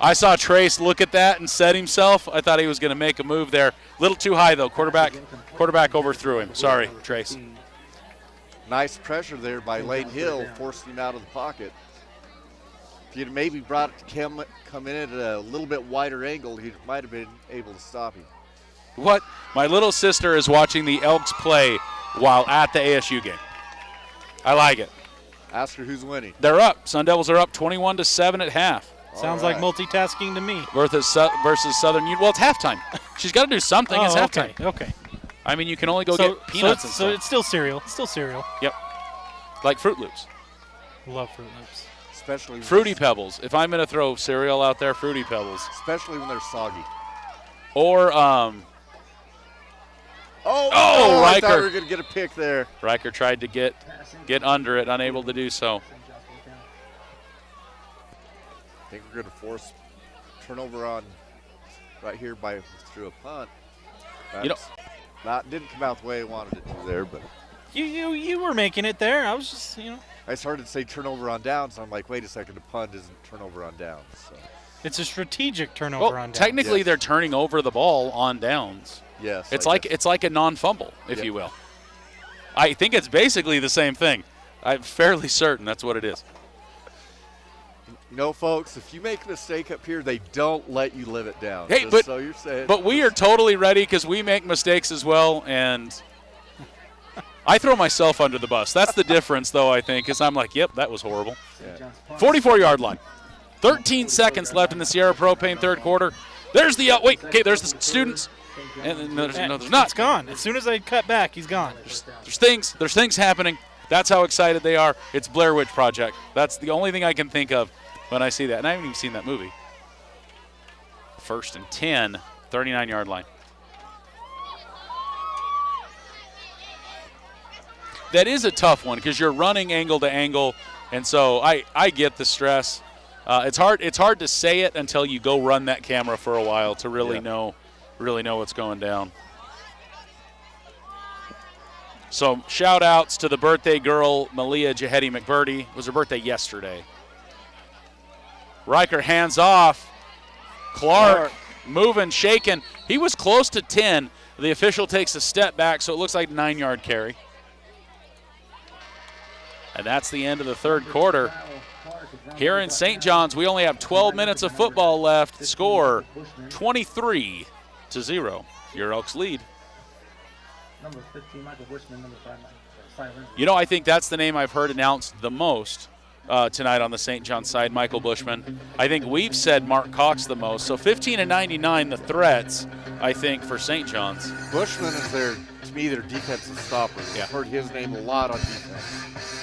I saw Trace look at that and set himself. I thought he was going to make a move there. A little too high, though. Quarterback overthrew him. Sorry, Trace. Nice pressure there by Lane Hill, forcing him out of the pocket. If you'd maybe brought it to come in at a little bit wider angle, he might have been able to stop him. What? My little sister is watching the Elks play while at the ASU game. I like it. Ask her who's winning. They're up. Sun Devils are up 21-7 at half. Sounds like multitasking to me. Versus Southern Union. Well, it's halftime. She's got to do something. It's halftime. Okay. I mean, you can only go get peanuts and stuff. So it's still cereal. It's still cereal. Yep. Like Fruit Loops. Love Fruit Loops. Especially Fruity Pebbles. If I'm going to throw cereal out there, Fruity Pebbles. Especially when they're soggy. Or, I Riker. thought we were going to get a pick there. Riker tried to get under it, unable to do so. I think we're going to force turnover on right here through a punt. That didn't come out the way I wanted it to there, but You were making it there. I was just, I started to say turnover on downs. I'm like, wait a second, the punt isn't turnover on downs. So. It's a strategic turnover on downs. Technically, they're turning over the ball on downs. Yes. It's like a non-fumble, if you will. I think it's basically the same thing. I'm fairly certain that's what it is. Folks, if you make a mistake up here, they don't let you live it down. Hey, so you're saying. But we are totally ready because we make mistakes as well, and I throw myself under the bus. That's the difference, though, I think, is I'm like, yep, that was horrible. 44-yard line. 13 seconds left in the Sierra Propane third quarter. There's the there's the students. And there's not. It's gone. As soon as I cut back, he's gone. There's things happening. That's how excited they are. It's Blair Witch Project. That's the only thing I can think of when I see that. And I haven't even seen that movie. 1st and 10, 39-yard line. That is a tough one because you're running angle to angle, and so I get the stress. It's hard to say it until you go run that camera for a while to really know what's going down. So shout outs to the birthday girl, Malia Jahedi McBurdy. It was her birthday yesterday. Riker hands off. Clark moving, shaking. He was close to 10. The official takes a step back, so it looks like 9-yard carry. And that's the end of the third quarter. Here in St. John's, we only have 12 minutes of football left. Score 23-0. Your Elks lead. Number 15, Michael Bushman. Number 5, I think that's the name I've heard announced the most tonight on the St. John's side, Michael Bushman. I think we've said Mark Cox the most. So 15 and 99, the threats, I think, for St. John's. Bushman is to me, their defensive stopper. Yeah. I've heard his name a lot on defense.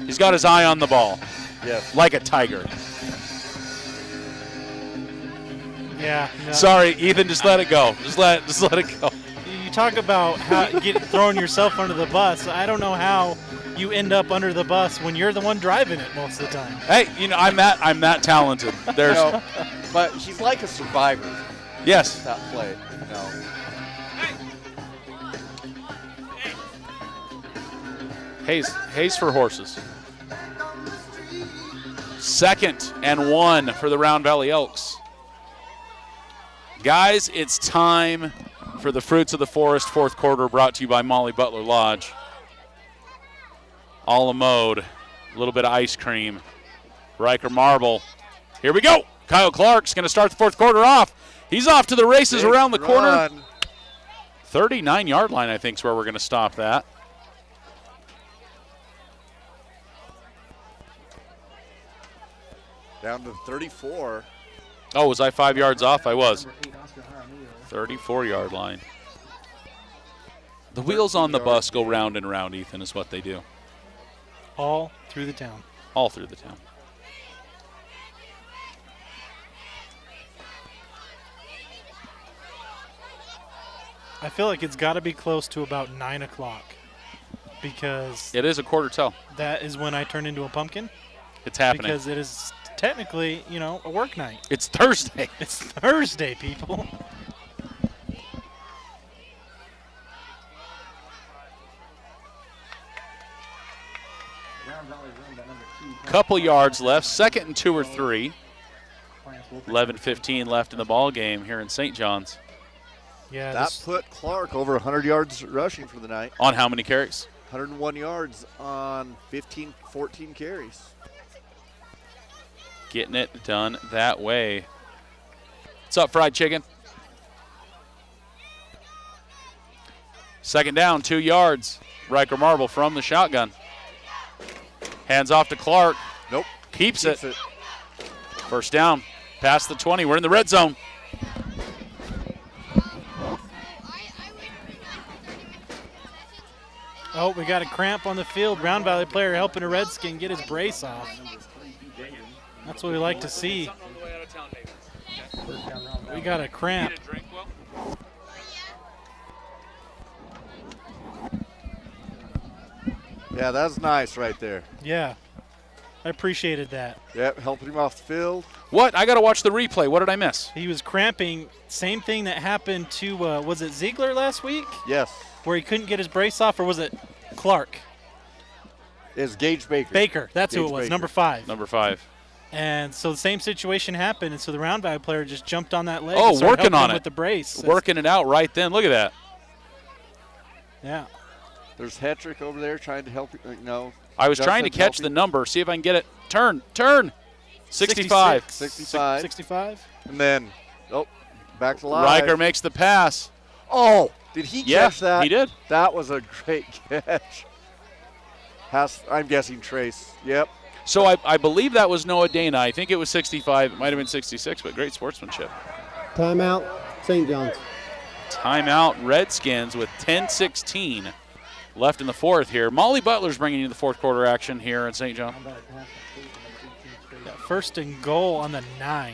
He's got his eye on the ball. Yes. Like a tiger. Yeah. No. Sorry, Ethan, just let it go. Just let it go. You talk about throwing yourself under the bus. I don't know how you end up under the bus when you're the one driving it most of the time. Hey, I'm that talented. There's but he's like a survivor. yes. That play. Hayes for horses. 2nd and 1 for the Round Valley Elks. Guys, it's time for the Fruits of the Forest 4th quarter, brought to you by Molly Butler Lodge. A la mode, a little bit of ice cream. Riker Marble. Here we go. Kyle Clark's going to start the 4th quarter off. He's off to the races around the corner. 39-yard line, I think, is where we're going to stop that. Down to 34. Oh, was I 5 yards off? I was. 34-yard line. The wheels on the bus go round and round, Ethan, is what they do. All through the town. All through the town. I feel like it's got to be close to about 9 o'clock because It is a quarter till. that is when I turn into a pumpkin. It's happening. Because it is technically, a work night. It's Thursday. It's Thursday, people. Couple yards left. 2nd and 2 or 3. 11:15 left in the ball game here in St. John's. Yeah, That put Clark over 100 yards rushing for the night. On how many carries? 101 yards on 14 carries. Getting it done that way. What's up, fried chicken? 2nd down, 2 yards. Riker Marble from the shotgun. Hands off to Clark. Nope. Keeps it. 1st down. Past the 20. We're in the red zone. Oh, we got a cramp on the field. Round Valley player helping a Redskin get his brace off. That's what we like to see. We got a cramp. Yeah, that's nice right there. Yeah, I appreciated that. Yep, helping him off the field. What? I got to watch the replay. What did I miss? He was cramping. Same thing that happened to, was it Ziegler last week? Yes. Where he couldn't get his brace off, or was it Clark? Is Gage Baker. Baker, that's who Gage it was, Baker. number 5. Number 5. And so the same situation happened, and so the Round Valley player just jumped on that leg. Oh, and started working helping on him it. with the brace. Working it out right then. Look at that. Yeah. There's Hetrick over there trying to help, I was trying to Justin catch the helping. number, see if I can get it. Turn. 65. 65. 65. And then, back to live. Riker makes the pass. Oh, did he catch that? He did. That was a great catch. I'm guessing Trace. Yep. So I believe that was Noah Dana. I think it was 65. It might have been 66, but great sportsmanship. Timeout, St. John's. Timeout, Redskins with 10:16 left in the 4th here. Molly Butler's bringing you the 4th quarter action here in St. John. Yeah, 1st and goal on the 9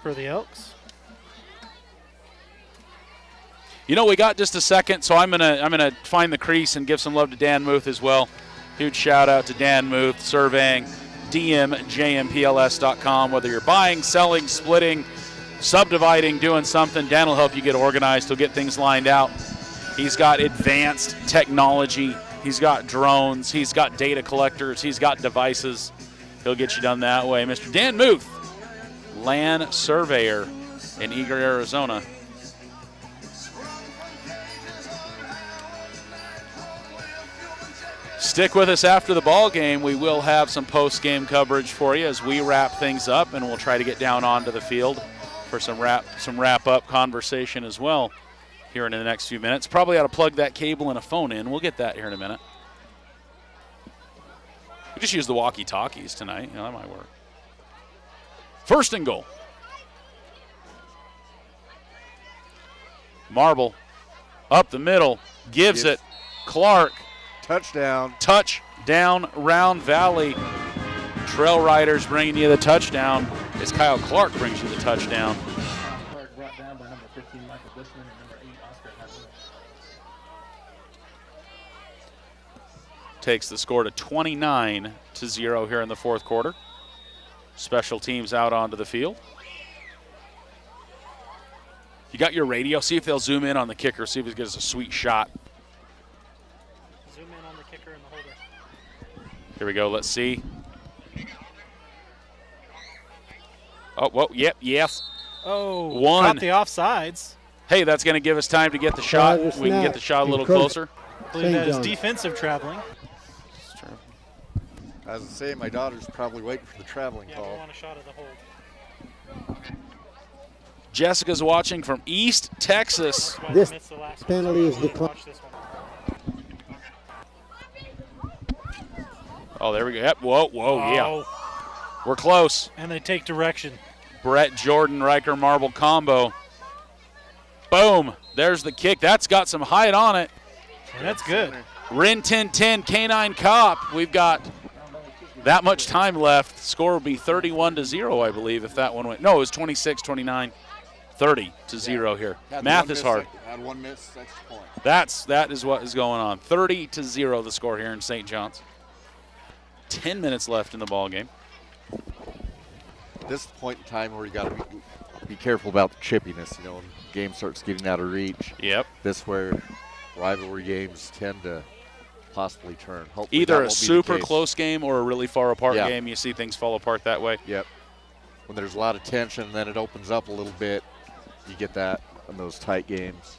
for the Elks. We got just a second, so I'm gonna find the crease and give some love to Dan Muth as well. Huge shout out to Dan Muth, surveying, dmjmpls.com. Whether you're buying, selling, splitting, subdividing, doing something, Dan will help you get organized. He'll get things lined out. He's got advanced technology. He's got drones. He's got data collectors. He's got devices. He'll get you done that way. Mr. Dan Muth, land surveyor in Eager, Arizona. Stick with us after the ball game. We will have some post-game coverage for you as we wrap things up, and we'll try to get down onto the field for some wrap-up conversation as well here in the next few minutes. Probably ought to plug that cable and a phone in. We'll get that here in a minute. We just use the walkie-talkies tonight. That might work. 1st and goal. Marble up the middle, gives it. Clark. Touchdown, Round Valley. Trail Riders bringing you the touchdown as Kyle Clark brings you the touchdown. Clark brought down by number 15, Michael Bushman, and number 8, Oscar Hadley. takes the score to 29-0 here in the fourth quarter. Special teams out onto the field. You got your radio. See if they'll zoom in on the kicker. See if he gets a sweet shot. Zoom in on the kicker and the holder. Here we go. Let's see. Oh, whoa, yep, yes. Oh, One. caught the offsides. Hey, that's going to give us time to get the shot. Roger, We can get snap. the shot a little Encroach. closer. I believe that is St. John's. defensive traveling. As I say, my daughter's probably waiting for the traveling Yeah, we call. want a shot of the hold. Jessica's watching from East Texas. That's why This we missed the last one. penalty is Watch declined. this one. Oh, there we go. Yep. Whoa, yeah. Oh, We're close. and they take direction. Brett Jordan Riker marble combo. Boom. There's the kick. That's got some height on it. And that's good. Rin 10-10 Canine Cop. We've got that much time left. Score will be 31-0, I believe, if that one went. No, it was 26-29, 30-0 here. Math is hard. Had one miss, extra point. That is what is going on. 30-0 the score here in St. John's. 10 minutes left in the ball game. This point in time where you got to be careful about the chippiness, you know, when the game starts getting out of reach. Yep. This where rivalry games tend to possibly turn. Hopefully that Either a won't be the super case. close game or a really far apart Yeah. game. You see things fall apart that way. Yep. When there's a lot of tension, and then it opens up a little bit. You get that in those tight games.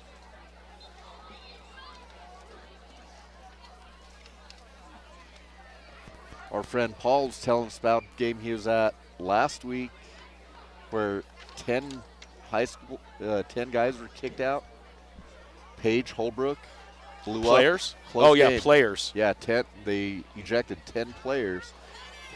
Our friend Paul's telling us about a game he was at last week where 10 guys were kicked out. Paige Holbrook blew Players? up. Close Oh, yeah, game. players. Yeah, 10. They ejected 10 players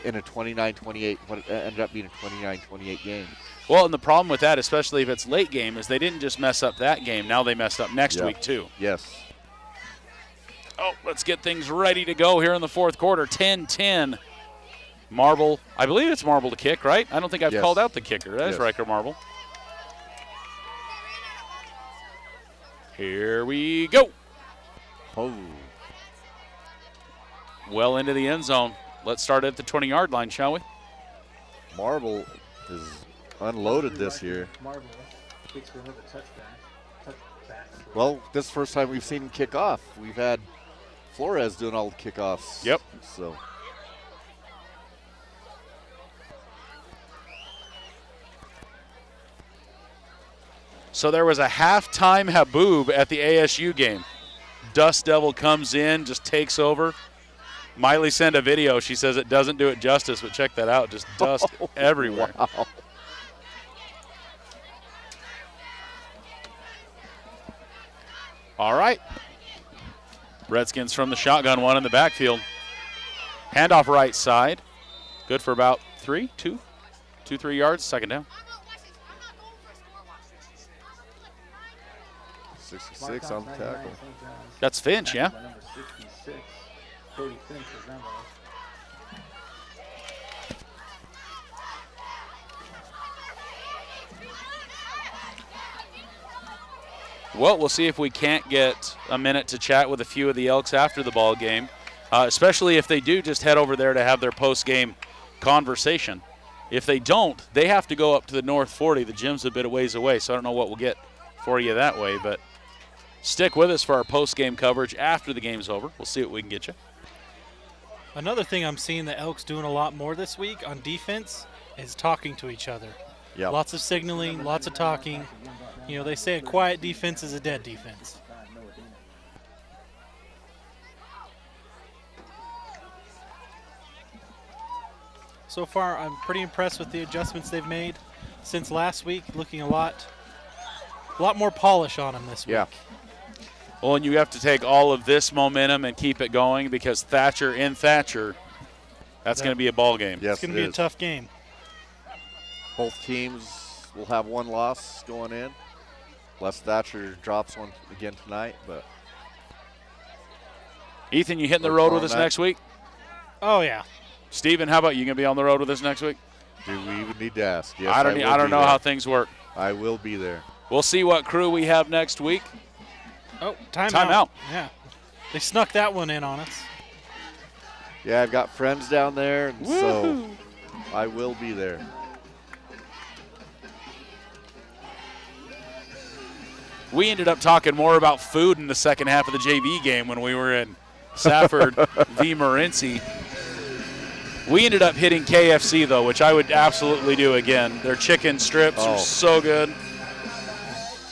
in a 29-28, what ended up being a 29-28 game. Well, and the problem with that, especially if it's late game, is they didn't just mess up that game. Now they messed up next Yeah. week, too. Yes. Oh, let's get things ready to go here in the fourth quarter. 10-10. Marble. I believe it's Marble to kick, right? I don't think I've Yes. called out the kicker. That is Yes. Riker Marble. Here we go. Oh. Well into the end zone. Let's start at the 20-yard line, shall we? Marble is unloaded this year. Marvel kicks for another touchback. Well, this is the first time we've seen him kick off. We've had Flores doing all the kickoffs. Yep. So So there was a halftime haboob at the ASU game. Dust Devil comes in, just takes over. Miley sent a video. She says it doesn't do it justice, but check that out. Just dust everywhere. wow. All right. Redskins from the shotgun, one in the backfield. Handoff right side. Good for about 3 yards. Second down. 66 on the tackle. That's Finch, yeah? Number 66, Cody Finch was number. Well, we'll see if we can't get a minute to chat with a few of the Elks after the ball game, especially if they do just head over there to have their post-game conversation. If they don't, they have to go up to the North 40. The gym's a bit of ways away, so I don't know what we'll get for you that way, but stick with us for our post-game coverage after the game's over. We'll see what we can get you. Another thing I'm seeing the Elks doing a lot more this week on defense is talking to each other. Yep. Lots of signaling, lots of talking. You know, they say a quiet defense is a dead defense. So far, I'm pretty impressed with the adjustments they've made since last week. Looking a lot more polish on them this week. Yeah. Well, and you have to take all of this momentum and keep it going because Thatcher, that's going to be a ball game. Yes, It's going it to be a is. tough game. Both teams will have one loss going in. Les Thatcher drops one again tonight, but Ethan, you hitting the Or road with tomorrow us night. next week? Oh, yeah. Steven, how about you going to be on the road with us next week? do we even need to ask? Yes, I don't will be know there. how things work. I will be there. We'll see what crew we have next week. Oh, timeout. Timeout. Yeah. They snuck that one in on us. Yeah, I've got friends down there, and so I will be there. We ended up talking more about food in the second half of the JV game when we were in Safford v. Morenci. We ended up hitting KFC, though, which I would absolutely do again. Their chicken strips are so good.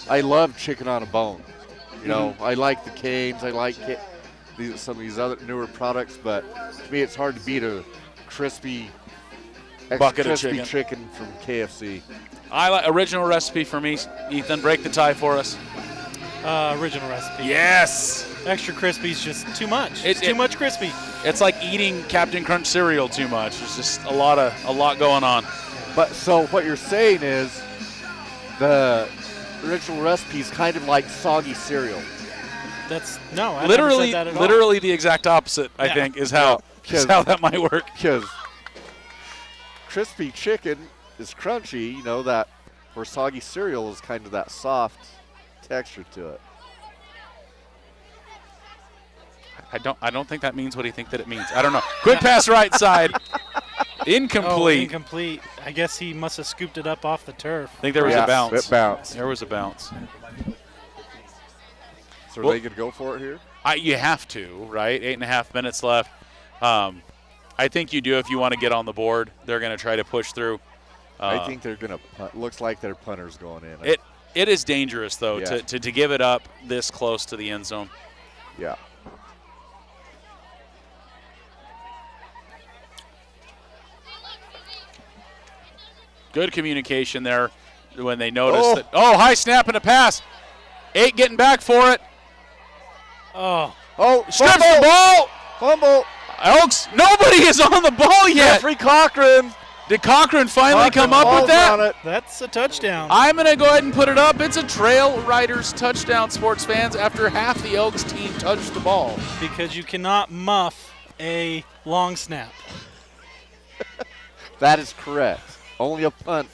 I love chicken on a bone. You know, I like the Canes. I like some of these other newer products, but to me it's hard to beat a crispy, Bucket of crispy chicken from KFC. I like original recipe for me. Ethan, break the tie for us. Original recipe. Yes. Extra crispy's just too much. It's too much crispy. It's like eating Captain Crunch cereal too much. There's just a lot going on. But so what you're saying is the original recipe is kind of like soggy cereal. That's no. I Literally, never said that at all. literally the exact opposite. I think is how that might work. Because crispy chicken is crunchy, you know, that where soggy cereal is kind of that soft texture to it. I don't think that means what he think that it means. I don't know. Quick pass right side. Incomplete. Oh, incomplete. I guess he must have scooped it up off the turf. I think there was a bounce. It bounced. There was a bounce. So are they going to go for it here? You have to, right? 8.5 minutes left. I think you do if you want to get on the board. They're going to try to push through. I think they're going to punt. Looks like their punter's going in. It is dangerous, though, to give it up this close to the end zone. Yeah. Good communication there when they noticed that. Oh, high snap and a pass. 8 getting back for it. Oh, strips the ball. Fumble. Elks, nobody is on the ball yet. Jeffrey Cochran. Did Cochran finally come up with that? That's a touchdown. I'm going to go ahead and put it up. It's a Trail Riders touchdown, sports fans, after half the Elks team touched the ball. Because you cannot muff a long snap. That is correct. Only a punt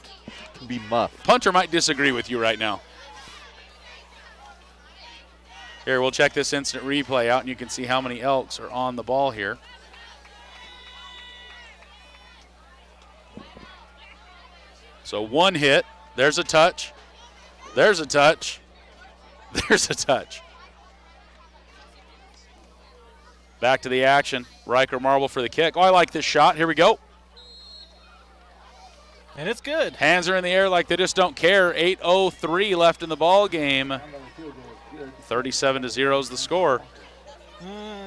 can be muffed. Punter might disagree with you right now. Here, we'll check this instant replay out, and you can see how many Elks are on the ball here. So one hit. There's a touch. There's a touch. There's a touch. Back to the action. Riker Marble for the kick. Oh, I like this shot. Here we go. And it's good. Hands are in the air like they just don't care. 8:03 left in the ball game. 37-0 is the score.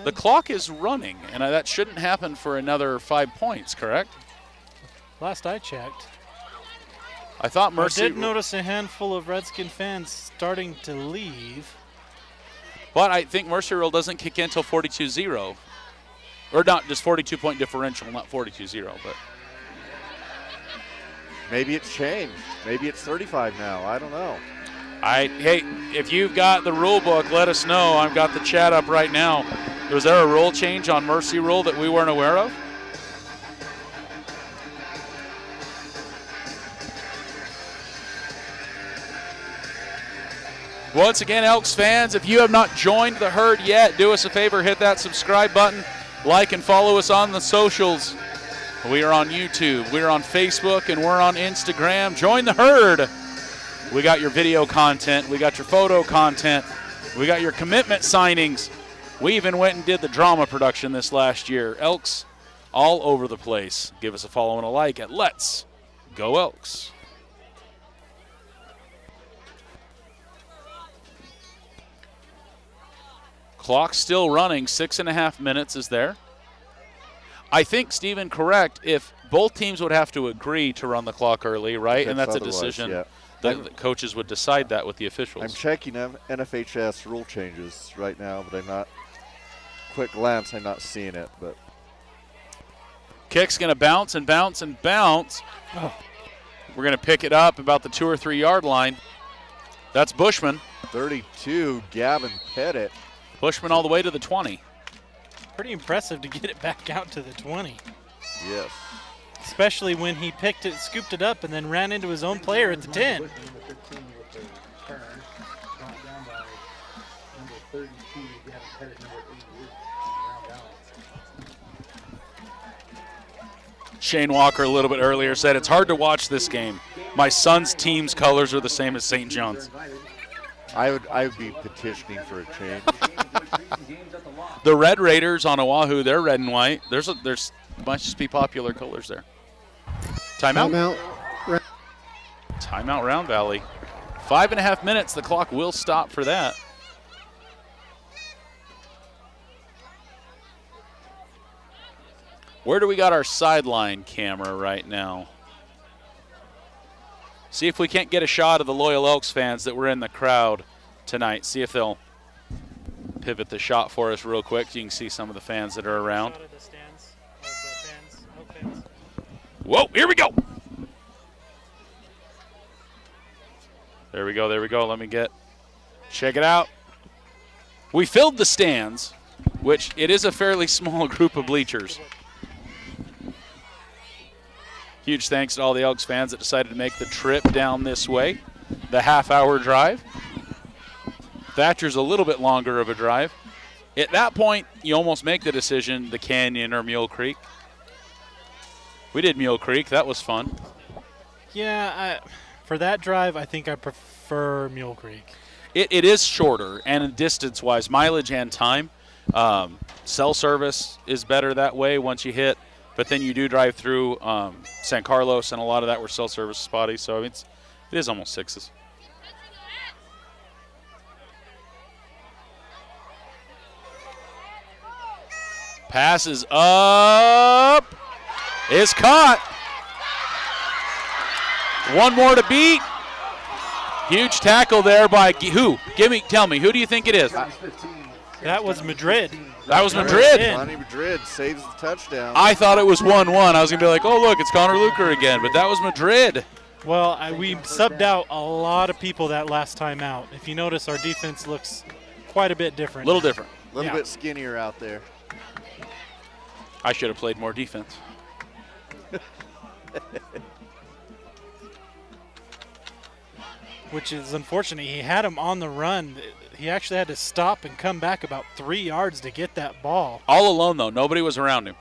The clock is running, and that shouldn't happen for another 5 points, correct? Last I checked. I thought Mercy. I did notice a handful of Redskin fans starting to leave. But I think Mercy Rule doesn't kick in until 42-0. Or not, just 42-point differential, not 42-0, but. Maybe it's changed. Maybe it's 35 now. I don't know. Hey, if you've got the rule book, let us know. I've got the chat up right now. Was there a rule change on Mercy Rule that we weren't aware of? Once again, Elks fans, if you have not joined the herd yet, do us a favor, hit that subscribe button, like and follow us on the socials. We are on YouTube, we're on Facebook, and we're on Instagram. Join the herd. We got your video content, we got your photo content, we got your commitment signings. We even went and did the drama production this last year. Elks all over the place. Give us a follow and a like at Let's Go Elks. Clock still running, 6.5 minutes is there. I think, Stephen, correct, if both teams would have to agree to run the clock early, right? And that's a decision that the coaches would decide that with the officials. I'm checking NFHS rule changes right now, but I'm not, quick glance, I'm not seeing it. But kick's going to bounce and bounce and bounce. Oh. We're going to pick it up about the 2 or 3 yard line. That's Bushman. 32, Gavin Pettit. Bushman all the way to the 20. Pretty impressive to get it back out to the 20. Yes. Especially when he picked it, scooped it up, and then ran into his own player at the 10. Shane Walker a little bit earlier said, it's hard to watch this game. My son's team's colors are the same as St. John's. I would be petitioning for a change. The Red Raiders on Oahu, they're red and white. There's must just be popular colors there. Timeout. Timeout Round Valley. 5.5 minutes. The clock will stop for that. Where do we got our sideline camera right now? See if we can't get a shot of the Loyal Elks fans that were in the crowd tonight. See if they'll pivot the shot for us real quick so you can see some of the fans that are around. Whoa, here we go. There we go, there we go. Let me check it out. We filled the stands, which it is a fairly small group of bleachers. Huge thanks to all the Elks fans that decided to make the trip down this way, the half-hour drive. Thatcher's a little bit longer of a drive. At that point, you almost make the decision, the Canyon or Mule Creek. We did Mule Creek. That was fun. Yeah, for that drive, I think I prefer Mule Creek. It is shorter, and distance-wise, mileage and time. Cell service is better that way once you hit. But then you do drive through San Carlos, and a lot of that were cell service spotty. So it is almost sixes. Passes up. Is caught. One more to beat. Huge tackle there by who? Tell me, who do you think it is? That was Madrid. That was Madrid. Lonnie Madrid saves the touchdown. I thought it was 1-1. I was going to be like, oh, look, it's Connor Luker again. But that was Madrid. Well, we subbed out a lot of people that last time out. If you notice, our defense looks quite a bit different. A little different. A little bit skinnier out there. I should have played more defense. Which is unfortunate. He had him on the run. He actually had to stop and come back about 3 yards to get that ball. All alone, though. Nobody was around him.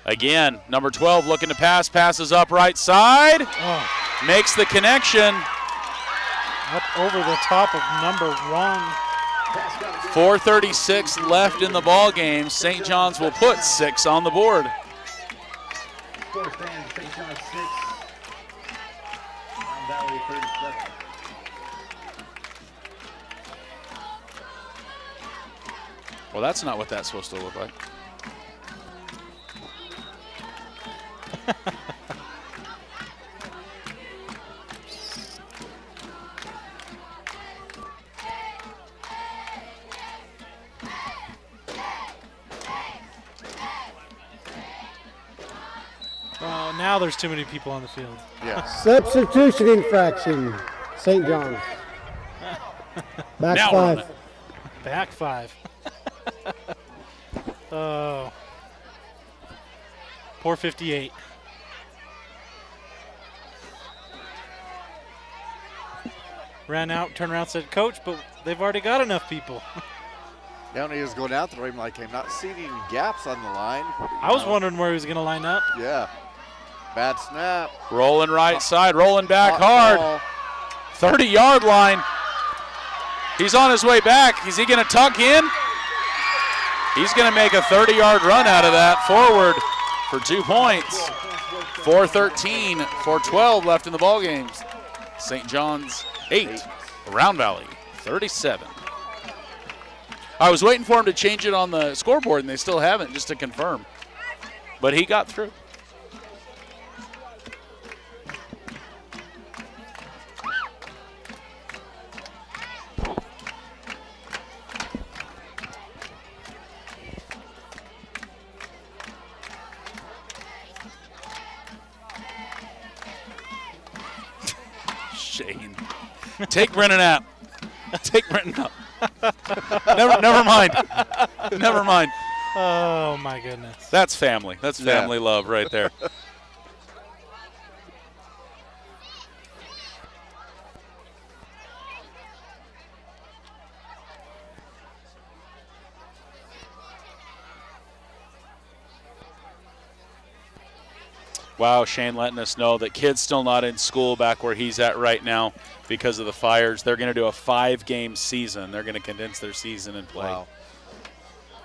Again, number 12 looking to pass. Passes up right side. Oh. Makes the connection. Up over the top of number 1. 4:36 left in the ball game. St. John's will put 6 on the board. Fourth down, St. John's 6. Round Valley 37. Well, that's not what that's supposed to look like. Oh, now there's too many people on the field. Yeah. Substitution infraction, St. John's. Back Now we're on 5. it. Back 5. Oh. Poor 58. Ran out, turned around, said, Coach, but they've already got enough people. Down he was going out there. I'm like, I'm not seeing any gaps on the line. I was wondering where he was going to line up. Yeah. Bad snap. Rolling right side, rolling back Hot hard. ball. 30-yard line. He's on his way back. Is he going to tuck in? He's going to make a 30-yard run out of that forward for 2 points. 4:13, 4:12 left in the ball games. St. John's 8, Round Valley 37. I was waiting for him to change it on the scoreboard, and they still haven't, just to confirm. But he got through. Shane. Take Brennan out. Take Brennan out. Never mind. Never mind. Oh, my goodness. That's family. That's family love right there. Wow, Shane letting us know that kid's still not in school back where he's at right now because of the fires. They're going to do a 5-game season. They're going to condense their season and play. Wow.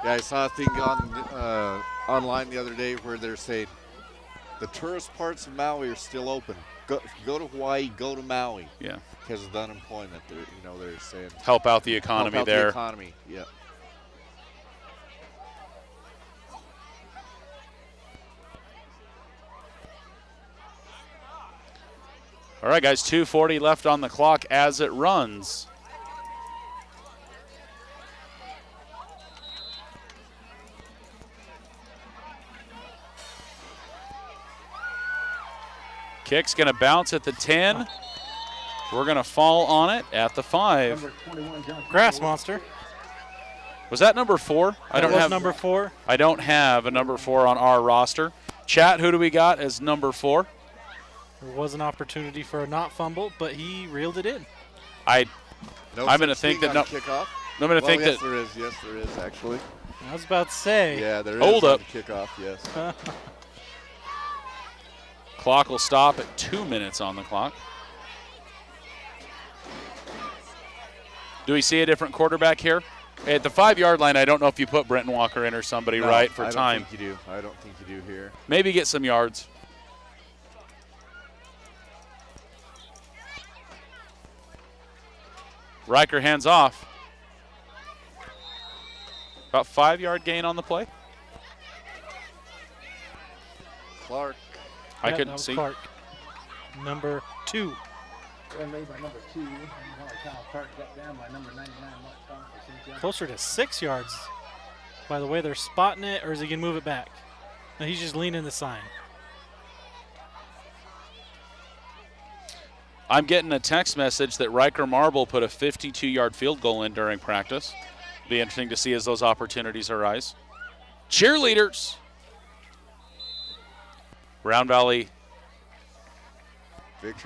Yeah, I saw a thing on online the other day where they're saying the tourist parts of Maui are still open. Go to Hawaii, go to Maui. Yeah. Because of the unemployment. They're saying. Help out the economy help out there. The economy, yeah. All right, guys, 2:40 left on the clock as it runs. Kick's going to bounce at the 10. We're going to fall on it at the 5. Grass Monster. Was that number 4? I don't have number 4. I don't have a number 4 on our roster. Chat, who do we got as number 4? There was an opportunity for a not fumble, but he reeled it in. I'm going to think that kickoff. I'm going to think yes, that there is. Yes, there is actually. I was about to say. Yeah, there is. Hold up. On the kickoff. Yes. clock will stop at 2 minutes on the clock. Do we see a different quarterback here? At the 5-yard line, I don't know if you put Brenton Walker in or somebody, right, for time. I don't think you do. I don't think you do here. Maybe get some yards. Riker hands off. About 5-yard gain on the play. Clark. I That couldn't was see. Clark. Number 2. Made by number 2. Kyle Clark got down by number 99. Mark Thomas for St. John. Closer to 6 yards. By the way, they're spotting it, or is he going to move it back? No, he's just leaning the sign. I'm getting a text message that Riker Marble put a 52-yard field goal in during practice. Be interesting to see as those opportunities arise. Cheerleaders. Round Valley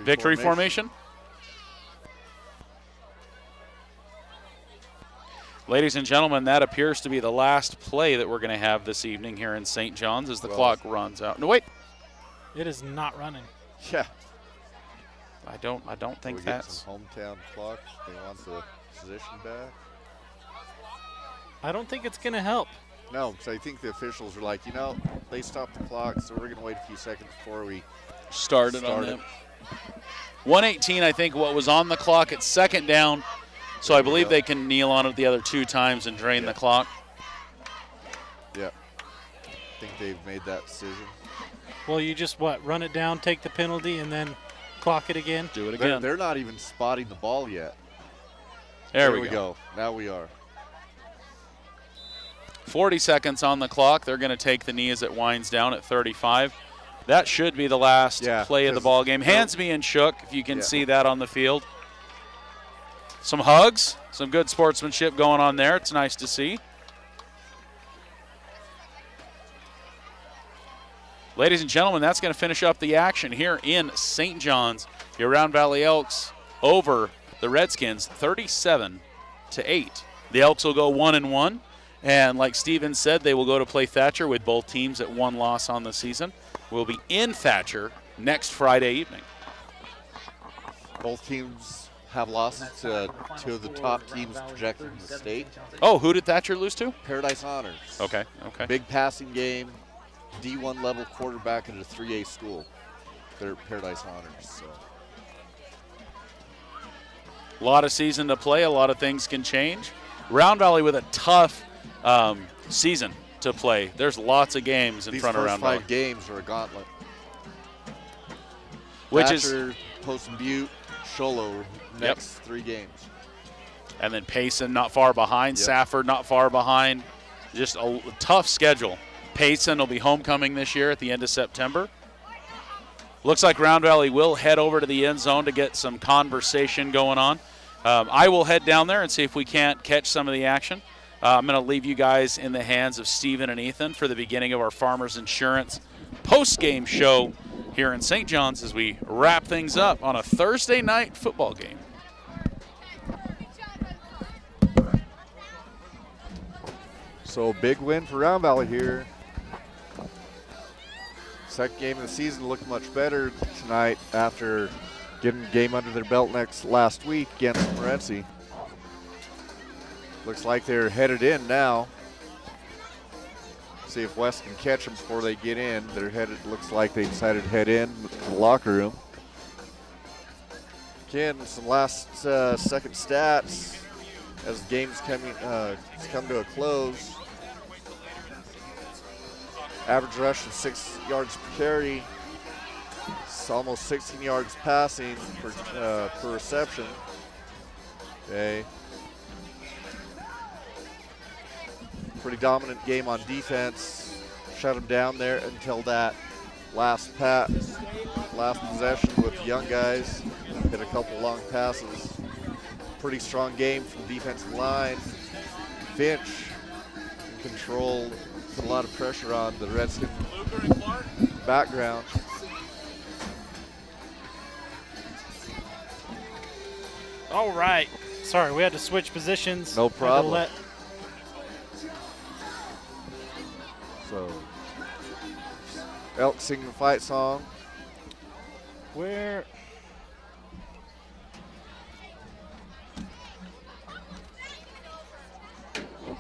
victory formation. Ladies and gentlemen, that appears to be the last play that we're going to have this evening here in St. John's as the clock runs out. No, wait. It is not running. Yeah. I don't think we that's some hometown clock. They want the position back. I don't think it's going to help. No, so I think the officials are like, they stopped the clock, so we're going to wait a few seconds before we started on them. 1:18, I think, what was on the clock at second down. So I believe they can kneel on it the other 2 times and drain the clock. Yeah. I think they've made that decision. Well, you just, run it down, take the penalty, and then clock it again? Do it again. They're not even spotting the ball yet. There we go. Now we are. 40 seconds on the clock. They're going to take the knee as it winds down at 35. That should be the last play of the ball game. Hands being shook, if you can see that on the field. Some hugs, some good sportsmanship going on there. It's nice to see. Ladies and gentlemen, that's going to finish up the action here in St. John's. Your Round Valley Elks over the Redskins 37-8. The Elks will go 1-1. And like Steven said, they will go to play Thatcher with both teams at 1 loss on the season. We'll be in Thatcher next Friday evening. Both teams have lost to two of the top teams projected in the state. Oh, who did Thatcher lose to? Paradise Honors. Okay. Big passing game, D1 level quarterback at a 3A school. They're Paradise Honors. So. A lot of season to play. A lot of things can change. Round Valley with a tough season to play. There's lots of games in front of Round Valley. These first 5 games are a gauntlet. Thatcher, Post and Butte, Sholo, next 3 games. And then Payson not far behind. Safford not far behind. Just a tough schedule. Payson will be homecoming this year at the end of September. Looks like Round Valley will head over to the end zone to get some conversation going on. I will head down there and see if we can't catch some of the action. I'm going to leave you guys in the hands of Steven and Ethan for the beginning of our Farmers Insurance post-game show here in St. John's as we wrap things up on a Thursday night football game. So big win for Round Valley here. Second game of the season looked much better tonight after getting a game under their belt last week against Morenci. Looks like they're headed in now. See if West can catch them before they get in. They're headed, looks like they decided to head in to the locker room. Again, some last second stats as the game's come to a close. Average rush of 6 yards per carry. It's almost 16 yards passing per reception. Okay. Pretty dominant game on defense. Shut them down there until that last possession with the young guys. Hit a couple long passes. Pretty strong game from the defensive line. Finch in control, put a lot of pressure on the Redskins background. All right. Sorry, we had to switch positions. No problem. Had to So, Elks singing the fight song. Where?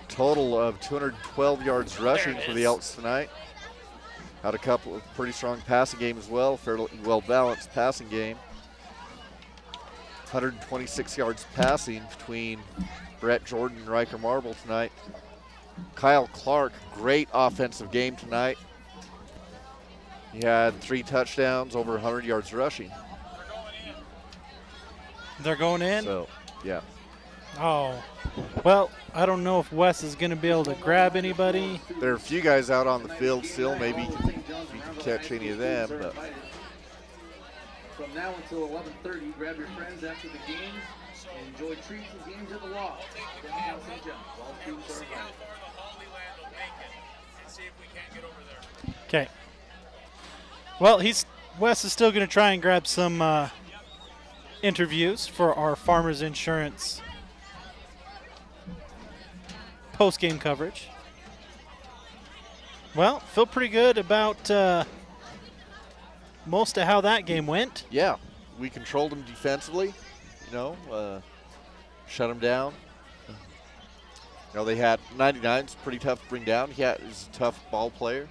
Total of 212 yards rushing for the Elks tonight. Had a couple of pretty strong passing game as well, fairly well-balanced passing game. 126 yards passing between Brett Jordan and Riker Marble tonight. Kyle Clark, great offensive game tonight. He had 3 touchdowns, over 100 yards rushing. They're going in? So, yeah. Oh. Well, I don't know if Wes is going to be able to grab anybody. There are a few guys out on the field still. Maybe if you can catch any of them. But From now until 11:30, grab your friends after the game and enjoy treats and games at the Loft. Downtown St. John's. All students are invited. Okay. Well, Wes is still going to try and grab some interviews for our Farmers Insurance post-game coverage. Well, feel pretty good about most of how that game went. yeah, we controlled them defensively. Shut them down. They had 99's pretty tough to bring down. He's a tough ball player.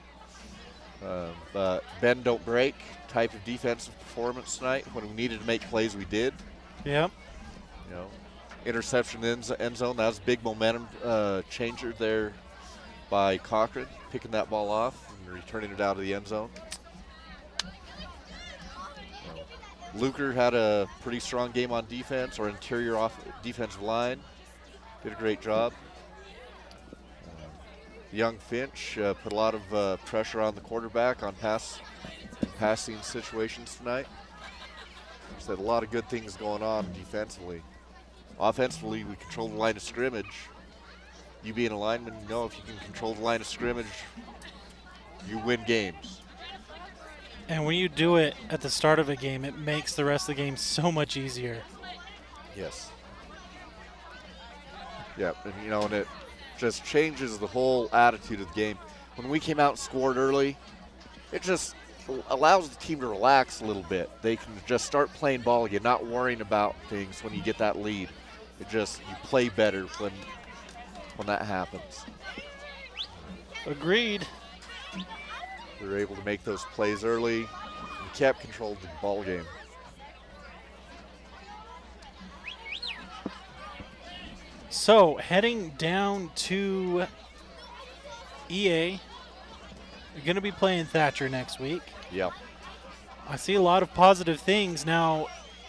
But bend don't break type of defensive performance tonight. When we needed to make plays, we did. Yep. Interception in the end zone. That was a big momentum changer there by Cochran, picking that ball off and returning it out of the end zone. Luker had a pretty strong game on defense, or interior defensive line. Did a great job. Young Finch put a lot of pressure on the quarterback on passing situations tonight. Said a lot of good things going on defensively. Offensively, we controlled the line of scrimmage. You being a lineman, you know if you can control the line of scrimmage, you win games. And when you do it at the start of a game, it makes the rest of the game so much easier. Yes. Yeah, and it just changes the whole attitude of the game. When we came out and scored early, it just allows the team to relax a little bit. They can just start playing ball again, not worrying about things when you get that lead. You play better when that happens. Agreed. We were able to make those plays early and kept control of the ball game. So, heading down to EA, you're going to be playing Thatcher next week. Yep. I see a lot of positive things. Now,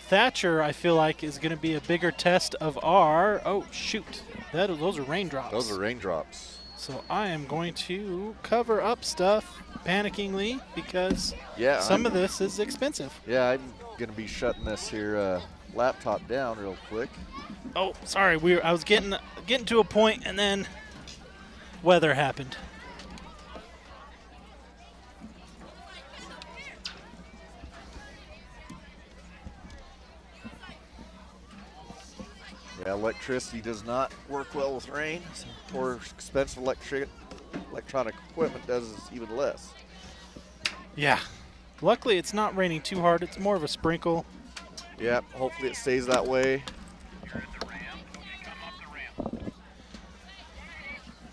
Thatcher, I feel like, is going to be a bigger test of our... Oh, shoot. Those are raindrops. Those are raindrops. So I am going to cover up stuff panickingly because some of this is expensive. Yeah, I'm going to be shutting this here laptop down real quick. Oh, sorry. I was getting to a point, and then weather happened. Yeah, electricity does not work well with rain, or expensive electronic equipment does even less. Yeah. Luckily, it's not raining too hard. It's more of a sprinkle. Yep, hopefully it stays that way.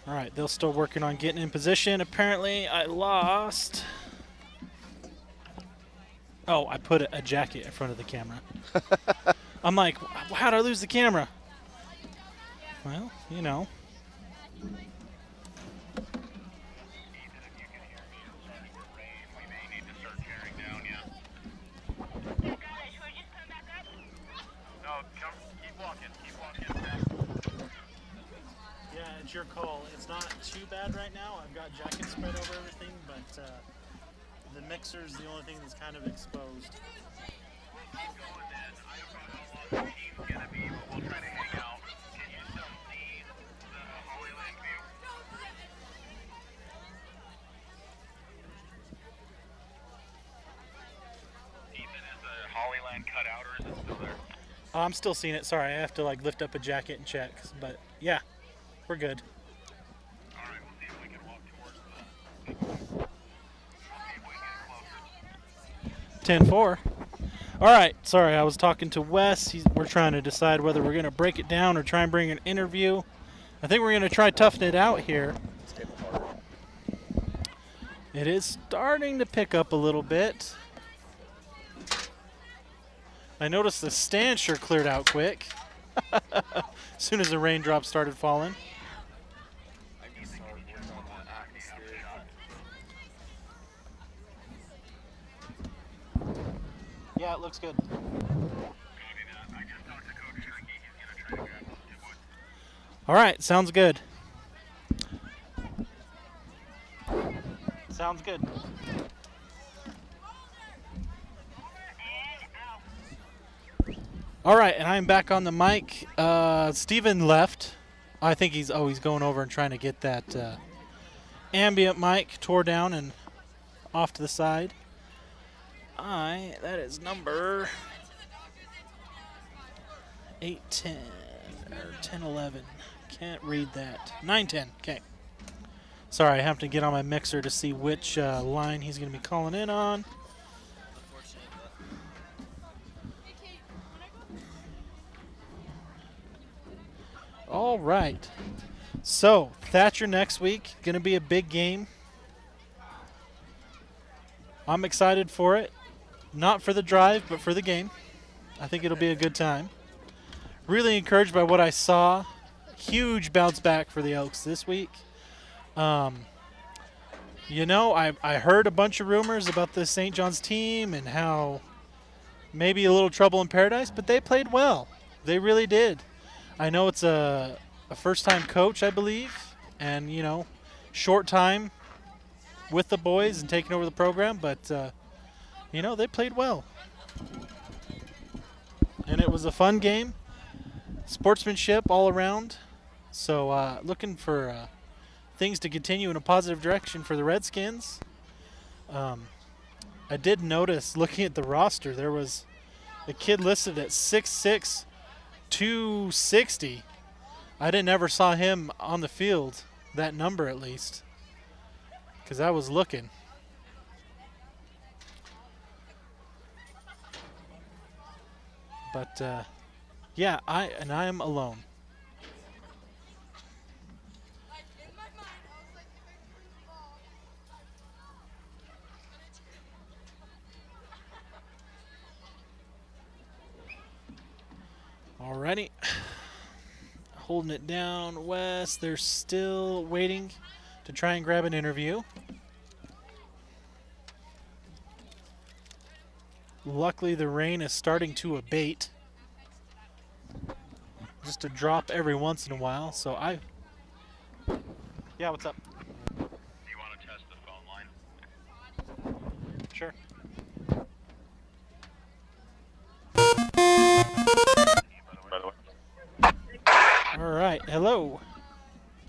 All right, they're still working on getting in position. Apparently, I lost. Oh, I put a jacket in front of the camera. I'm like, how did I lose the camera? Well, you know. Yeah, it's your call. It's not too bad right now. I've got jackets spread over everything, but the mixer's the only thing that's kind of exposed. Cut out, or is it still there? Oh, I'm still seeing it. Sorry, I have to like lift up a jacket and check. But yeah, we're good. All right, we'll see if we can walk towards the. We'll see if we can get closer. 10-4. All right. Sorry, I was talking to Wes. We're trying to decide whether we're going to break it down or try and bring an interview. I think we're going to try toughen it out here. It is starting to pick up a little bit. I noticed the stand sure cleared out quick as soon as the raindrops started falling. Yeah, it looks good. All right, sounds good. Sounds good. All right, and I'm back on the mic. Steven left. I think he's going over and trying to get that ambient mic tore down and off to the side. That is number 810 or 1011. Can't read that. 910. Okay. Sorry, I have to get on my mixer to see which line he's going to be calling in on. All right. So, Thatcher next week, going to be a big game. I'm excited for it. Not for the drive, but for the game. I think it'll be a good time. Really encouraged by what I saw. Huge bounce back for the Elks this week. You know, I heard a bunch of rumors about the St. John's team and how maybe a little trouble in paradise, but they played well. They really did. I know it's a first-time coach, I believe, and, you know, short time with the boys and taking over the program, but, you know, they played well. And it was a fun game, sportsmanship all around. So looking for things to continue in a positive direction for the Redskins. I did notice, looking at the roster, there was a kid listed at 6'6", 260. I didn't ever saw him on the field, that number at least, because I was looking. But yeah, I'm alone. Alrighty. Holding it down, Wes. They're still waiting to try and grab an interview. Luckily, the rain is starting to abate. Just to drop every once in a while. So yeah, what's up? Do you want to test the phone line? Sure. By the way. All right. Hello.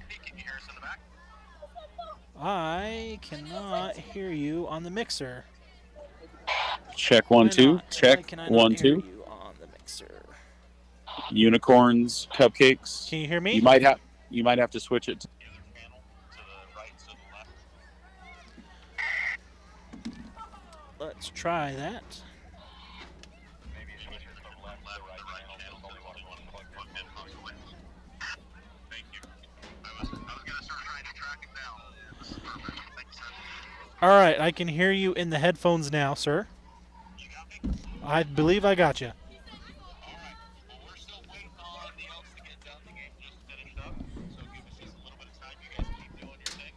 Hey, can you hear us in the back? I cannot hear you on the mixer. Check Why 1 2. not? Check Why can I not 1 hear 2. you on the mixer? Unicorns, cupcakes. Can you hear me? You might have to switch it. The other panel to the right, to the left. Let's try that. Maybe switch it from left to right channel. There's only one plug in. Thank you. I was gonna start trying to track it down. This is perfect. Thank you, sir. All right, I can hear you in the headphones now, sir. You got me? I believe I got you. All right. Well, we're still waiting on the Elks to get done. The game just finished up, so give us just a little bit of time. You guys keep doing your thing,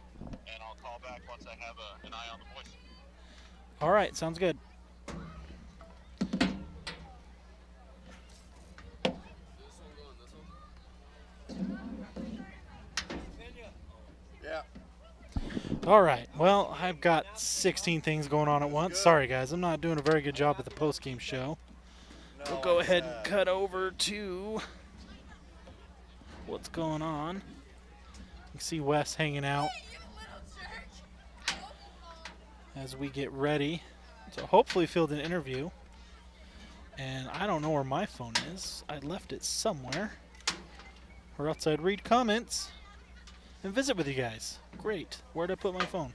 and I'll call back once I have an eye on the voice. All right, sounds good. Yeah. All right. Well, I've got 16 things going on at once. Sorry, guys. I'm not doing a very good job at the post-game show. We'll go ahead and cut over to what's going on. You can see Wes hanging out as we get ready to hopefully field an interview. And I don't know where my phone is. I left it somewhere, or else I'd read comments and visit with you guys. Great. Where'd I put my phone?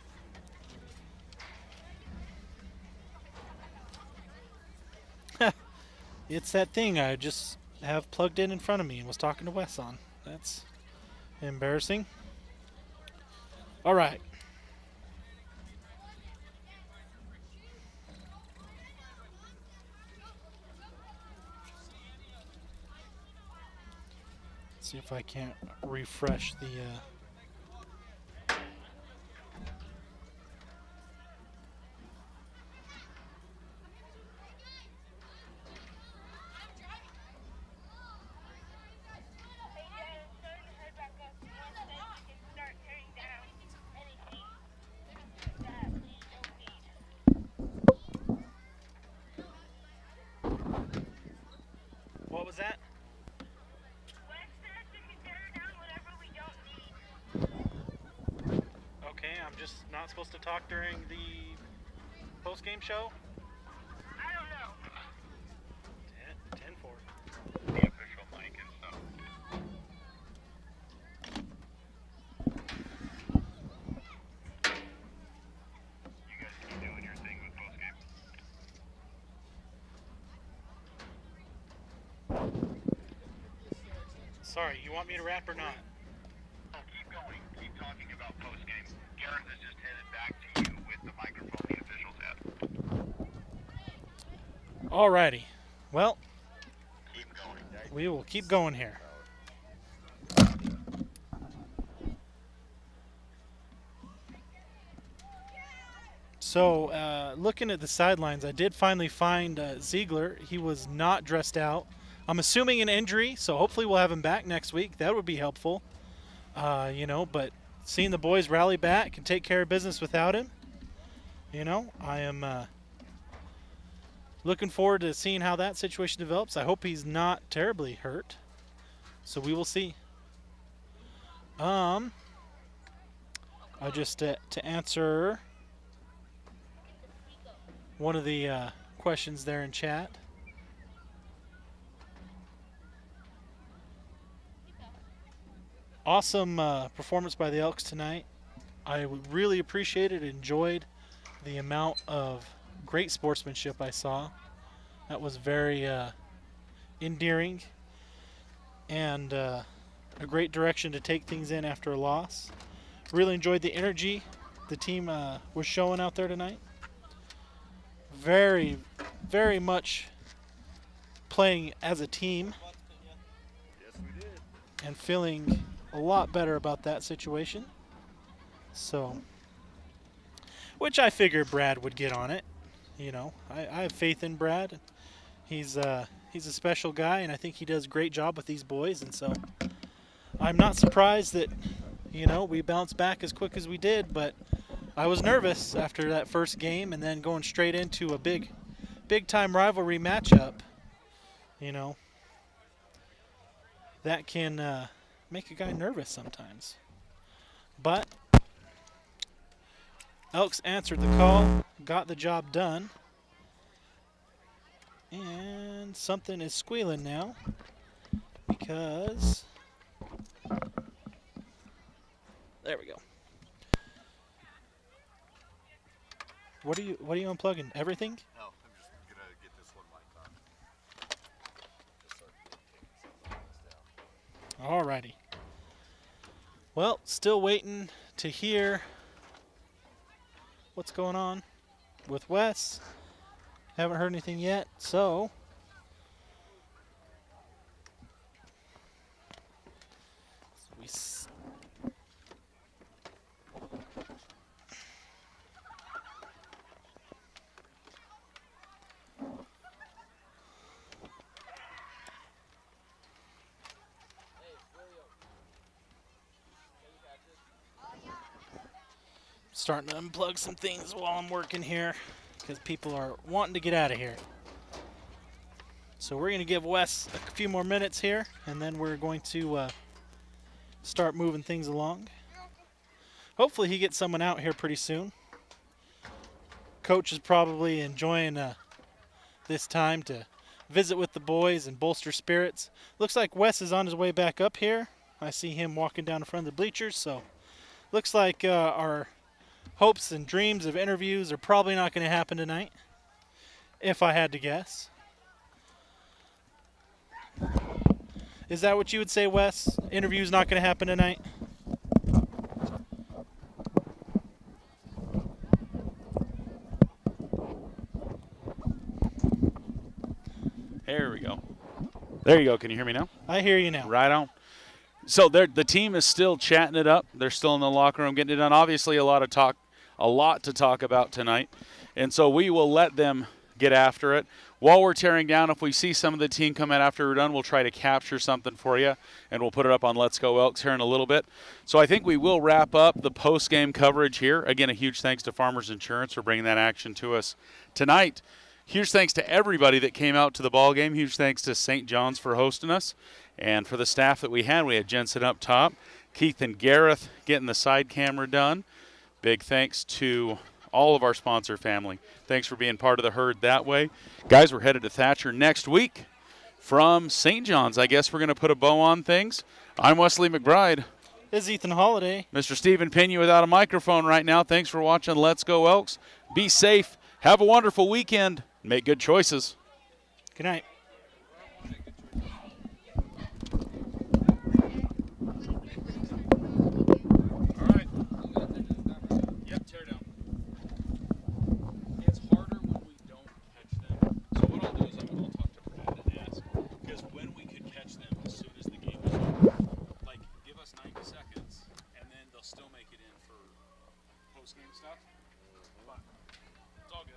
It's that thing I just have plugged in front of me and was talking to Wes on. That's embarrassing. All right. See if I can't refresh the What was that? Okay, I'm just not supposed to talk during the post-game show? I don't know. 10-4. The official mic and stuff. You guys keep doing your thing with postgame. Sorry, you want me to rap or not? Oh, keep going. Keep talking about postgame. Gareth has just headed back to you with the microphone the officials have. Alrighty. Well, Keep going. we will keep going here. So, looking at the sidelines, I did finally find Ziegler. He was not dressed out. I'm assuming an injury, so hopefully we'll have him back next week. That would be helpful. But seeing the boys rally back and take care of business without him, I am looking forward to seeing how that situation develops. I hope he's not terribly hurt. So we will see. I just to answer one of the questions there in chat. Awesome performance by the Elks tonight. I really appreciated, enjoyed the amount of great sportsmanship I saw. That was very endearing and a great direction to take things in after a loss. Really enjoyed the energy the team was showing out there tonight. Very, very much playing as a team. Yes, we did. And feeling a lot better about that situation. So, which I figured Brad would get on it. I have faith in Brad. He's a special guy, and I think he does a great job with these boys. And so, I'm not surprised that we bounced back as quick as we did. But I was nervous after that first game, and then going straight into a big time rivalry matchup. That can make a guy nervous sometimes. But Elks answered the call, got the job done. And something is squealing now because there we go. What are you unplugging? Everything? No, I'm just gonna get this one mic on. Alrighty. Well, still waiting to hear what's going on with Wes. Haven't heard anything yet, so we starting to unplug some things while I'm working here because people are wanting to get out of here. So we're going to give Wes a few more minutes here, and then we're going to start moving things along. Hopefully he gets someone out here pretty soon. Coach is probably enjoying this time to visit with the boys and bolster spirits. Looks like Wes is on his way back up here. I see him walking down in front of the bleachers, so looks like our hopes and dreams of interviews are probably not going to happen tonight, if I had to guess. Is that what you would say, Wes? Interview's not going to happen tonight? There we go. There you go. Can you hear me now? I hear you now. Right on. So the team is still chatting it up. They're still in the locker room getting it done. Obviously, a lot to talk about tonight. And so we will let them get after it. While we're tearing down, if we see some of the team come in after we're done, we'll try to capture something for you, and we'll put it up on Let's Go Elks here in a little bit. So I think we will wrap up the post-game coverage here. Again, a huge thanks to Farmers Insurance for bringing that action to us tonight. Huge thanks to everybody that came out to the ball game. Huge thanks to St. John's for hosting us. And for the staff that we had Jensen up top, Keith and Gareth getting the side camera done. Big thanks to all of our sponsor family. Thanks for being part of the herd that way. Guys, we're headed to Thatcher next week from St. John's. I guess we're going to put a bow on things. I'm Wesley McBride. This is Ethan Holiday. Mr. Stephen Pena without a microphone right now. Thanks for watching Let's Go Elks. Be safe. Have a wonderful weekend. Make good choices. Good night. All right. Yep, tear down. It's harder when we don't catch them. So what I'll do is I'll talk to Brad and ask, because when we could catch them as soon as the game is over, like give us 90 seconds, and then they'll still make it in for post-game stuff. But it's all good.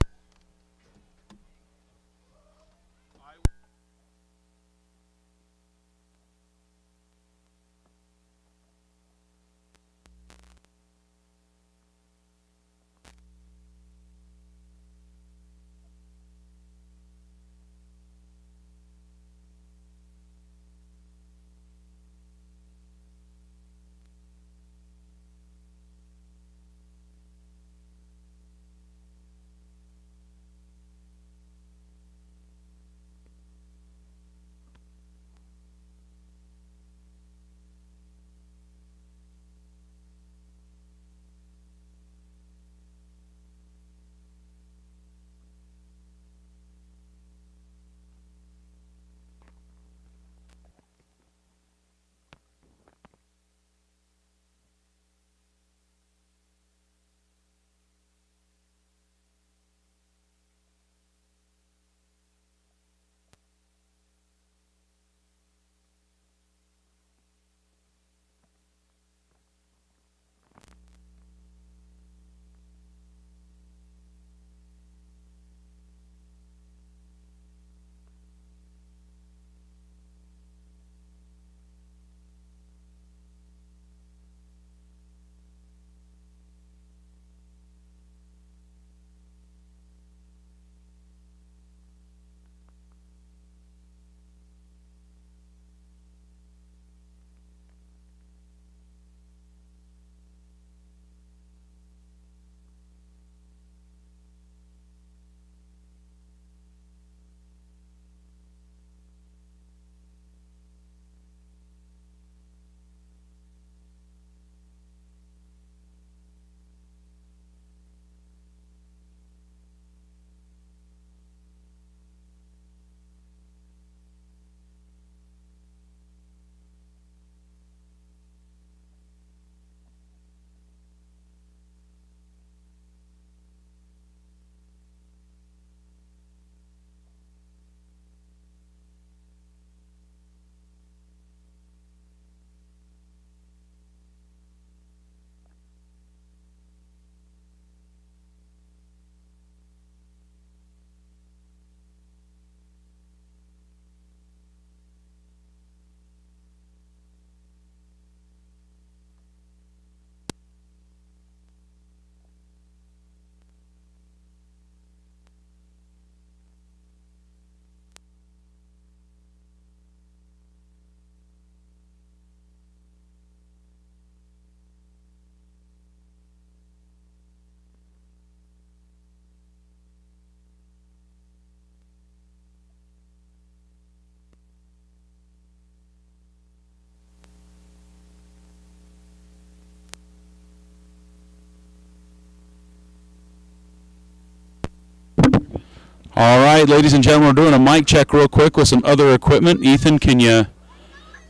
All right, ladies and gentlemen, we're doing a mic check real quick with some other equipment. Ethan, can you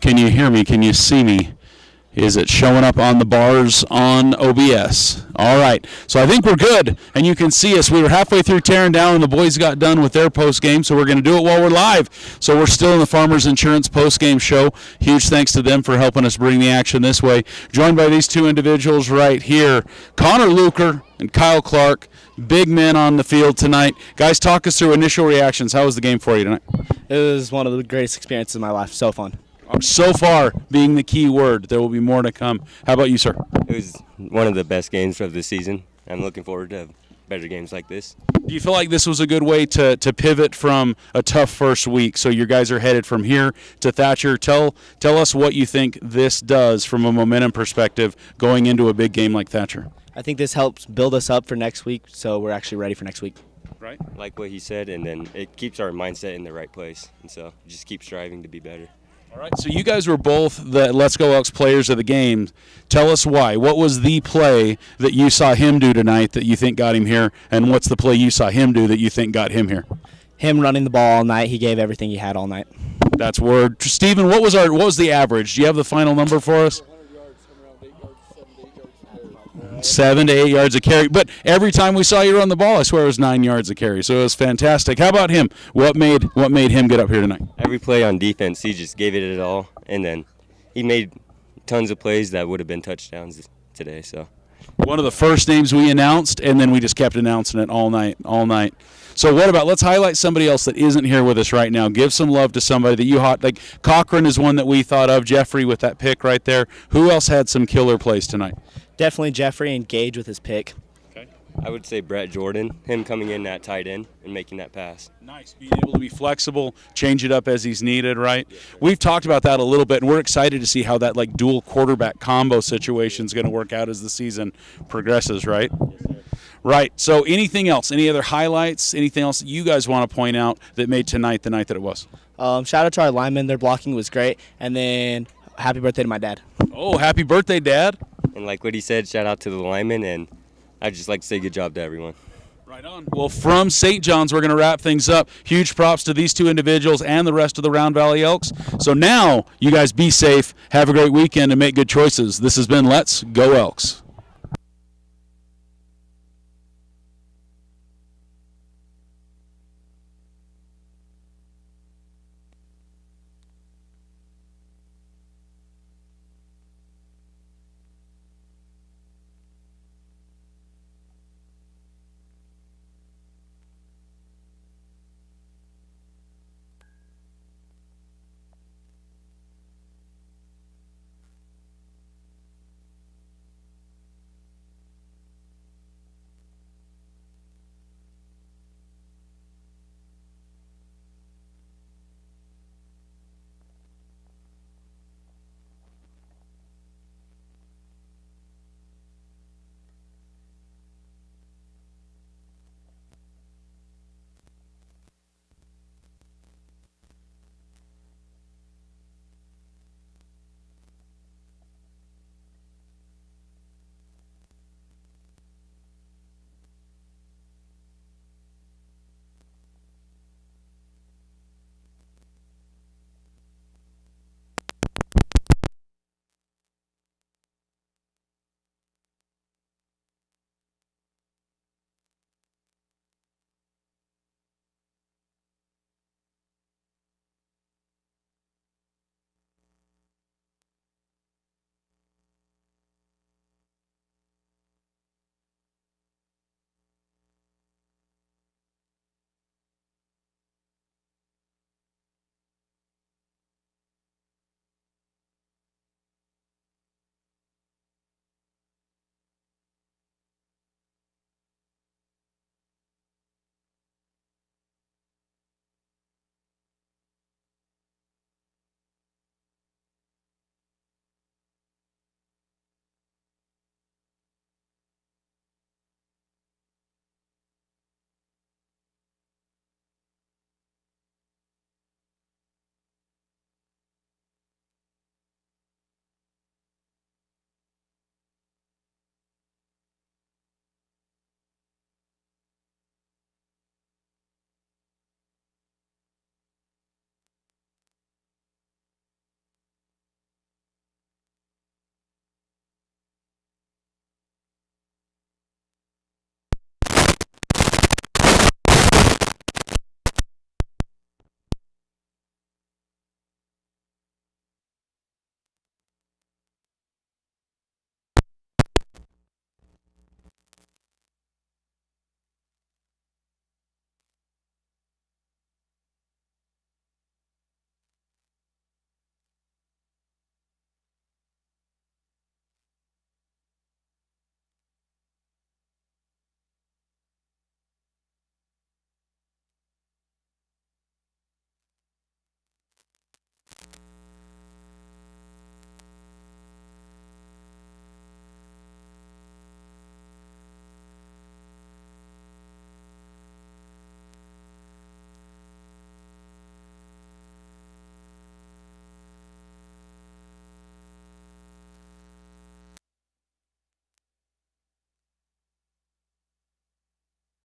hear me? Can you see me? Is it showing up on the bars on OBS? All right, so I think we're good, and you can see us. We were halfway through tearing down, and the boys got done with their post-game, so we're going to do it while we're live. So we're still in the Farmers Insurance post-game show. Huge thanks to them for helping us bring the action this way. Joined by these two individuals right here, Connor Luker and Kyle Clark, big men on the field tonight. Guys, talk us through initial reactions. How was the game for you tonight? It was one of the greatest experiences of my life. So fun. So far being the key word. There will be more to come. How about you, sir? It was one of the best games of the season. I'm looking forward to better games like this. Do you feel like this was a good way to pivot from a tough first week? So your guys are headed from here to Thatcher. Tell us what you think this does from a momentum perspective going into a big game like Thatcher. I think this helps build us up for next week, so we're actually ready for next week. Right? Like what he said, and then it keeps our mindset in the right place. And so just keep striving to be better. All right, so you guys were both the Let's Go Elks players of the game. Tell us why. What was the play that you saw him do tonight that you think got him here, and what's the play you saw him do that you think got him here? Him running the ball all night. He gave everything he had all night. That's word. Steven, what was the average? Do you have the final number for us? 7 to 8 yards a carry. But every time we saw you run the ball, I swear it was 9 yards a carry. So it was fantastic. How about him? What made him get up here tonight? Every play on defense, he just gave it all. And then he made tons of plays that would have been touchdowns today. So one of the first names we announced, and then we just kept announcing it all night. So let's highlight somebody else that isn't here with us right now. Give some love to somebody that you like Cochran is one that we thought of. Jeffrey with that pick right there. Who else had some killer plays tonight? Definitely Jeffrey and Gage with his pick. Okay. I would say Brett Jordan, him coming in at tight end and making that pass. Nice, being able to be flexible, change it up as he's needed, right? Yes, we've talked about that a little bit, and we're excited to see how that dual quarterback combo situation is going to work out as the season progresses, right? Yes, sir. Right. So anything else? Any other highlights? Anything else that you guys want to point out that made tonight the night that it was? Shout out to our linemen. Their blocking was great. And then happy birthday to my dad. Oh, happy birthday, Dad. And like what he said, shout out to the linemen, and I'd just like to say good job to everyone. Right on. Well, from St. John's, we're going to wrap things up. Huge props to these two individuals and the rest of the Round Valley Elks. So now, you guys be safe, have a great weekend, and make good choices. This has been Let's Go Elks.